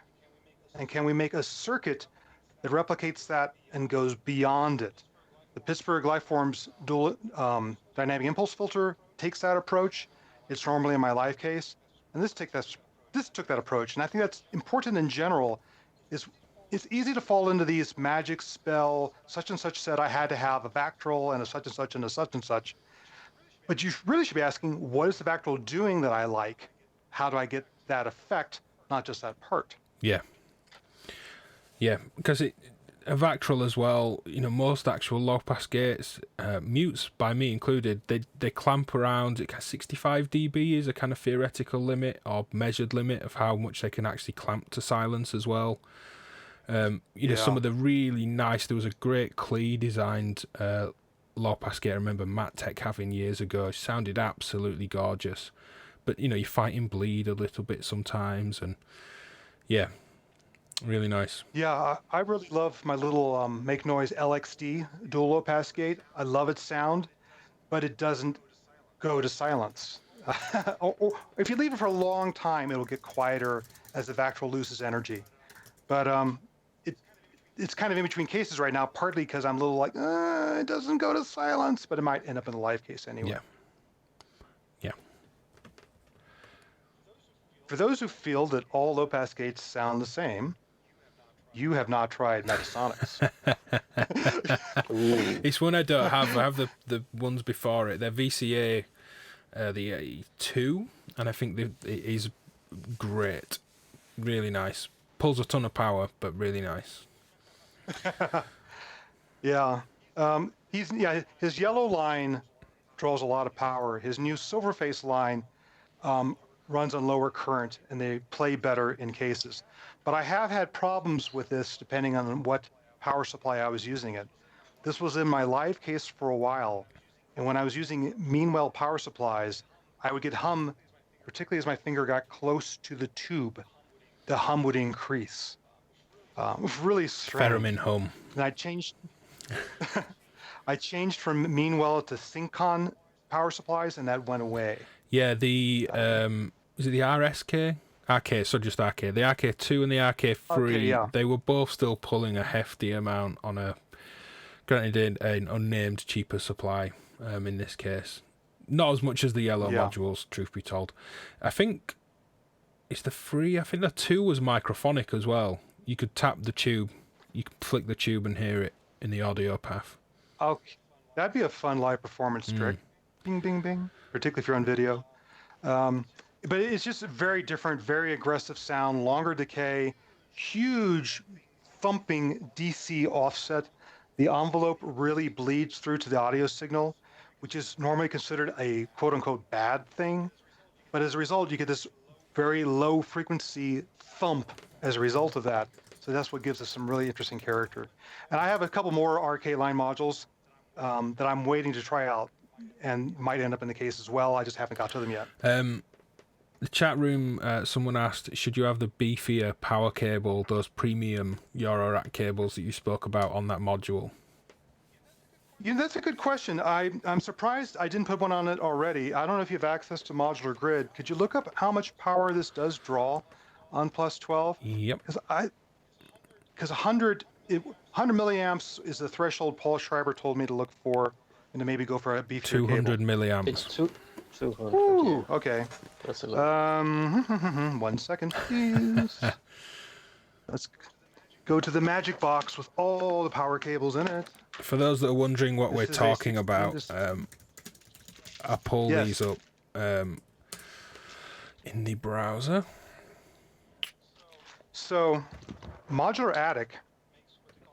And can we make a circuit that replicates that and goes beyond it? The Pittsburgh Lifeforms dual dynamic impulse filter takes that approach. It's normally in my live case, and this took that approach. And I think that's important in general. Is it's easy to fall into these magic spell, such and such said I had to have a Vactrol and a such and such and a such and such. But you really should be asking, what is the Vactrol doing that I like? How do I get that effect, not just that part? Yeah. Yeah, because a Vactrol as well, most actual low-pass gates, mutes, by me included, they clamp around, 65 dB is a kind of theoretical limit or measured limit of how much they can actually clamp to silence as well. Some of the really nice, there was a great Klee designed low-pass gate I remember Matt Tech having years ago. It sounded absolutely gorgeous. But, you're fighting bleed a little bit sometimes, and yeah. Really nice. Yeah, I really love my little Make Noise LXD dual low pass gate. I love its sound, but it doesn't go to silence. or if you leave it for a long time, it'll get quieter as the Vactrol loses energy. But it's kind of in between cases right now, partly because I'm a little like, it doesn't go to silence, but it might end up in the live case anyway. Yeah. For those who feel that all low pass gates sound the same, you have not tried Metasonics. It's one I don't have. I have the ones before it. They're VCA, the 2, and I think it is great. Really nice. Pulls a ton of power, but really nice. Yeah. His yellow line draws a lot of power. His new Silverface line runs on lower current, and they play better in cases. But I have had problems with this depending on what power supply I was using it. This was in my live case for a while, and when I was using Meanwell power supplies, I would get hum, particularly as my finger got close to the tube. The hum would increase. It was really strange. Theremin hum. And I changed from Meanwell to Syncon power supplies, and that went away. Yeah, the is it the RSK? RK, so just RK. The RK2 and the RK3, They were both still pulling a hefty amount on granted an unnamed cheaper supply in this case. Not as much as the yellow modules, truth be told. I think it's the 3, I think the 2 was microphonic as well. You could tap the tube, you could flick the tube and hear it in the audio path. Okay, that'd be a fun live performance trick. Bing, bing, bing, particularly if you're on video. But it's just a very different, very aggressive sound, longer decay, huge thumping DC offset. The envelope really bleeds through to the audio signal, which is normally considered a quote-unquote bad thing. But as a result, you get this very low frequency thump as a result of that. So that's what gives us some really interesting character. And I have a couple more RK line modules that I'm waiting to try out and might end up in the case as well. I just haven't got to them yet. The chat room, someone asked, should you have the beefier power cable, those premium Eurorack cables that you spoke about on that module? That's a good question. I'm surprised I didn't put one on it already. I don't know if you have access to Modular Grid. Could you look up how much power this does draw on Plus 12? Yep. Because because 100 milliamps is the threshold Paul Schreiber told me to look for, and to maybe go for a beefier 200 cable. milliamps. It's 200. Ooh, Yeah. okay. That's a lot. 1 second, please. Let's go to the magic box with all the power cables in it. For those that are wondering what we're talking about, I pull these up in the browser. So, Modular ADDAC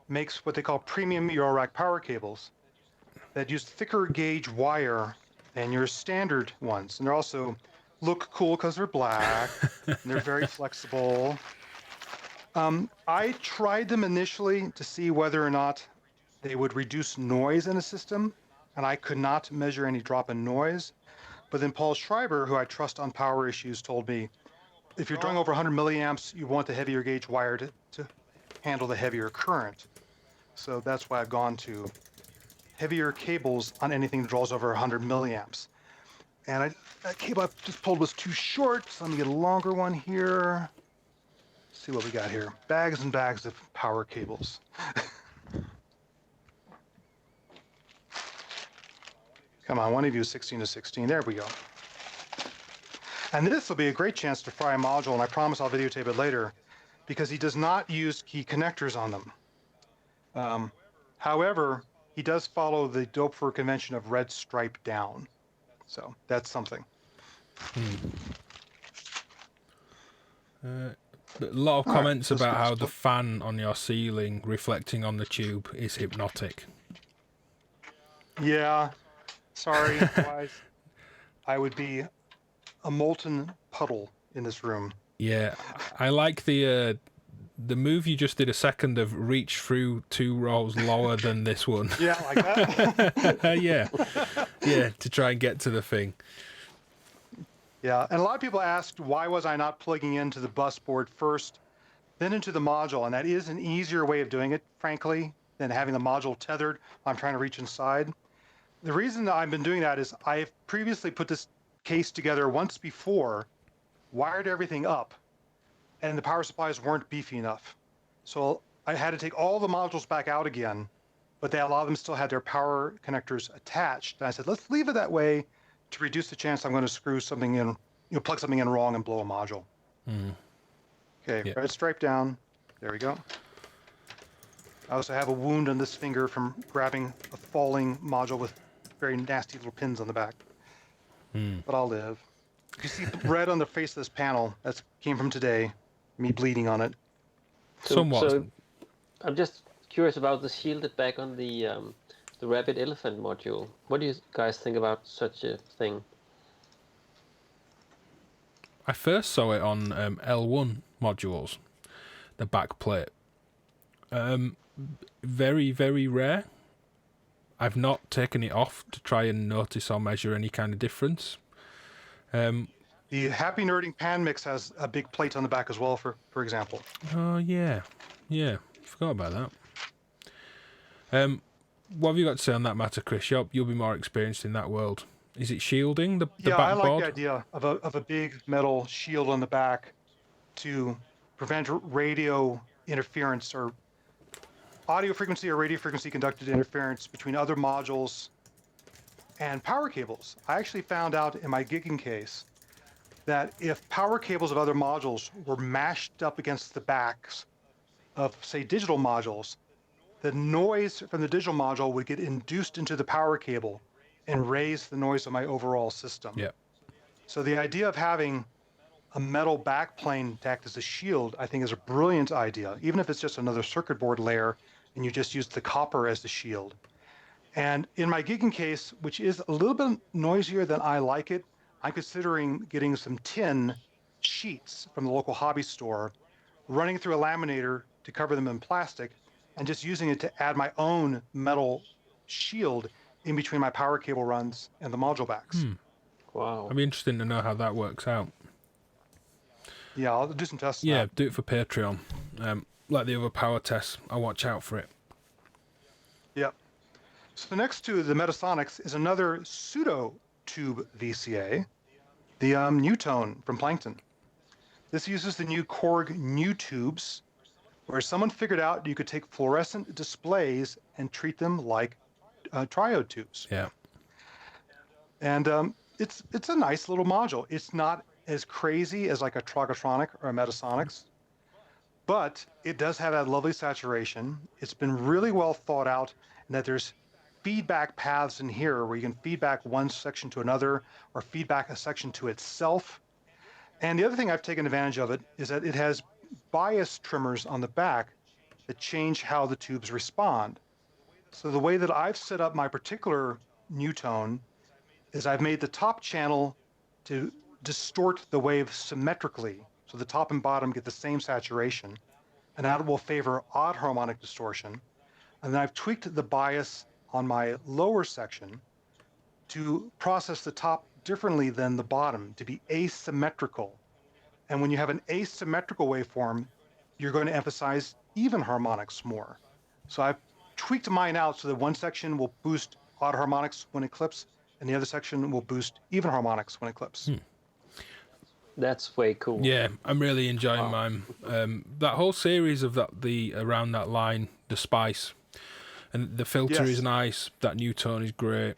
makes what they call premium Eurorack power cables that use thicker gauge wire than your standard ones. And they also look cool because they're black, and they're very flexible. I tried them initially to see whether or not they would reduce noise in a system, and I could not measure any drop in noise. But then Paul Schreiber, who I trust on power issues, told me, if you're drawing over 100 milliamps, you want the heavier gauge wire to handle the heavier current. So that's why I've gone to heavier cables on anything that draws over 100 milliamps. And that cable I just pulled was too short, so let me get a longer one here. Let's see what we got here. Bags and bags of power cables. Come on, one of you is 16 to 16. There we go. And this will be a great chance to fry a module, and I promise I'll videotape it later, because he does not use key connectors on them. However, he does follow the Doepfer convention of red stripe down. So that's something. A lot of comments about how the fan on your ceiling reflecting on the tube is hypnotic. Yeah, sorry, guys. I would be a molten puddle in this room. Yeah, I like the move you just did a second of reach through 2 rows lower than this one. Yeah, like that? yeah, to try and get to the thing. Yeah, and a lot of people asked, why was I not plugging into the bus board first, then into the module? And that is an easier way of doing it, frankly, than having the module tethered. I'm trying to reach inside. The reason that I've been doing that is I've previously put this case together once before, wired everything up, and the power supplies weren't beefy enough. So I had to take all the modules back out again, but a lot of them still had their power connectors attached. And I said, let's leave it that way to reduce the chance I'm going to screw something in, plug something in wrong and blow a module. Okay, red stripe down. There we go. I also have a wound on this finger from grabbing a falling module with very nasty little pins on the back. But I'll live. You see the red on the face of this panel, that came from today, me bleeding on it. Somewhat. So I'm just curious about the shielded back on the rabbit elephant module. What do you guys think about such a thing? I first saw it on L1 modules, the back plate. Very, very rare. I've not taken it off to try and notice or measure any kind of difference. The Happy Nerding Pan Mix has a big plate on the back as well, for example. Oh, yeah. Yeah, forgot about that. What have you got to say on that matter, Chris? You'll be more experienced in that world. Is it shielding the Yeah, backboard? I like the idea of a big metal shield on the back to prevent radio interference or audio frequency or radio frequency conducted interference between other modules and power cables. I actually found out in my gigging case that if power cables of other modules were mashed up against the backs of, say, digital modules, the noise from the digital module would get induced into the power cable and raise the noise of my overall system. Yeah. So the idea of having a metal backplane to act as a shield, I think, is a brilliant idea, even if it's just another circuit board layer and you just use the copper as the shield. And in my gigging case, which is a little bit noisier than I like it, I'm considering getting some tin sheets from the local hobby store, running through a laminator to cover them in plastic, and just using it to add my own metal shield in between my power cable runs and the module backs. Wow. It'd be interesting to know how that works out. Yeah, I'll do some tests. Yeah, do it for Patreon. Like the other power tests, I'll watch out for it. Yep. So next to the Metasonics is another pseudo tube VCA, the Newtone from Plankton. This uses the new Korg new tubes where someone figured out you could take fluorescent displays and treat them like triode tubes. Yeah. And it's a nice little module. It's not as crazy as like a Trogotronic or a Metasonics, but it does have that lovely saturation. It's been really well thought out, and that there's feedback paths in here where you can feedback one section to another or feedback a section to itself. And the other thing I've taken advantage of it is that it has bias trimmers on the back that change how the tubes respond. So the way that I've set up my particular Newtone is I've made the top channel to distort the wave symmetrically, so the top and bottom get the same saturation, and that will favor odd harmonic distortion. And then I've tweaked the bias on my lower section to process the top differently than the bottom, to be asymmetrical. And when you have an asymmetrical waveform, you're going to emphasize even harmonics more. So I've tweaked mine out so that one section will boost odd harmonics when it clips, and the other section will boost even harmonics when it clips. That's way cool. Yeah, I'm really enjoying mine. That whole series of the around that line, the spice, and the filter is nice. That Newtone is great.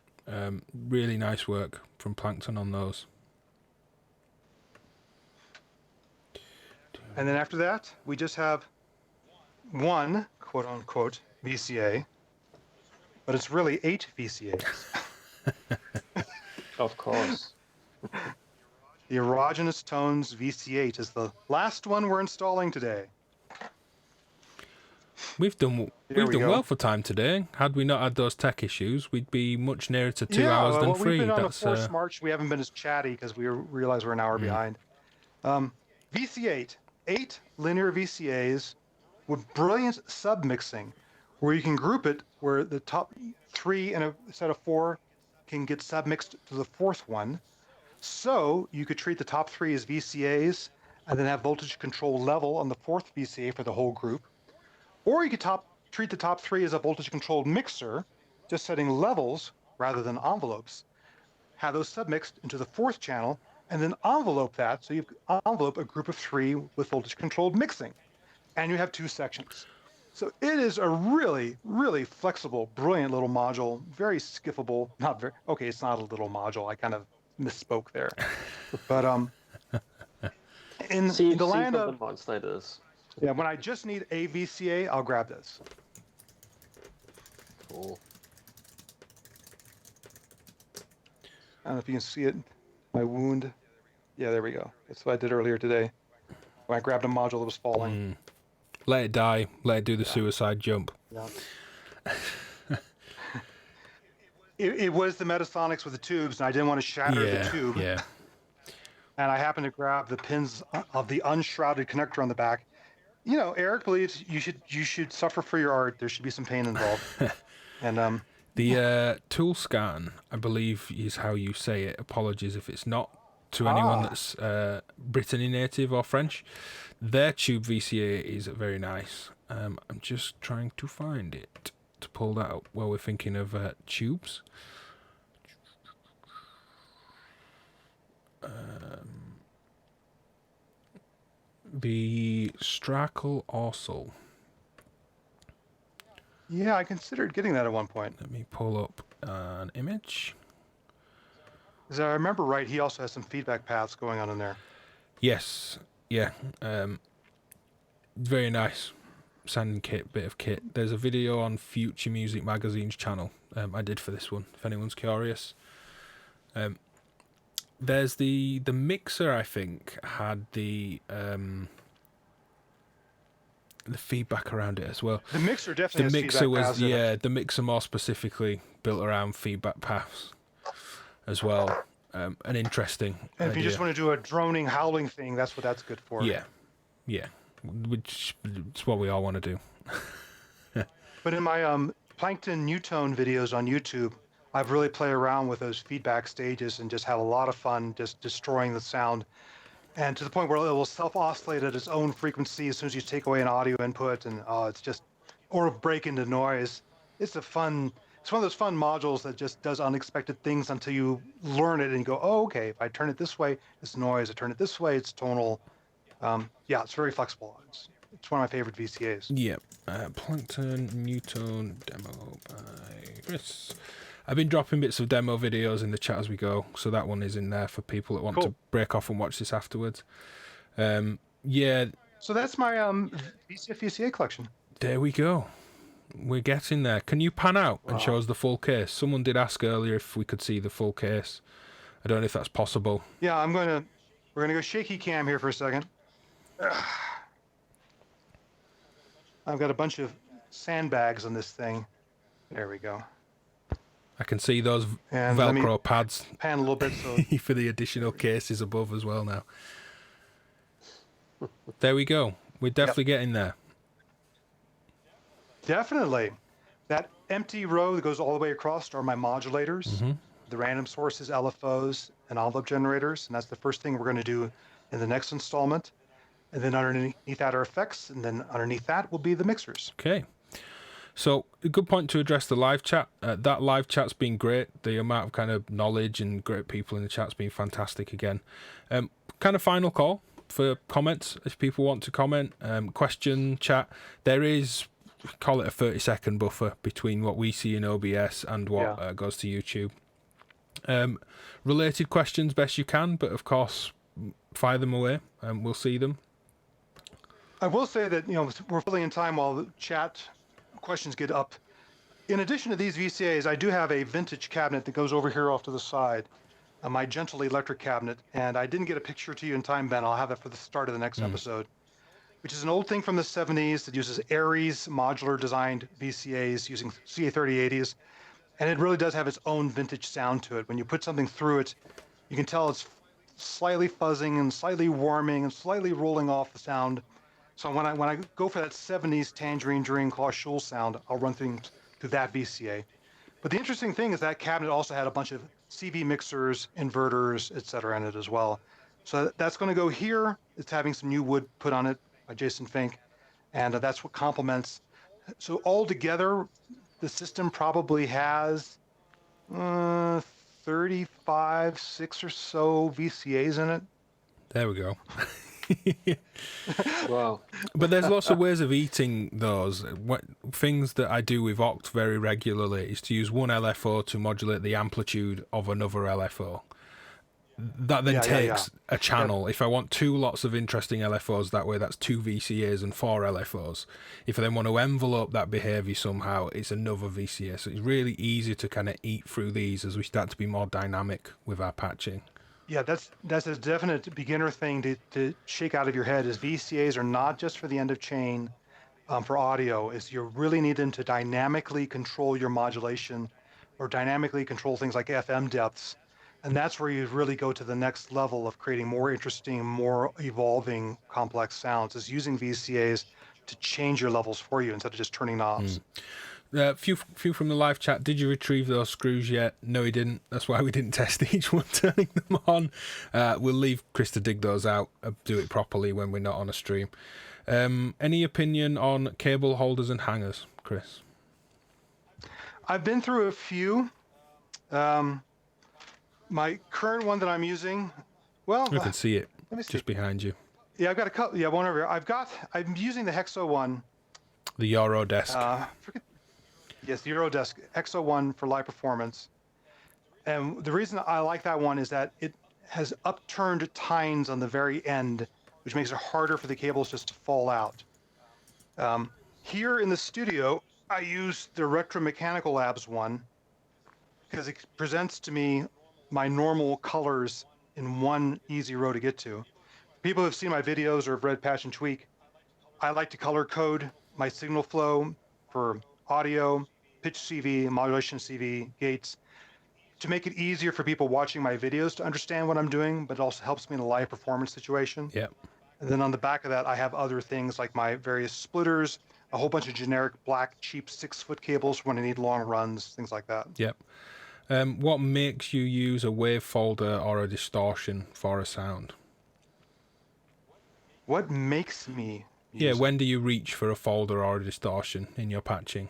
Really nice work from Plankton on those. And then after that, we just have one quote unquote VCA, but it's really 8 VCAs. Of course. The Erogenous Tones VC8 is the last one we're installing today. We've done well for time today. Had we not had those tech issues, we'd be much nearer to 2 hours than 3. We've been on a forced march. We haven't been as chatty because we realize we're an hour behind. VC8, 8 linear VCAs with brilliant submixing, where you can group it where the top 3 in a set of 4 can get submixed to the 4th one. So you could treat the top 3 as VCAs and then have voltage control level on the 4th VCA for the whole group. Or you could treat the top 3 as a voltage controlled mixer, just setting levels rather than envelopes. Have those submixed into the 4th channel and then envelope that, so you envelope a group of 3 with voltage controlled mixing. And you have 2 sections. So it is a really, really flexible, brilliant little module, very skiffable. Not very, okay, it's not a little module. I kind of misspoke there. But in the land of the Resonators. Yeah, when I just need a VCA, I'll grab this. Cool. I don't know if you can see it. My wound. Yeah, there we go. That's what I did earlier today. When I grabbed a module that was falling. Let it die. Let it do the suicide jump. Yeah. It was the Metasonics with the tubes, and I didn't want to shatter the tube. Yeah. And I happened to grab the pins of the unshrouded connector on the back. You know, Eric believes you should suffer for your art. There should be some pain involved. And the tool scan, I believe, is how you say it. Apologies if it's not to anyone that's Brittany native or French. Their tube VCA is very nice. I'm just trying to find it to pull that up while we're thinking of tubes. The Strakel Orsel. Yeah, I considered getting that at one point. Let me pull up an image. As I remember right, he also has some feedback paths going on in there. Yes, yeah. Very nice sounding kit, bit of kit. There's a video on Future Music Magazine's channel I did for this one, if anyone's curious. There's the mixer, I think, had the feedback around it as well. The mixer definitely the has mixer feedback was paths in it. the mixer more specifically built around feedback paths as well. An interesting And if you idea. just want to do a droning, howling thing, that's what that's good for. Yeah, which it's what we all want to do. But in my Plankton Newtone videos on YouTube, I've really played around with those feedback stages and just have a lot of fun just destroying the sound. And to the point where it will self-oscillate at its own frequency as soon as you take away an audio input, and it's just, or break into noise. It's one of those fun modules that just does unexpected things until you learn it and you go, oh, okay, if I turn it this way, it's noise. I turn it this way, it's tonal. Yeah, it's very flexible. It's one of my favorite VCAs. Yep. Plankton Newton demo by Chris. I've been dropping bits of demo videos in the chat as we go, so that one is in there for people that want to break off and watch this afterwards. Yeah. So that's my VCF VCA collection. There we go. We're getting there. Can you pan out and show us the full case? Someone did ask earlier if we could see the full case. I don't know if that's possible. Yeah, we're gonna go shaky cam here for a second. I've got a bunch of sandbags on this thing. There we go. I can see those And Velcro pads pan a little bit so for the additional cases above as well now. There we go. We're definitely getting there. definitely. That empty row that goes all the way across are my modulators, the random sources, LFOs, and envelope generators. And that's the first thing we're going to do in the next installment. And then underneath that are effects, and then underneath that will be the mixers. Okay. So a good point to address the live chat. That live chat's been great. The amount of kind of knowledge and great people in the chat's been fantastic again. Kind of final call for comments if people want to comment. Question, chat. There is, call it a 30-second buffer between what we see in OBS and what goes to YouTube. Related questions best you can, but of course fire them away and we'll see them. I will say that, we're filling in time while the chat questions get up. In addition to these VCAs, I do have a vintage cabinet that goes over here off to the side, my gentle electric cabinet, and I didn't get a picture to you in time, Ben. I'll have that for the start of the next episode, which is an old thing from the 70s that uses Aries modular designed VCAs using CA3080s, and it really does have its own vintage sound to it. When you put something through it, you can tell it's slightly fuzzing and slightly warming and slightly rolling off the sound. So when I go for that 70s Tangerine Dream Klaus Schulze sound, I'll run things through that VCA. But the interesting thing is that cabinet also had a bunch of CV mixers, inverters, etc. in it as well. So that's going to go here. It's having some new wood put on it by Jason Fink, and that's what complements. So altogether, the system probably has 35, 6 or so VCAs in it. There we go. Wow. But there's lots of ways of eating those. Things that I do with Oct very regularly is to use one LFO to modulate the amplitude of another LFO. That then takes a channel. If I want 2 lots of interesting LFOs that way, that's 2 VCAs and 4 LFOs. If I then want to envelope that behavior somehow, it's another VCA. So it's really easy to kind of eat through these as we start to be more dynamic with our patching. Yeah, that's a definite beginner thing to shake out of your head. Is VCAs are not just for the end of chain for audio. Is you really need them to dynamically control your modulation or dynamically control things like FM depths. And that's where you really go to the next level of creating more interesting, more evolving, complex sounds, is using VCAs to change your levels for you instead of just turning knobs. Few from the live chat. Did you retrieve those screws yet? No, he didn't. That's why we didn't test each one turning them on. We'll leave Chris to dig those out, do it properly when we're not on a stream. Any opinion on cable holders and hangers, Chris? I've been through a few. My current one that I'm using, well, I can see it. Let me see. Just behind you. Yeah, I've got a couple. Yeah, one over here. I'm using the Hexo one. The Eurodesk. Yes, the Eurodesk Hexo one for live performance. And the reason I like that one is that it has upturned tines on the very end, which makes it harder for the cables just to fall out. Here in the studio, I use the Retro-Mechanical Labs one because it presents to me my normal colors in one easy row to get to. People who have seen my videos or have read Patch and Tweak, I like to color code my signal flow for audio, pitch CV, modulation CV, gates, to make it easier for people watching my videos to understand what I'm doing, but it also helps me in a live performance situation. Yep. And then on the back of that, I have other things like my various splitters, a whole bunch of generic black, cheap 6-foot cables when I need long runs, things like that. Yep. What makes you use a wave folder or a distortion for a sound? What makes me when do you reach for a folder or a distortion in your patching?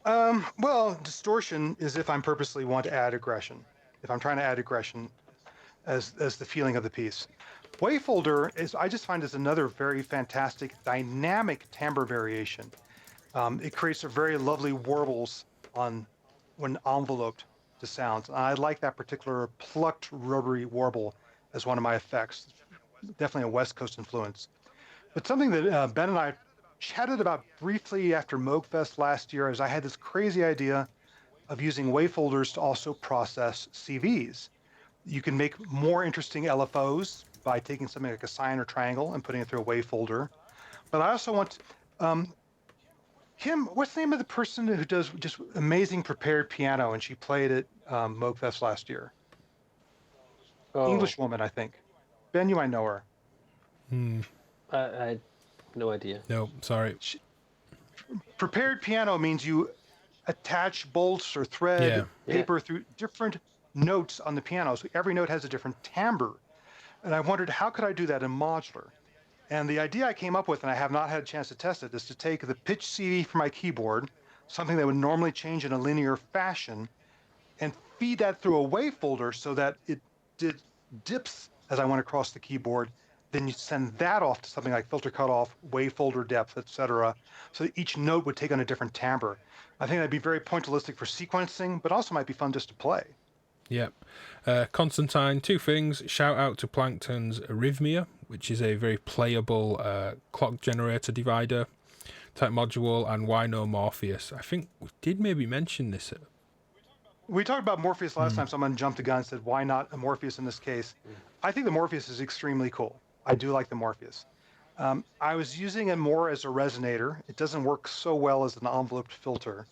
Well, distortion is if I'm purposely want to add aggression. If I'm trying to add aggression as the feeling of the piece. Wavefolder is, I just find, is another very fantastic dynamic timbre variation. It creates a very lovely warbles when enveloped to sounds. And I like that particular plucked rotary warble as one of my effects. Definitely a West Coast influence. But something that Ben and I chatted about briefly after Moogfest last year is I had this crazy idea of using wavefolders to also process CVs. You can make more interesting LFOs by taking something like a sine or triangle and putting it through a wavefolder. But I also want, Kim, what's the name of the person who does just amazing prepared piano and she played at Moogfest last year? Oh, English woman, I think. Ben, you might know her. I had no idea. No, sorry. Prepared piano means you attach bolts or thread paper through different notes on the piano. So every note has a different timbre. And I wondered, how could I do that in modular? And the idea I came up with, and I have not had a chance to test it, is to take the pitch CV from my keyboard, something that would normally change in a linear fashion, and feed that through a wavefolder so that it dips as I went across the keyboard. Then you send that off to something like filter cutoff, wavefolder depth, etc. So that each note would take on a different timbre. I think that'd be very pointillistic for sequencing, but also might be fun just to play. Yep. Constantine, two things. Shout out to Plankton's Arrhythmia, which is a very playable clock generator divider type module, and Why No Morpheus. I think we did maybe mention this. We talked about Morpheus last time. Someone jumped the gun and said, why not a Morpheus in this case? I think the Morpheus is extremely cool. I do like the Morpheus. I was using it more as a resonator. It doesn't work so well as an enveloped filter.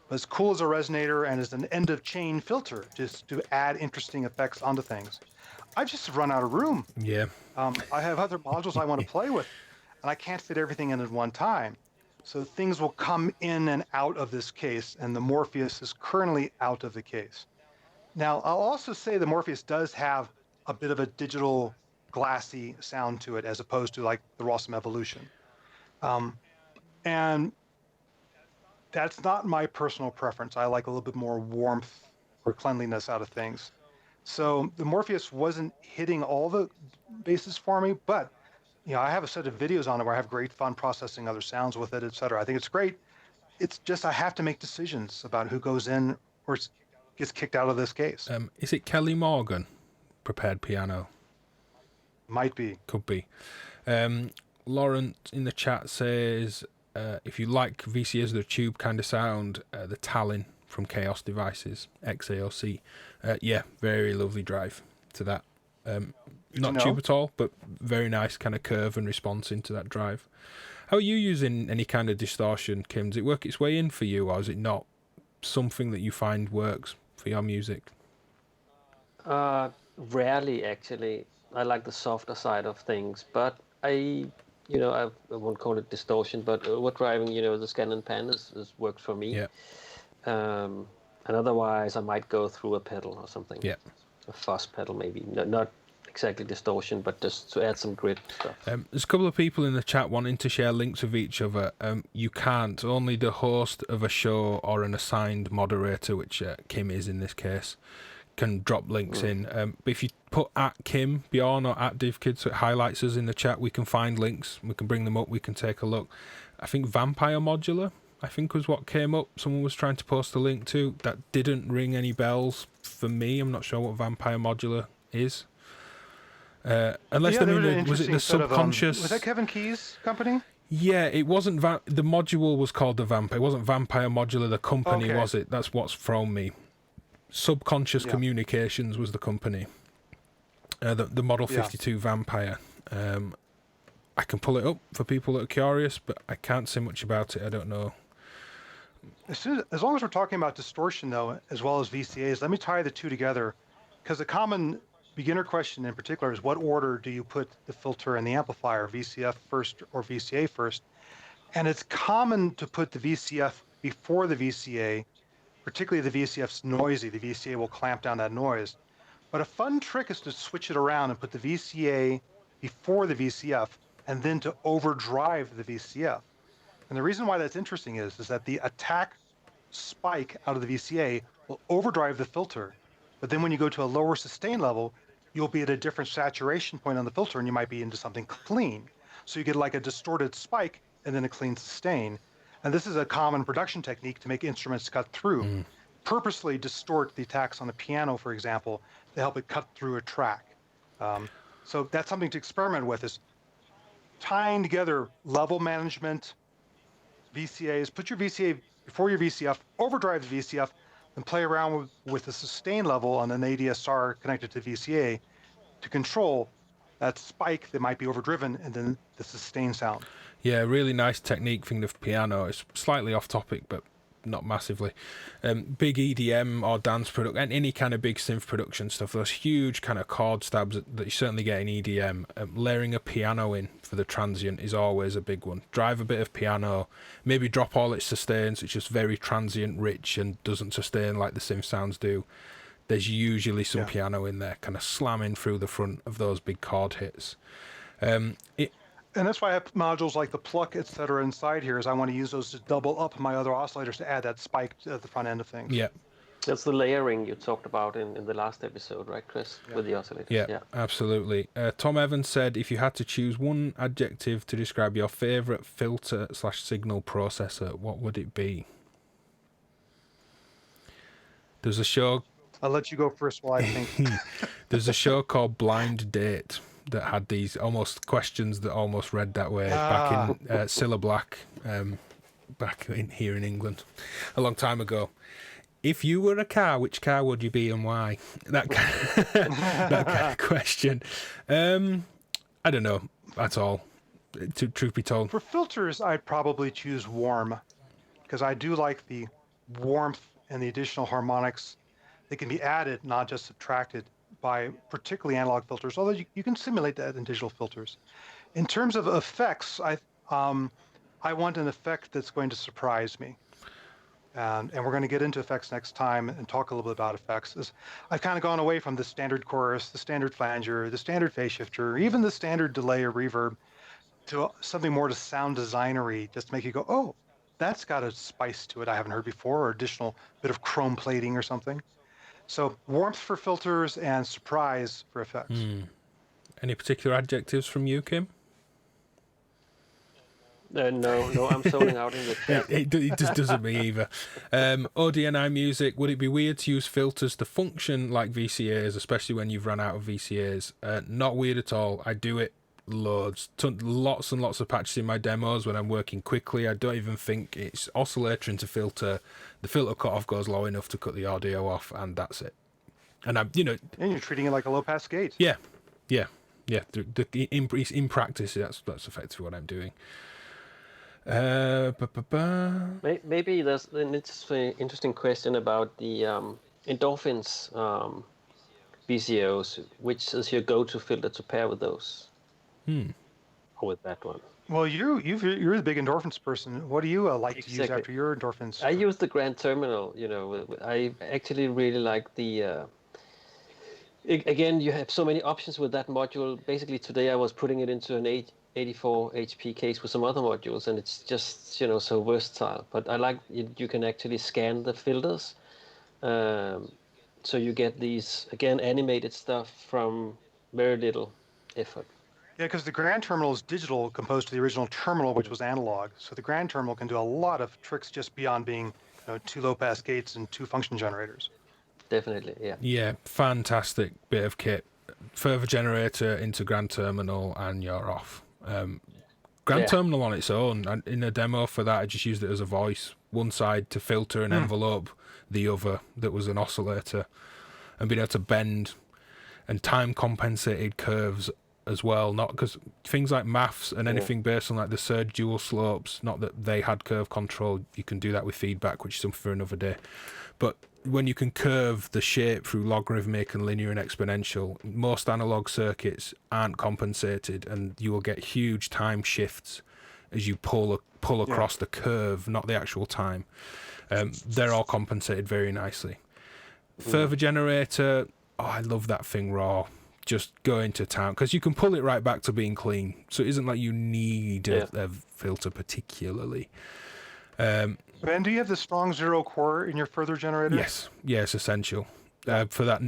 But it's cool as a resonator and as an end-of-chain filter, just to add interesting effects onto things. I've just run out of room. Yeah. I have other modules I want to play with, and I can't fit everything in at one time. So things will come in and out of this case, and the Morpheus is currently out of the case. Now, I'll also say the Morpheus does have a bit of a digital glassy sound to it, as opposed to like the Rossum Evolution. And that's not my personal preference. I like a little bit more warmth or cleanliness out of things. So the Morpheus wasn't hitting all the bases for me, but I have a set of videos on it where I have great fun processing other sounds with it, etc. I think it's great. It's just I have to make decisions about who goes in or gets kicked out of this case. Is it Kelly Morgan, prepared piano? Might be. Could be. Laurent in the chat says, if you like VCAs, the tube kind of sound, the Tallinn from Chaos Devices, XAOC. Yeah, very lovely drive to that. Not tube at all, but very nice kind of curve and response into that drive. How are you using any kind of distortion, Kim? Does it work its way in for you, or is it not something that you find works for your music? Rarely, actually. I like the softer side of things, but I won't call it distortion, but overdriving, the scan and pan works for me. Yeah. And otherwise, I might go through a pedal or something. Yeah. A fuzz pedal, maybe. Not exactly distortion, but just to add some grit stuff. There's a couple of people in the chat wanting to share links with each other. You can't. Only the host of a show or an assigned moderator, which Kim is in this case, can drop links in. But if you put at Kim Bjorn or at DivKid, so it highlights us in the chat, we can find links. We can bring them up. We can take a look. I think Vampire Modular, was what came up. Someone was trying to post a link to. That didn't ring any bells for me. I'm not sure what Vampire Modular is. Unless was it the Subconscious? Was that Kevin Key's company? Yeah, it wasn't. The module was called the Vampire. It wasn't Vampire Modular, the company, was it? That's what's thrown me. Subconscious Communications was the company. The Model 52 Vampire. I can pull it up for people that are curious, but I can't say much about it. I don't know. As long as we're talking about distortion, though, as well as VCAs, let me tie the two together, because a common beginner question in particular is what order do you put the filter and the amplifier, VCF first or VCA first? And it's common to put the VCF before the VCA, particularly the VCF's noisy. The VCA will clamp down that noise. But a fun trick is to switch it around and put the VCA before the VCF and then to overdrive the VCF. And the reason why that's interesting is that the attack spike out of the VCA will overdrive the filter. But then when you go to a lower sustain level, you'll be at a different saturation point on the filter, and you might be into something clean. So you get like a distorted spike and then a clean sustain. And this is a common production technique to make instruments cut through. Purposely distort the attacks on the piano, for example, to help it cut through a track. So that's something to experiment with, is tying together level management, VCAs, put your VCA before your VCF, overdrive the VCF, and play around with the sustain level on an ADSR connected to VCA to control that spike that might be overdriven and then the sustain sound. Yeah, really nice technique thing of piano. It's slightly off topic, but not massively. Big EDM or dance product, and any kind of big synth production stuff, those huge kind of chord stabs that you certainly get in EDM, layering a piano in for the transient is always a big one. Drive a bit of piano, maybe drop all its sustains, it's just very transient rich and doesn't sustain like the synth sounds do. There's usually some piano in there kind of slamming through the front of those big chord hits. And that's why I have modules like the pluck, et cetera, inside here, is I want to use those to double up my other oscillators to add that spike at the front end of things. Yeah. That's the layering you talked about in the last episode, right, Chris? With the oscillators. Yeah, absolutely. Tom Evans said, if you had to choose one adjective to describe your favorite filter/signal processor, what would it be? There's a show... I'll let you go first while I think. There's a show called Blind Date that had these almost questions that almost read that way back in Cilla Black, back here in England, a long time ago. If you were a car, which car would you be and why? That kind of question. I don't know at all, truth be told. For filters, I'd probably choose warm, because I do like the warmth and the additional harmonics that can be added, not just subtracted, by particularly analog filters, although you can simulate that in digital filters. In terms of effects, I want an effect that's going to surprise me. And we're going to get into effects next time and talk a little bit about effects. I've kind of gone away from the standard chorus, the standard flanger, the standard phase shifter, even the standard delay or reverb, to something more to sound designery, just to make you go, oh, that's got a spice to it I haven't heard before, or additional bit of chrome plating or something. So warmth for filters and surprise for effects. Any particular adjectives from you, Kim? No, I'm zoning out in the chat. It just doesn't me either. ODNI music, would it be weird to use filters to function like VCAs, especially when you've run out of VCAs? Not weird at all. I do it loads. Lots and lots of patches in my demos when I'm working quickly. I don't even think it's oscillator into filter. The filter cutoff goes low enough to cut the audio off, and that's it. And I'm, and you're treating it like a low-pass gate. Yeah. In practice, that's effectively what I'm doing. Maybe there's an interesting question about the endorphins VCOs. Which is your go-to filter to pair with those? Or with that one? Well, you're a big endorphins person. What do you like to use after your endorphins? I use the Grand Terminal. I actually really like the. Again, you have so many options with that module. Basically, today I was putting it into an 84 HP case with some other modules, and it's just so versatile. But I like you can actually scan the filters, so you get these again animated stuff from very little effort. Yeah, because the Grand Terminal is digital, composed to the original terminal, which was analog. So the Grand Terminal can do a lot of tricks just beyond being 2 low-pass gates and 2 function generators. Definitely, yeah. Yeah, fantastic bit of kit. Further generator into Grand Terminal, and you're off. Grand Terminal on its own, and in a demo for that, I just used it as a voice. One side to filter and envelope, the other that was an oscillator, and being able to bend and time compensated curves as well. Not because things like maths and anything based on like the surge dual slopes, not that they had curve control, you can do that with feedback, which is something for another day. But when you can curve the shape through logarithmic and linear and exponential, most analog circuits aren't compensated, and you will get huge time shifts as you pull across the curve, not the actual time. They're all compensated very nicely. Further generator, I love that thing raw. Just go into town, because you can pull it right back to being clean, so it isn't like you need a filter particularly. Ben, do you have the strong zero core in your further generator? Yes, it's essential for that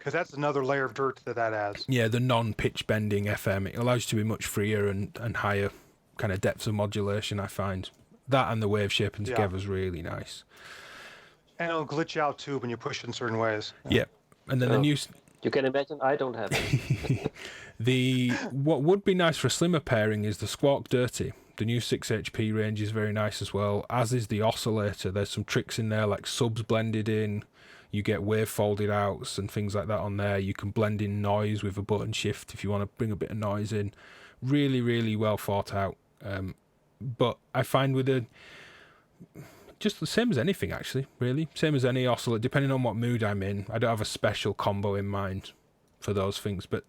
because that's another layer of dirt that adds. Yeah, the non-pitch bending FM, it allows you to be much freer and higher kind of depths of modulation, I find. That and the wave shaping together is really nice. And it'll glitch out too when you push it in certain ways. Yeah. And then the new... You can imagine I don't have it. What would be nice for a slimmer pairing is the Squawk Dirty. The new 6HP range is very nice as well, as is the oscillator. There's some tricks in there like subs blended in. You get wave folded outs and things like that on there. You can blend in noise with a button shift if you want to bring a bit of noise in. Really, really well thought out. But I find with just the same as anything, actually, really. Same as any oscillator, depending on what mood I'm in. I don't have a special combo in mind for those things, but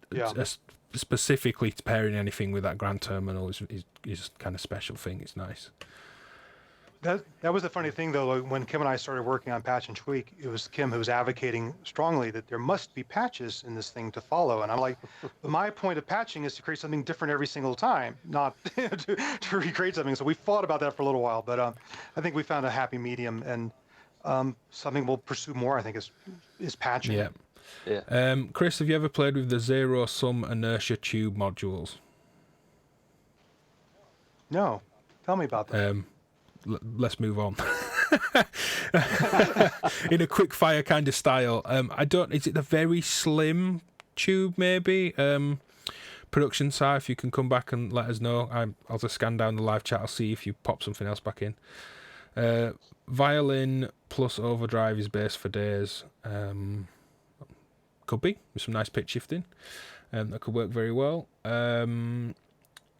specifically pairing anything with that grand terminal is kind of special thing. It's nice. That was the funny thing, though. When Kim and I started working on Patch and Tweak, it was Kim who was advocating strongly that there must be patches in this thing to follow. And I'm like, my point of patching is to create something different every single time, not to recreate something. So we fought about that for a little while, but I think we found a happy medium, and something we'll pursue more, I think, is patching. Yeah. Chris, have you ever played with the zero sum inertia tube modules? No. Tell me about that. Let's move on. In a quick fire kind of style. Is it the very slim tube maybe? Production side, if you can come back and let us know. I'll just scan down the live chat. I'll see if you pop something else back in. Violin plus overdrive is bass for days. Could be with some nice pitch shifting. That could work very well.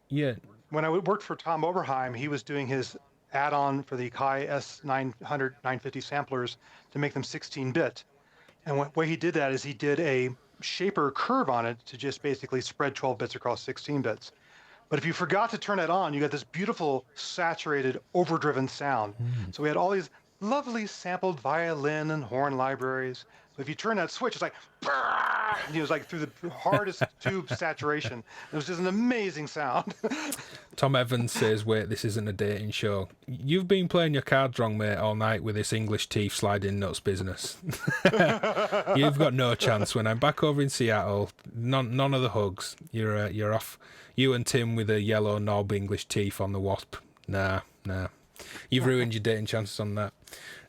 Yeah. When I worked for Tom Oberheim, he was doing his add-on for the Kai S900 950 samplers to make them 16-bit. And the way he did that is he did a shaper curve on it to just basically spread 12 bits across 16 bits. But if you forgot to turn it on, you got this beautiful, saturated, overdriven sound. So we had all these lovely sampled violin and horn libraries. But if you turn that switch, it's like, it was like through the hardest tube saturation. It was just an amazing sound. Tom Evans says, wait, this isn't a dating show. You've been playing your cards wrong, mate, all night with this English teeth sliding nuts business. You've got no chance. When I'm back over in Seattle, none of the hugs. You're off. You and Tim with a yellow knob English teeth on the wasp. Nah. You've ruined your dating chances on that.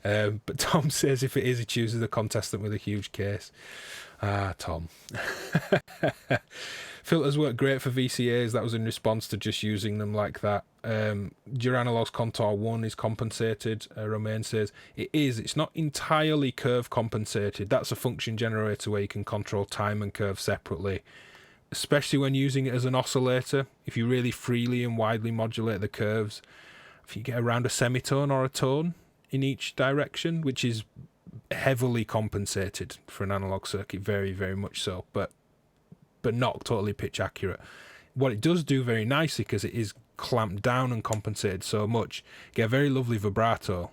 But Tom says if it is, he chooses the contestant with a huge case. Tom. Filters work great for VCAs. That was in response to just using them like that. Your Analog's Contour 1 is compensated. Romain says it is. It's not entirely curve compensated. That's a function generator where you can control time and curve separately, especially when using it as an oscillator. If you really freely and widely modulate the curves, if you get around a semitone or a tone in each direction, which is heavily compensated for an analog circuit, very, very much so, but not totally pitch accurate. What it does do very nicely, because it is clamped down and compensated so much, you get a very lovely vibrato.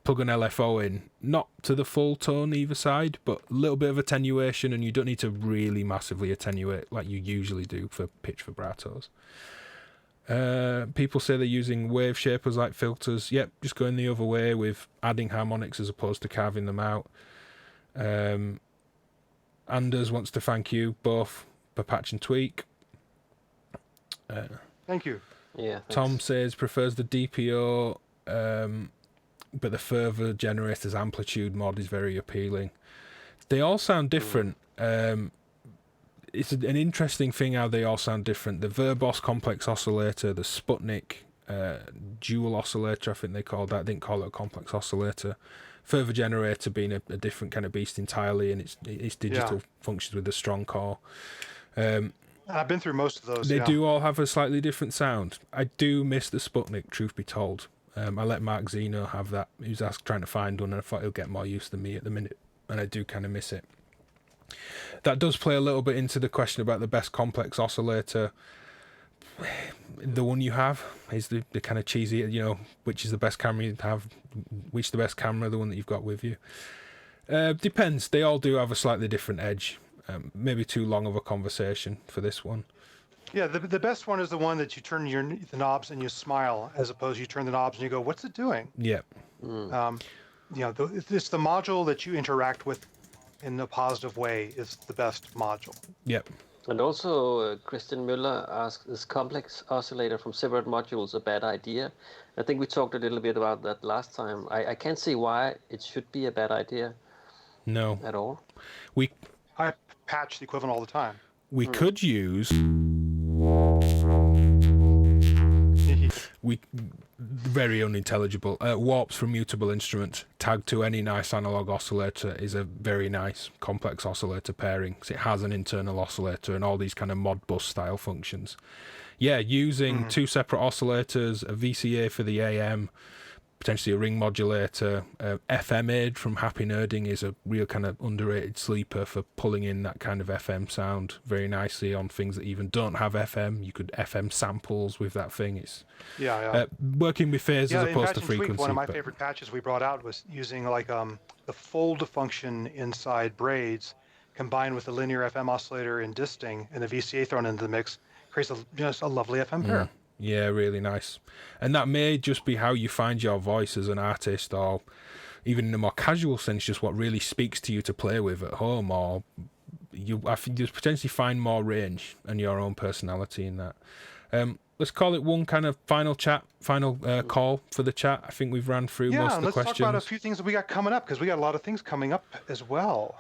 Plug an LFO in, not to the full tone either side, but a little bit of attenuation, and you don't need to really massively attenuate like you usually do for pitch vibratos. People say they're using wave shapers like filters. Yep, just going the other way with adding harmonics as opposed to carving them out. Anders wants to thank you both for Patch and Tweak. Thank you. Yeah. Tom says prefers the DPO, but the further generators amplitude mod is very appealing. They all sound different. It's an interesting thing how they all sound different. The Verbos complex oscillator, the Sputnik dual oscillator, I think they called that. They didn't call it a complex oscillator. Further generator being a different kind of beast entirely, and it's digital functions with a strong core. I've been through most of those. They do all have a slightly different sound. I do miss the Sputnik, truth be told. I let Mark Zeno have that. He was trying to find one, and I thought he'll get more use than me at the minute, and I do kind of miss it. That does play a little bit into the question about the best complex oscillator. The one you have is the kind of cheesy, which is the best camera you have, which is the best camera, the one that you've got with you. Depends. They all do have a slightly different edge. Maybe too long of a conversation for this one. Yeah, the best one is the one that you turn the knobs and you smile, as opposed to you turn the knobs and you go, what's it doing? Yeah. It's the module that you interact with in a positive way is the best module. Yep. And also, Christian Müller asks, is complex oscillator from separate modules a bad idea? I think we talked a little bit about that last time. I can't see why it should be a bad idea. No. At all. I patch the equivalent all the time. We could use... very unintelligible. Warps from mutable instruments tagged to any nice analog oscillator is a very nice complex oscillator pairing because it has an internal oscillator and all these kind of Modbus style functions. Yeah, using two separate oscillators, a VCA for the AM, potentially a ring modulator. FM Aid from Happy Nerding is a real kind of underrated sleeper for pulling in that kind of FM sound very nicely on things that even don't have FM. You could FM samples with that thing. It's working with phase as opposed to frequency. One of my favorite patches we brought out was using like the fold function inside braids combined with the linear FM oscillator in disting and the VCA thrown into the mix creates just a lovely FM pair. Yeah, really nice. And that may just be how you find your voice as an artist, or even in a more casual sense, just what really speaks to you to play with at home, or you potentially find more range and your own personality in that. Let's call it one kind of final call for the chat. I think we've ran through most of the questions. Yeah, let's talk about a few things that we got coming up, because we got a lot of things coming up as well.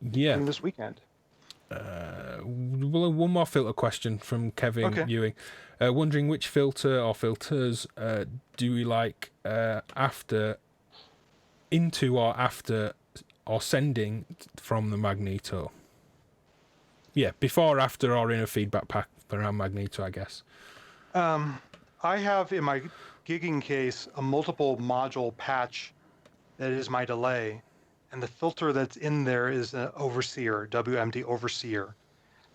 Yeah. This weekend. One more filter question from Kevin Ewing. Wondering which filter or filters do we like into or after or sending from the magneto? Yeah, before, after, or in a feedback path around magneto, I guess. I have in my gigging case a multiple module patch that is my delay. And the filter that's in there is an overseer, WMD overseer,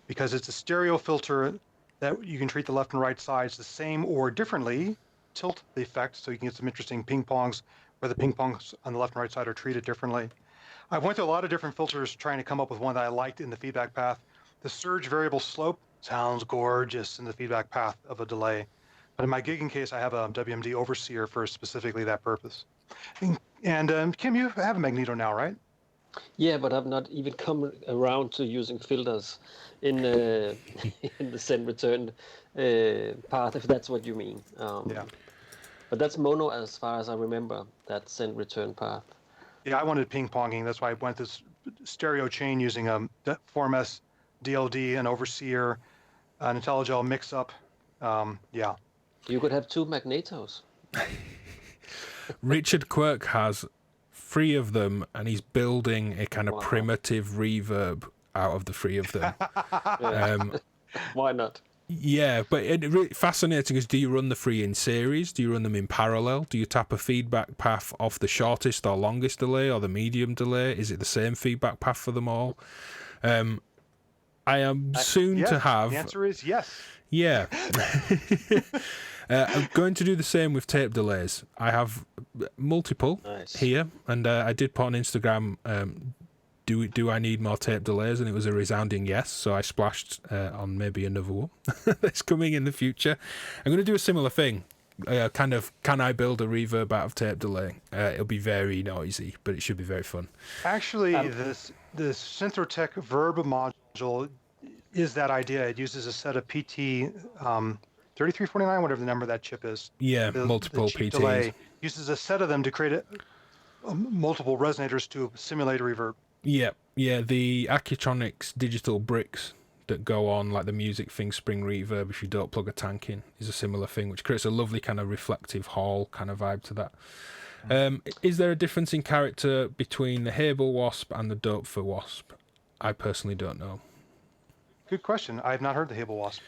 because it's a stereo filter that you can treat the left and right sides the same or differently, tilt the effect, so you can get some interesting ping pongs where the ping pongs on the left and right side are treated differently. I went through a lot of different filters trying to come up with one that I liked in the feedback path. The surge variable slope sounds gorgeous in the feedback path of a delay. But in my gigging case, I have a WMD overseer for specifically that purpose. And Kim, you have a magneto now, right? Yeah, but I've not even come around to using filters in the send return path, if that's what you mean. Yeah. But that's mono as far as I remember, that send return path. Yeah, I wanted ping ponging. That's why I went this stereo chain using a Form S DLD, an overseer, an IntelliGel mix-up. Yeah. You could have two magnetos. Richard Quirk has 3 of them, and he's building a kind of primitive reverb out of the 3 of them. Why not? Yeah, but really fascinating is, do you run the 3 in series? Do you run them in parallel? Do you tap a feedback path off the shortest or longest delay or the medium delay? Is it the same feedback path for them all? I am soon to have... The answer is yes. Yeah. I'm going to do the same with tape delays. I have multiple here, and I did put on Instagram, do I need more tape delays? And it was a resounding yes, so I splashed on maybe another one that's coming in the future. I'm going to do a similar thing. Kind of, can I build a reverb out of tape delay? It'll be very noisy, but it should be very fun. Actually, this Synthrotech Verb module is that idea. It uses a set of PT 3349, whatever the number of that chip is. Yeah, multiple PTs. Delay uses a set of them to create multiple resonators to simulate a reverb. Yeah, the Accutronics digital bricks that go on, like the music thing, Spring Reverb, if you don't plug a tank in, is a similar thing, which creates a lovely kind of reflective hall kind of vibe to that. Is there a difference in character between the Hable Wasp and the Doepfer Wasp? I personally don't know. Good question. I have not heard the Hable Wasp.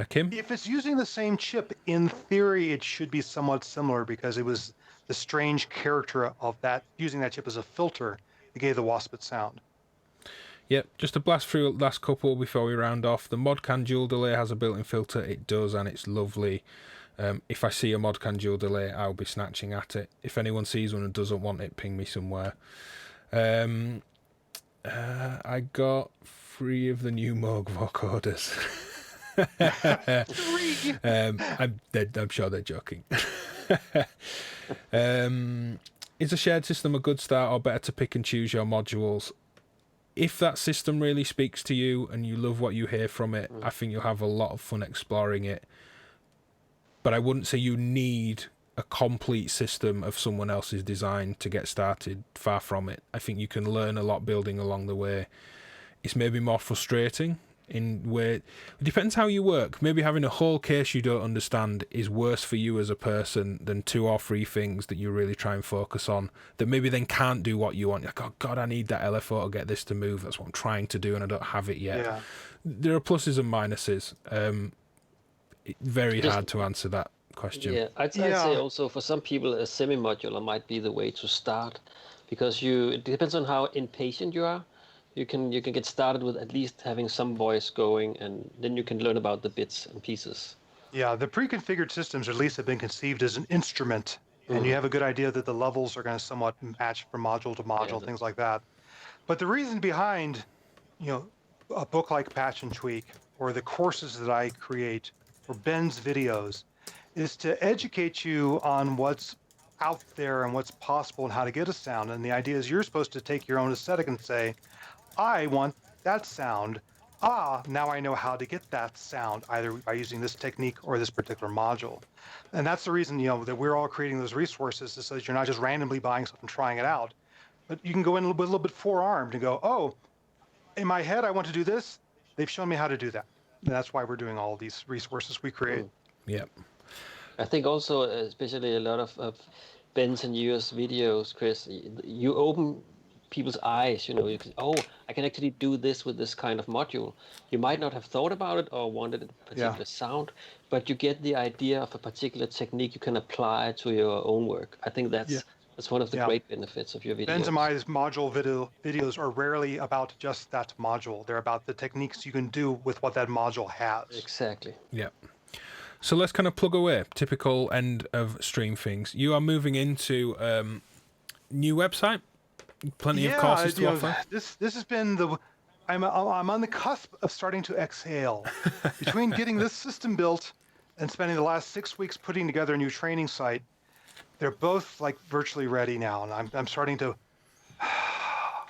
Kim? If it's using the same chip, in theory, it should be somewhat similar, because it was the strange character of that, using that chip as a filter, that gave the Wasp its sound. Yep, just to blast through the last couple before we round off. The Modcan dual delay has a built-in filter. It does, and it's lovely. If I see a Modcan dual delay, I'll be snatching at it. If anyone sees one and doesn't want it, ping me somewhere. I got 3 of the new Moog vocoders. I'm sure they're joking. Is a shared system a good start, or better to pick and choose your modules? if that system really speaks to you and you love what you hear from it, I think you'll have a lot of fun exploring it. But I wouldn't say you need a complete system of someone else's design to get started. Far from it. I think you can learn a lot building along the way. It's maybe more frustrating in where it depends how you work. Maybe having a whole case you don't understand is worse for you as a person than 2 or 3 things that you really try and focus on that maybe then can't do what you want. Like, oh God, I need that LFO to get this to move. That's what I'm trying to do and I don't have it yet. Yeah. There are pluses and minuses. Very hard to answer that question. Yeah, I'd say also for some people a semi-modular might be the way to start, because it depends on how impatient you are. You can get started with at least having some voice going, and then you can learn about the bits and pieces. Yeah, the pre-configured systems at least have been conceived as an instrument, and you have a good idea that the levels are going to somewhat match from module to module, things like that. But the reason behind, a book like Patch and Tweak, or the courses that I create, or Ben's videos, is to educate you on what's out there and what's possible and how to get a sound. And the idea is you're supposed to take your own aesthetic and say, I want that sound. Now I know how to get that sound, either by using this technique or this particular module. And that's the reason, that we're all creating those resources, is so that you're not just randomly buying something and trying it out, but you can go in a little bit forearmed and go, oh, in my head, I want to do this. They've shown me how to do that. And that's why we're doing all of these resources we create. Yeah. I think also, especially a lot of Ben's and yours videos, Chris, you open people's eyes. You can, I can actually do this with this kind of module. You might not have thought about it or wanted a particular sound, but you get the idea of a particular technique you can apply to your own work. I think that's one of the great benefits of your videos. Ben's and my module videos are rarely about just that module. They're about the techniques you can do with what that module has. Exactly. Yeah. So let's kind of plug away. Typical end of stream things. You are moving into new website. Plenty of courses to offer. This has been I'm on the cusp of starting to exhale. Between getting this system built and spending the last 6 weeks putting together a new training site, they're both like virtually ready now, and I'm starting to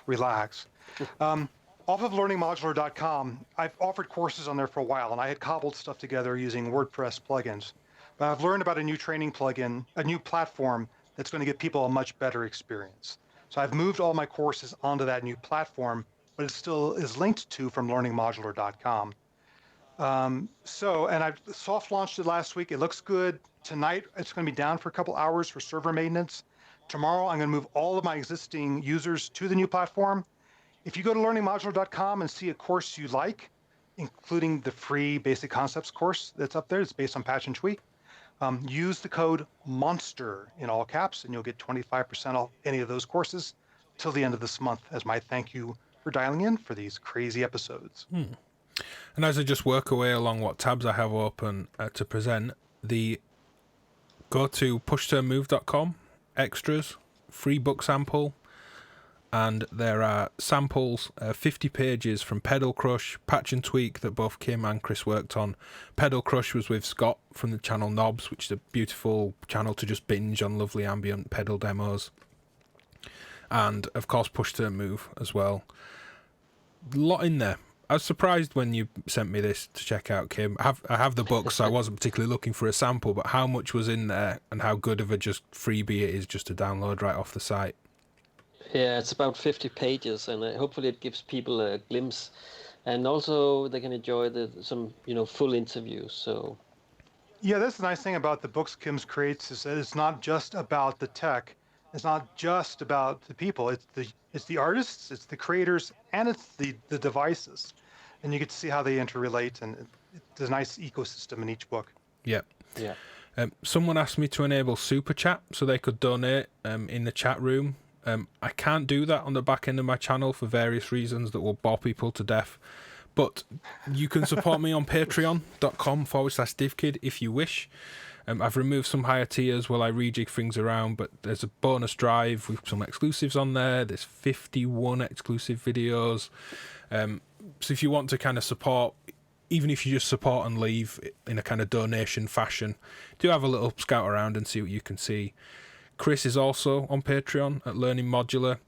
relax. Off of learningmodular.com, I've offered courses on there for a while, and I had cobbled stuff together using WordPress plugins. But I've learned about a new training plugin, a new platform that's going to give people a much better experience. So I've moved all my courses onto that new platform, but it still is linked to from learningmodular.com. And I've soft launched it last week. It looks good. Tonight, it's going to be down for a couple hours for server maintenance. Tomorrow, I'm going to move all of my existing users to the new platform. If you go to learningmodular.com and see a course you like, including the free Basic Concepts course that's up there, it's based on Patch and Tweak, use the code MONSTER in all caps, and you'll get 25% off any of those courses till the end of this month as my thank you for dialing in for these crazy episodes. And as I just work away along what tabs I have open to present, go to pushturnmove.com, extras, free book sample, and there are samples, 50 pages from Pedal Crush, Patch and Tweak that both Kim and Chris worked on. Pedal Crush was with Scott from the channel Knobs, which is a beautiful channel to just binge on lovely ambient pedal demos. And, of course, Push Turn Move as well. A lot in there. I was surprised when you sent me this to check out, Kim. I have the book, so I wasn't particularly looking for a sample, but how much was in there and how good of a just freebie it is just to download right off the site. Yeah, it's about 50 pages, and hopefully it gives people a glimpse, and also they can enjoy some full interviews. So, yeah, that's the nice thing about the books Kim's creates, is that it's not just about the tech, it's not just about the people. It's the artists, it's the creators, and it's the devices, and you get to see how they interrelate, and there's a nice ecosystem in each book. Yeah. Yeah. Someone asked me to enable super chat so they could donate in the chat room. I can't do that on the back end of my channel for various reasons that will bore people to death. But you can support me on patreon.com/DivKid if you wish. I've removed some higher tiers while I rejig things around, but there's a bonus drive with some exclusives on there. There's 51 exclusive videos. So if you want to kind of support, even if you just support and leave in a kind of donation fashion, do have a little scout around and see what you can see. Chris is also on Patreon at Learning Modular.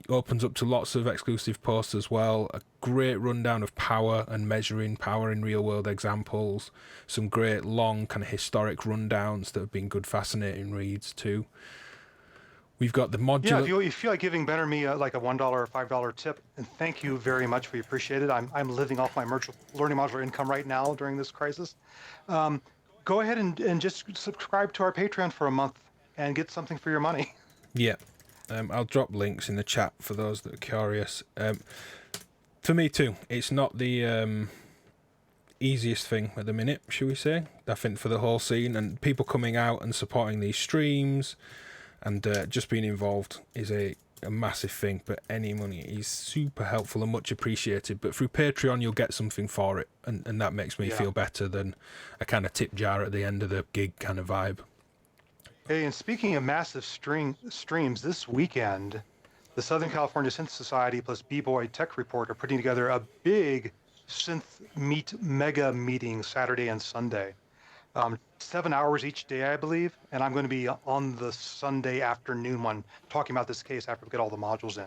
Opens up to lots of exclusive posts as well. A great rundown of power and measuring power in real world examples. Some great long kind of historic rundowns that have been good, fascinating reads too. We've got the modular. Yeah, if you feel like giving Ben or me like a $1 or $5 tip, and thank you very much, we appreciate it. I'm living off my learning modular income right now during this crisis. Go ahead and just subscribe to our Patreon for a month and get something for your money. Yeah. I'll drop links in the chat for those that are curious. For me too, it's not the easiest thing at the minute, shall we say. I think for the whole scene and people coming out and supporting these streams and just being involved is a massive thing. But any money is super helpful and much appreciated. But through Patreon, you'll get something for it. And that makes me feel better than a kind of tip jar at the end of the gig kind of vibe. Hey, and speaking of massive streams, this weekend, the Southern California Synth Society plus B-Boy Tech Report are putting together a big Synth Meet mega meeting Saturday and Sunday. 7 hours each day, I believe, and I'm going to be on the Sunday afternoon one talking about this case after we get all the modules in.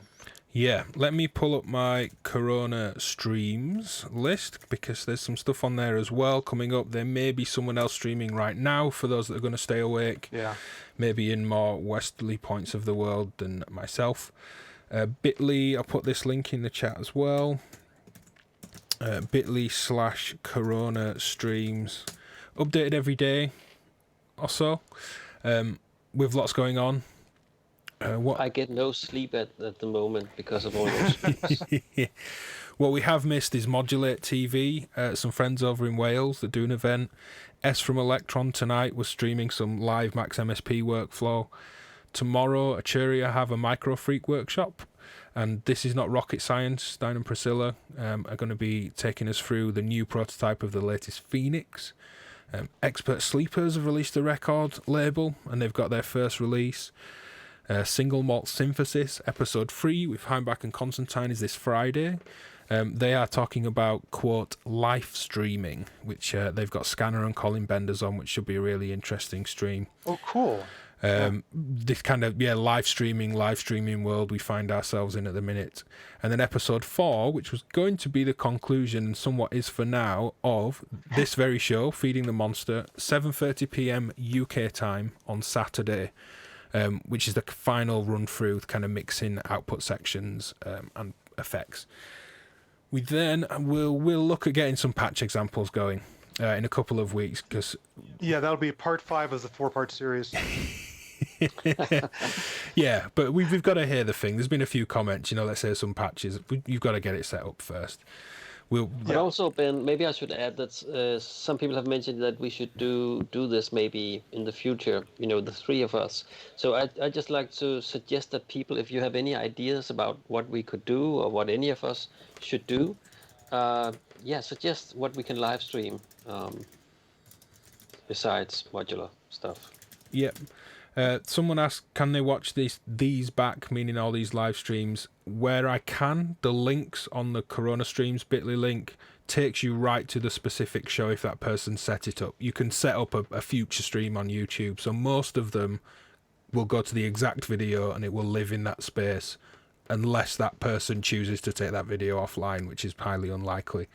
Yeah, let me pull up my Corona streams list because there's some stuff on there as well coming up. There may be someone else streaming right now for those that are going to stay awake. Yeah. Maybe in more westerly points of the world than myself. Bit.ly, I'll put this link in the chat as well. Bit.ly/Corona streams. Updated every day or so. With lots going on. I get no sleep at the moment because of all those streams. What we have missed is Modulate TV. Some friends over in Wales that do an event. S from Electron tonight was streaming some live Max MSP workflow. Tomorrow, Achuria have a Microfreak workshop. And this is not rocket science. Stein and Priscilla are going to be taking us through the new prototype of the latest Phoenix. Expert Sleepers have released a record label, and they've got their first release. Single Malt Synthesis, episode 3 with Heimbach and Constantine is this Friday. They are talking about, quote, live streaming, which they've got Scanner and Colin Benders on, which should be a really interesting stream. Oh, cool. This kind of, live streaming world we find ourselves in at the minute. And then episode 4, which was going to be the conclusion, and somewhat is for now, of this very show, Feeding the Monster, 7:30 p.m. UK time on Saturday. Which is the final run through, kind of mixing output sections and effects. We then will look at getting some patch examples going in a couple of weeks because that'll be part 5 of the 4-part series. Yeah, but we've got to hear the thing. There's been a few comments, let's say some patches. You've got to get it set up first. But also, Ben, maybe I should add that some people have mentioned that we should do this maybe in the future, the 3 of us. So I'd just like to suggest that people, if you have any ideas about what we could do or what any of us should do, suggest what we can live stream besides modular stuff. Yep. Someone asked, can they watch these back, meaning all these live streams? Where I can, the links on the Corona streams bit.ly link takes you right to the specific show if that person set it up. You can set up a future stream on YouTube, so most of them will go to the exact video and it will live in that space unless that person chooses to take that video offline, which is highly unlikely.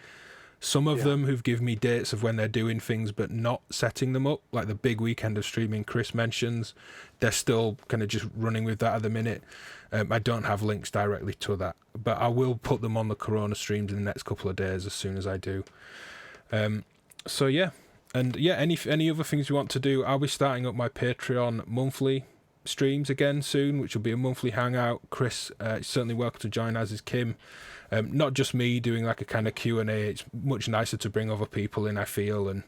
Some of them who've given me dates of when they're doing things but not setting them up, like the big weekend of streaming Chris mentions, they're still kind of just running with that at the minute. I don't have links directly to that, but I will put them on the Corona streams in the next couple of days as soon as I do. Any other things you want to do, I'll be starting up my Patreon monthly streams again soon, which will be a monthly hangout. Chris is certainly welcome to join, as is Kim. Not just me doing like a kind of Q&A. It's much nicer to bring other people in, I feel, and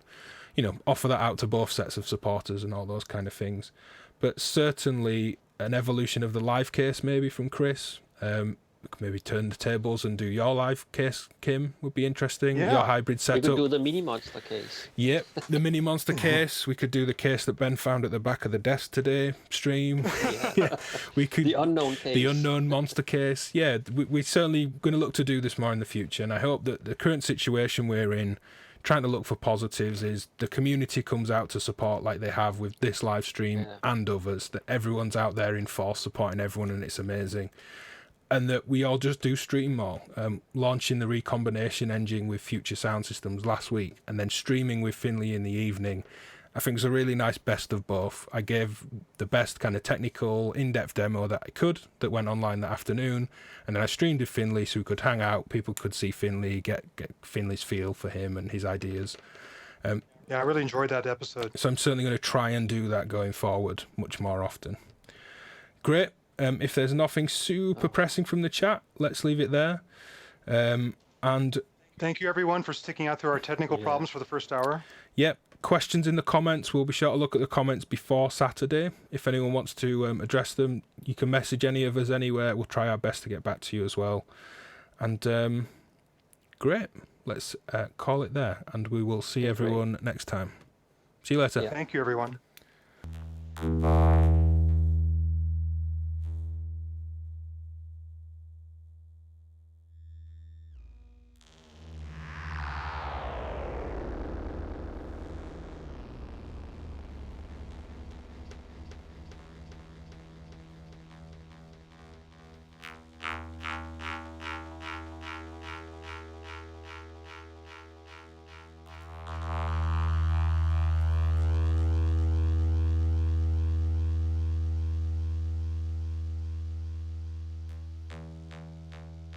offer that out to both sets of supporters and all those kind of things. But certainly an evolution of the live case maybe from Chris. Maybe turn the tables and do your live case, Kim, would be interesting. Your hybrid setup. We could do the mini monster case. Yep, the mini monster case. We could do the case that Ben found at the back of the desk today stream. We could the unknown case. The unknown monster case. Yeah, we're certainly going to look to do this more in the future, and I hope that the current situation we're in, trying to look for positives, is the community comes out to support like they have with this live stream and others, that everyone's out there in force supporting everyone, and it's amazing. and that we all just do stream more. Launching the recombination engine with Future Sound Systems last week, and then streaming with Finley in the evening, I think it's a really nice best of both. I gave the best kind of technical, in-depth demo that I could, that went online that afternoon, and then I streamed with Finley so we could hang out, people could see Finley, get Finley's feel for him and his ideas. Yeah, I really enjoyed that episode. So I'm certainly going to try and do that going forward much more often. Great. If there's nothing super pressing from the chat, let's leave it there. And thank you, everyone, for sticking out through our technical problems for the first hour. Yep. Questions in the comments. We'll be sure to look at the comments before Saturday. If anyone wants to address them, you can message any of us anywhere. We'll try our best to get back to you as well. And great. Let's call it there, and we will see everyone next time. See you later. Thank you, everyone.